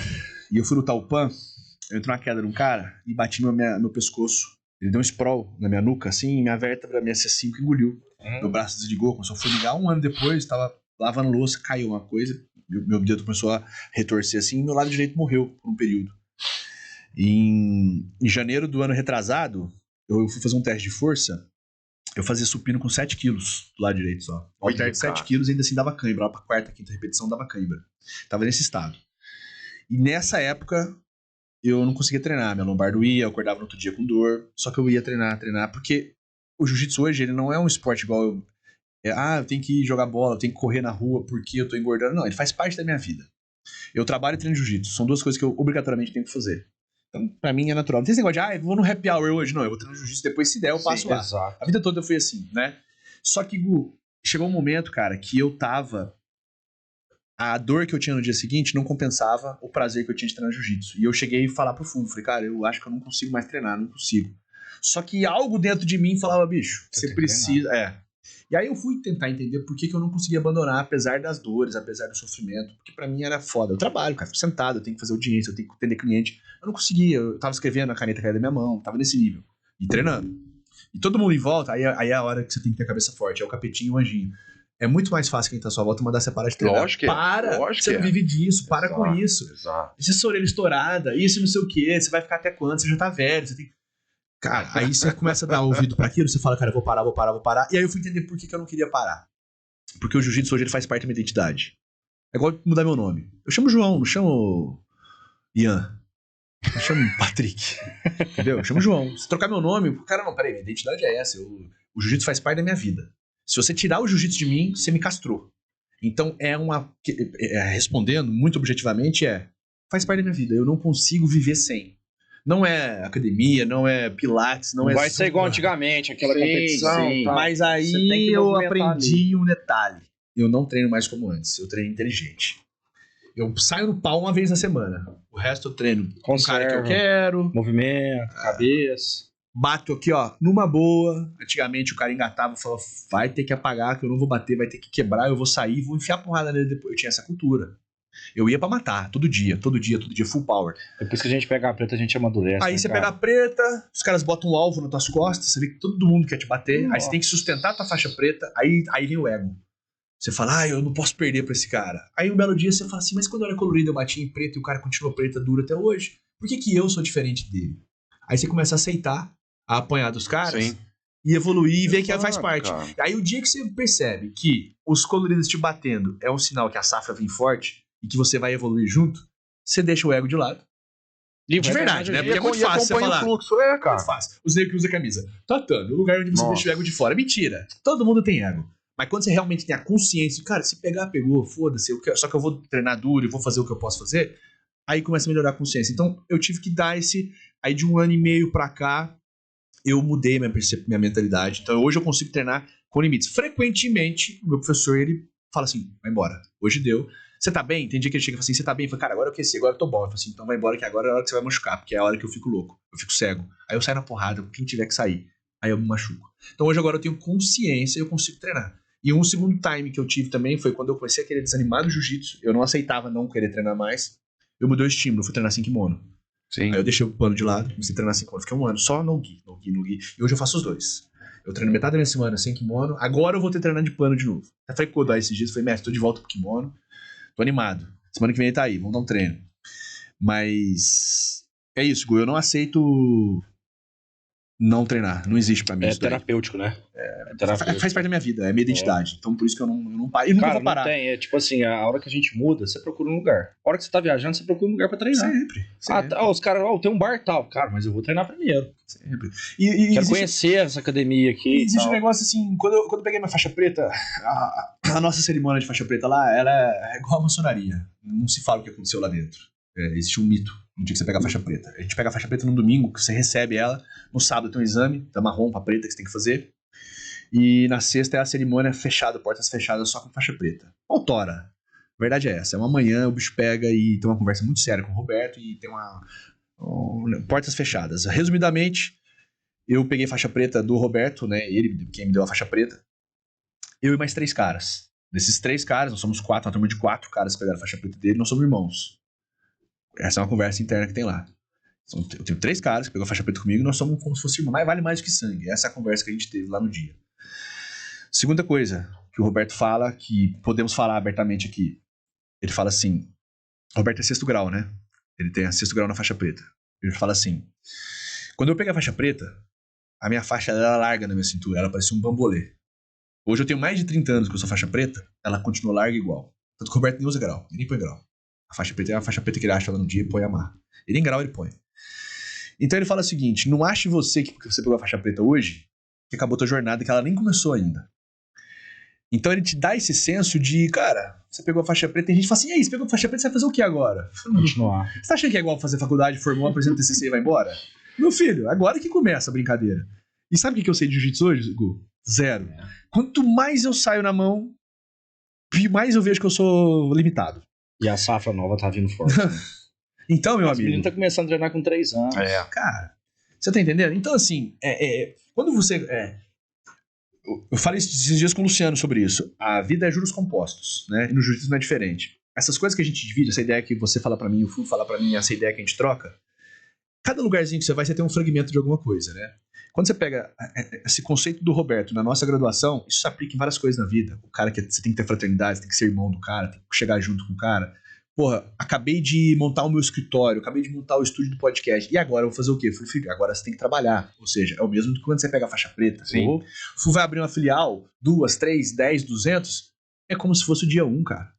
e eu fui lutar o PAN. Eu entrei numa queda de um cara e bati no meu pescoço. Ele deu um sprawl na minha nuca, assim, e minha vértebra, minha C5 engoliu. Meu braço desligou, começou a formigar. Um ano depois, tava lavando louça, caiu uma coisa. Meu dedo começou a retorcer assim e meu lado direito morreu por um período. Em janeiro do ano retrasado, eu fui fazer um teste de força. Eu fazia supino com 7 quilos do lado direito só. Ao halter de 7 quilos ainda assim dava cãibra. Lá pra quarta, quinta repetição dava cãibra. Tava nesse estado. E nessa época, eu não conseguia treinar. Minha lombar doía, eu acordava no outro dia com dor. Só que eu ia treinar, porque o jiu-jitsu hoje, ele não é um esporte igual eu tenho que ir jogar bola, eu tenho que correr na rua porque eu tô engordando. Não, ele faz parte da minha vida. Eu trabalho e treino jiu-jitsu. São duas coisas que eu obrigatoriamente tenho que fazer. Então, pra mim é natural. Não tem esse negócio de, eu vou no happy hour hoje. Não, eu vou treinar jiu-jitsu, depois se der eu passo lá. Exato. A vida toda eu fui assim, né? Só que, Gu, chegou um momento, cara, que eu tava... A dor que eu tinha no dia seguinte não compensava o prazer que eu tinha de treinar jiu-jitsu. E eu cheguei a falar pro fundo, falei, cara, eu acho que eu não consigo mais treinar, não consigo. Só que algo dentro de mim falava, bicho, você precisa... E aí eu fui tentar entender por que eu não conseguia abandonar, apesar das dores, apesar do sofrimento, porque pra mim era foda. Eu trabalho, cara, fico sentado, eu tenho que fazer audiência, eu tenho que atender cliente. Eu não conseguia, eu tava escrevendo, a caneta caía da minha mão, tava nesse nível. E treinando. E todo mundo em volta, aí é a hora que você tem que ter a cabeça forte, é o capetinho e o anjinho. É muito mais fácil quem tá à sua volta mandar você parar de treinar. Lógico que você não vive disso, para com isso. Exato. Essa sua orelha estourada, isso não sei o que, você vai ficar até quando? Você já tá velho, você tem... Cara, aí você começa a dar ouvido pra aquilo, você fala, cara, eu vou parar. E aí eu fui entender por que eu não queria parar. Porque o jiu-jitsu hoje ele faz parte da minha identidade. É igual mudar meu nome. Eu chamo João, não chamo Ian. Eu chamo Patrick. Entendeu? Eu chamo João. Se trocar meu nome, cara, não, peraí, minha identidade é essa. O jiu-jitsu faz parte da minha vida. Se você tirar o jiu-jitsu de mim, você me castrou. Então respondendo muito objetivamente, faz parte da minha vida. Eu não consigo viver sem. Não é academia, não é pilates, não vai ser igual antigamente, aquela competição. Sim. Tá. Mas aí eu aprendi um detalhe. Eu não treino mais como antes, eu treino inteligente. Eu saio no pau uma vez na semana. O resto eu treino com o cara que eu quero. Movimento, cabeça. Bato aqui, ó, numa boa. Antigamente o cara engatava e falava, vai ter que apagar, que eu não vou bater, vai ter que quebrar, eu vou sair, vou enfiar porrada nele depois. Eu tinha essa cultura. Eu ia pra matar, todo dia, full power. Depois que a gente pega a preta, a gente amadurece. Aí você pega a preta, os caras botam um alvo nas tuas costas, você vê que todo mundo quer te bater, aí você tem que sustentar a tua faixa preta, aí vem o ego. Você fala, eu não posso perder pra esse cara. Aí um belo dia você fala assim, mas quando eu era colorido eu bati em preto e o cara continua preta dura até hoje, por que eu sou diferente dele? Aí você começa a aceitar, a apanhar dos caras, sim, e evoluir e ver que faz parte. Cara. Aí o dia que você percebe que os coloridos te batendo é um sinal que a safra vem forte, e que você vai evoluir junto, você deixa o ego de lado. De verdade, né? Porque é muito fácil você falar. O fluxo, cara. Muito fácil. Os negros que usam camisa. Tatame, o lugar onde você deixa o ego de fora. Mentira. Todo mundo tem ego. Mas quando você realmente tem a consciência, cara, se pegar, pegou, foda-se, só que eu vou treinar duro e vou fazer o que eu posso fazer, aí começa a melhorar a consciência. Então, eu tive que dar aí de 1 ano e meio pra cá, eu mudei minha mentalidade. Então, hoje eu consigo treinar com limites. Frequentemente, o meu professor, ele fala assim, vai embora. Hoje deu. Você tá bem? Tem dia que ele chega e fala assim, você tá bem? Eu falo, cara, agora eu aqueci, agora eu tô bom. Eu falo assim, então vai embora que agora é a hora que você vai machucar, porque é a hora que eu fico louco, eu fico cego. Aí eu saio na porrada, quem tiver que sair. Aí eu me machuco. Então hoje agora eu tenho consciência e eu consigo treinar. E um segundo time que eu tive também foi quando eu comecei a querer desanimar do jiu-jitsu. Eu não aceitava não querer treinar mais. Eu mudei o estímulo, fui treinar sem kimono. Sim. Aí eu deixei o pano de lado, comecei a treinar sem kimono. Fiquei 1 ano só no gi. E hoje eu faço os dois. Eu treino metade da minha semana sem kimono. Agora eu vou ter treinado de pano de novo. Até falei com o Kodai esses dias. Falei, mestre, tô de volta pro kimono. Tô animado. Semana que vem ele tá aí. Vamos dar um treino. Mas... é isso, Gu. Eu não aceito não treinar. Não existe pra mim É isso daí. terapêutico, né? Faz parte da minha vida, é minha identidade. Então por isso que eu não paro. E nunca Cara, vou parar. não tem. É tipo assim, a hora que a gente muda, você procura um lugar. A hora que você tá viajando, você procura um lugar pra treinar. Sempre. Os caras, tem um bar tal. Cara, mas eu vou treinar primeiro. Sempre. Quero conhecer essa academia aqui. E existe um negócio assim, quando eu peguei minha faixa preta, a nossa cerimônia de faixa preta lá, ela é igual a maçonaria. Não se fala o que aconteceu lá dentro. Existe um mito no dia que você pega a faixa preta. A gente pega a faixa preta no domingo, que você recebe ela. No sábado tem um exame, da marrom pra preta que você tem que fazer. E na sexta é a cerimônia fechada, portas fechadas só com faixa preta. Autora. A verdade é essa. É uma manhã, o bicho pega e tem uma conversa muito séria com o Roberto e tem portas fechadas. Resumidamente, eu peguei faixa preta do Roberto, né? Ele, quem me deu a faixa preta. Eu e mais 3 caras. Desses 3 caras, nós somos 4, uma turma de 4 caras que pegaram a faixa preta dele, nós somos irmãos. Essa é uma conversa interna que tem lá. Eu tenho 3 caras que pegou a faixa preta comigo e nós somos como se fosse irmão. Mas vale mais do que sangue. Essa é a conversa que a gente teve lá no dia. Segunda coisa que o Roberto fala, que podemos falar abertamente aqui. Ele fala assim, Roberto é 6º grau, né? Ele tem a 6º grau na faixa preta. Ele fala assim, quando eu peguei a faixa preta, a minha faixa era larga na minha cintura, ela parecia um bambolê. Hoje eu tenho mais de 30 anos que eu sou faixa preta, ela continua larga igual. Tanto que o Roberto nem usa grau, ele nem põe grau. A faixa preta é a faixa preta que ele acha lá no dia e põe a amarra. Ele em grau ele põe. Então ele fala o seguinte, não ache você que porque você pegou a faixa preta hoje, que acabou a tua jornada, que ela nem começou ainda. Então ele te dá esse senso de, cara, você pegou a faixa preta, tem gente que fala assim, e aí, você pegou a faixa preta, você vai fazer o que agora? Continuar. Você tá achando que é igual fazer faculdade, formou, apresenta o TCC e vai embora? Meu filho, agora que começa a brincadeira. E sabe o que eu sei de jiu-jitsu hoje, Gu? 0. Quanto mais eu saio na mão, mais eu vejo que eu sou limitado. E a safra nova tá vindo forte. Né? Então, meu amigo... Esse menino tá começando a treinar com 3 anos. Cara, você tá entendendo? Então, assim, quando você... eu falei esses dias com o Luciano sobre isso. A vida é juros compostos, né? E no jiu-jitsu não é diferente. Essas coisas que a gente divide, essa ideia que você fala pra mim, o Fu fala pra mim, essa ideia que a gente troca, cada lugarzinho que você vai, você tem um fragmento de alguma coisa, né? Quando você pega esse conceito do Roberto na nossa graduação, isso se aplica em várias coisas na vida. O cara que você tem que ter fraternidade, você tem que ser irmão do cara, tem que chegar junto com o cara. Porra, acabei de montar o meu escritório, acabei de montar o estúdio do podcast. E agora eu vou fazer o quê? Filho, agora você tem que trabalhar. Ou seja, é o mesmo do que quando você pega a faixa preta. Sim. O Fu vai abrir uma filial, 2, 3, 10, 200. É como se fosse o dia 1, cara.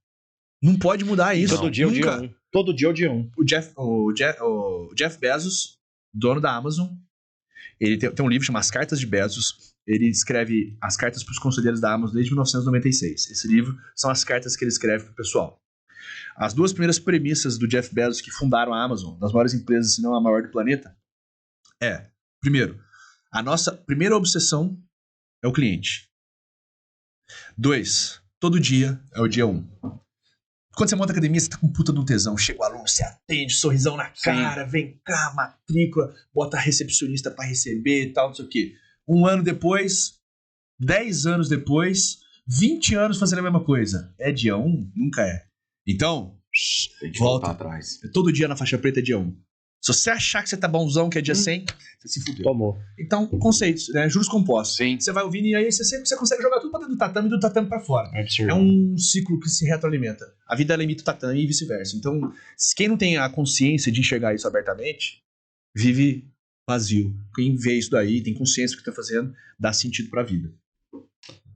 Não pode mudar isso. Todo dia é o dia 1. Todo dia é o dia 1. O Jeff Bezos, dono da Amazon, ele tem um livro chamado As Cartas de Bezos. Ele escreve as cartas para os conselheiros da Amazon desde 1996. Esse livro são as cartas que ele escreve para o pessoal. As 2 primeiras premissas do Jeff Bezos que fundaram a Amazon, das maiores empresas, se não a maior do planeta, primeiro, a nossa primeira obsessão é o cliente. 2, todo dia é o dia 1. Quando você monta academia, você tá com puta de um tesão. Chega o aluno, você atende, sorrisão na cara, vem cá, matrícula, bota a recepcionista pra receber e tal, não sei o quê. 1 ano depois, 10 anos depois, 20 anos fazendo a mesma coisa. É dia 1? Nunca é. Então, tem que volta voltar atrás. Todo dia na faixa preta é dia 1. Se você achar que você tá bonzão, que é dia 100, você se fudeu. Tomou. Então, conceitos, né? Juros compostos. Sim. Você vai ouvindo e aí você consegue jogar tudo pra dentro do tatame e do tatame pra fora. Absurdo. É um ciclo que se retroalimenta. A vida ela imita o tatame e vice-versa. Então, quem não tem a consciência de enxergar isso abertamente, vive vazio. Quem vê isso daí, tem consciência do que tá fazendo, dá sentido pra vida.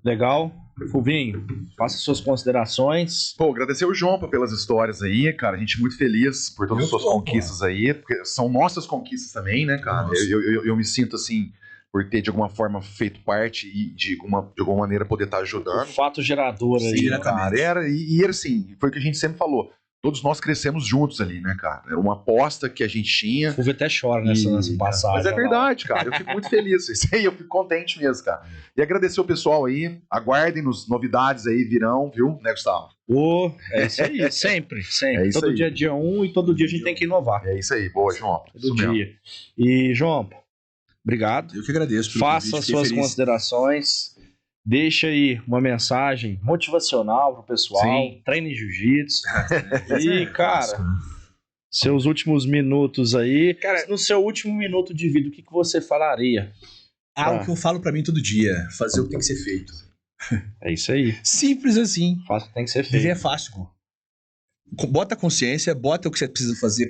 Legal. Fulvinho, faça suas considerações. Pô, agradecer o Jompa pelas histórias aí, cara. A gente muito feliz por todas as suas conquistas aí, porque são nossas conquistas também, né, cara? Eu me sinto assim, por ter de alguma forma feito parte e de alguma maneira poder estar ajudando. O fato gerador aí. Sim, cara. Era assim, foi o que a gente sempre falou. Todos nós crescemos juntos ali, né, cara? Era uma aposta que a gente tinha. O Fulvio até chora nessa passagem. Mas é verdade, cara. Eu fico muito feliz. Isso aí, eu fico contente mesmo, cara. E agradecer o pessoal aí. Aguardem-nos, novidades aí virão, viu, né, Gustavo? É isso aí, sempre. É isso todo aí. dia é dia 1 e todo dia a gente tem que inovar. É isso aí. Boa, João. Todo dia. E, João, obrigado. Eu que agradeço. Faça as suas considerações. Deixa aí uma mensagem motivacional pro pessoal. Sim. Treine jiu-jitsu. E, cara, seus últimos minutos aí. Cara, no seu último minuto de vida, o que você falaria? Algo que eu falo pra mim todo dia. Fazer o que tem que ser feito. É isso aí. Simples assim. Faça o que tem que ser feito. Viver é fácil, pô. Bota a consciência, bota o que você precisa fazer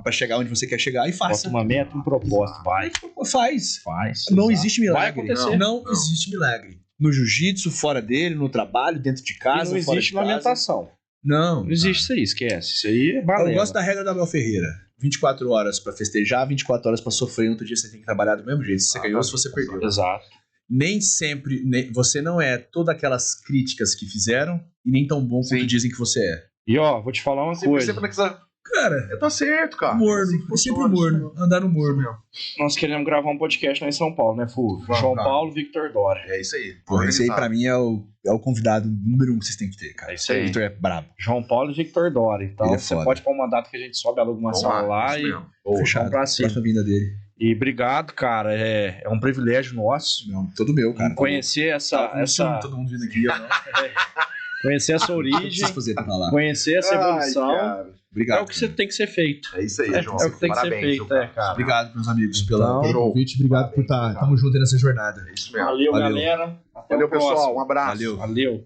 pra chegar onde você quer chegar e faça. Bota uma meta, um propósito, vai. Faz. Exato. Não existe milagre. Vai acontecer. Não existe milagre. No jiu-jitsu, fora dele, no trabalho, dentro de casa, não fora existe de casa. lamentação. Não existe isso aí, esquece. Isso aí é balela. Eu gosto da regra da Abel Ferreira. 24 horas pra festejar, 24 horas pra sofrer. Outro dia você tem que trabalhar do mesmo jeito. Se você ganhou, se você perdeu. Exato. Nem sempre... você não é todas aquelas críticas que fizeram e nem tão bom quanto dizem que você é. E ó, vou te falar uma coisa. Cara, eu tô certo, cara. Morno. Sempre morno. Andar no morno. Nós queremos gravar um podcast lá em São Paulo, né, Fulvio? João Paulo, Victor Dória. É isso aí. Porra, esse aí pra mim é o convidado número 1 que vocês têm que ter, cara. É isso aí. Victor é brabo. João Paulo e Victor Dória. Então você pode pôr uma data que a gente sobe, aluga uma sala lá e fechar pra cima. Próxima vinda dele. E obrigado, cara. É um privilégio nosso. Não, todo meu, cara. Conhecer essa... Todo mundo vindo aqui, eu não. Conhecer essa origem, conhecer essa evolução. Obrigado. É o que você tem que ser feito. É isso aí, João. É o que tem que ser feito, cara. Obrigado, meus amigos, pelo convite. Obrigado por estar. Tamo junto nessa jornada. É isso mesmo. Valeu, galera. Valeu, pessoal. Um abraço. Valeu. Valeu.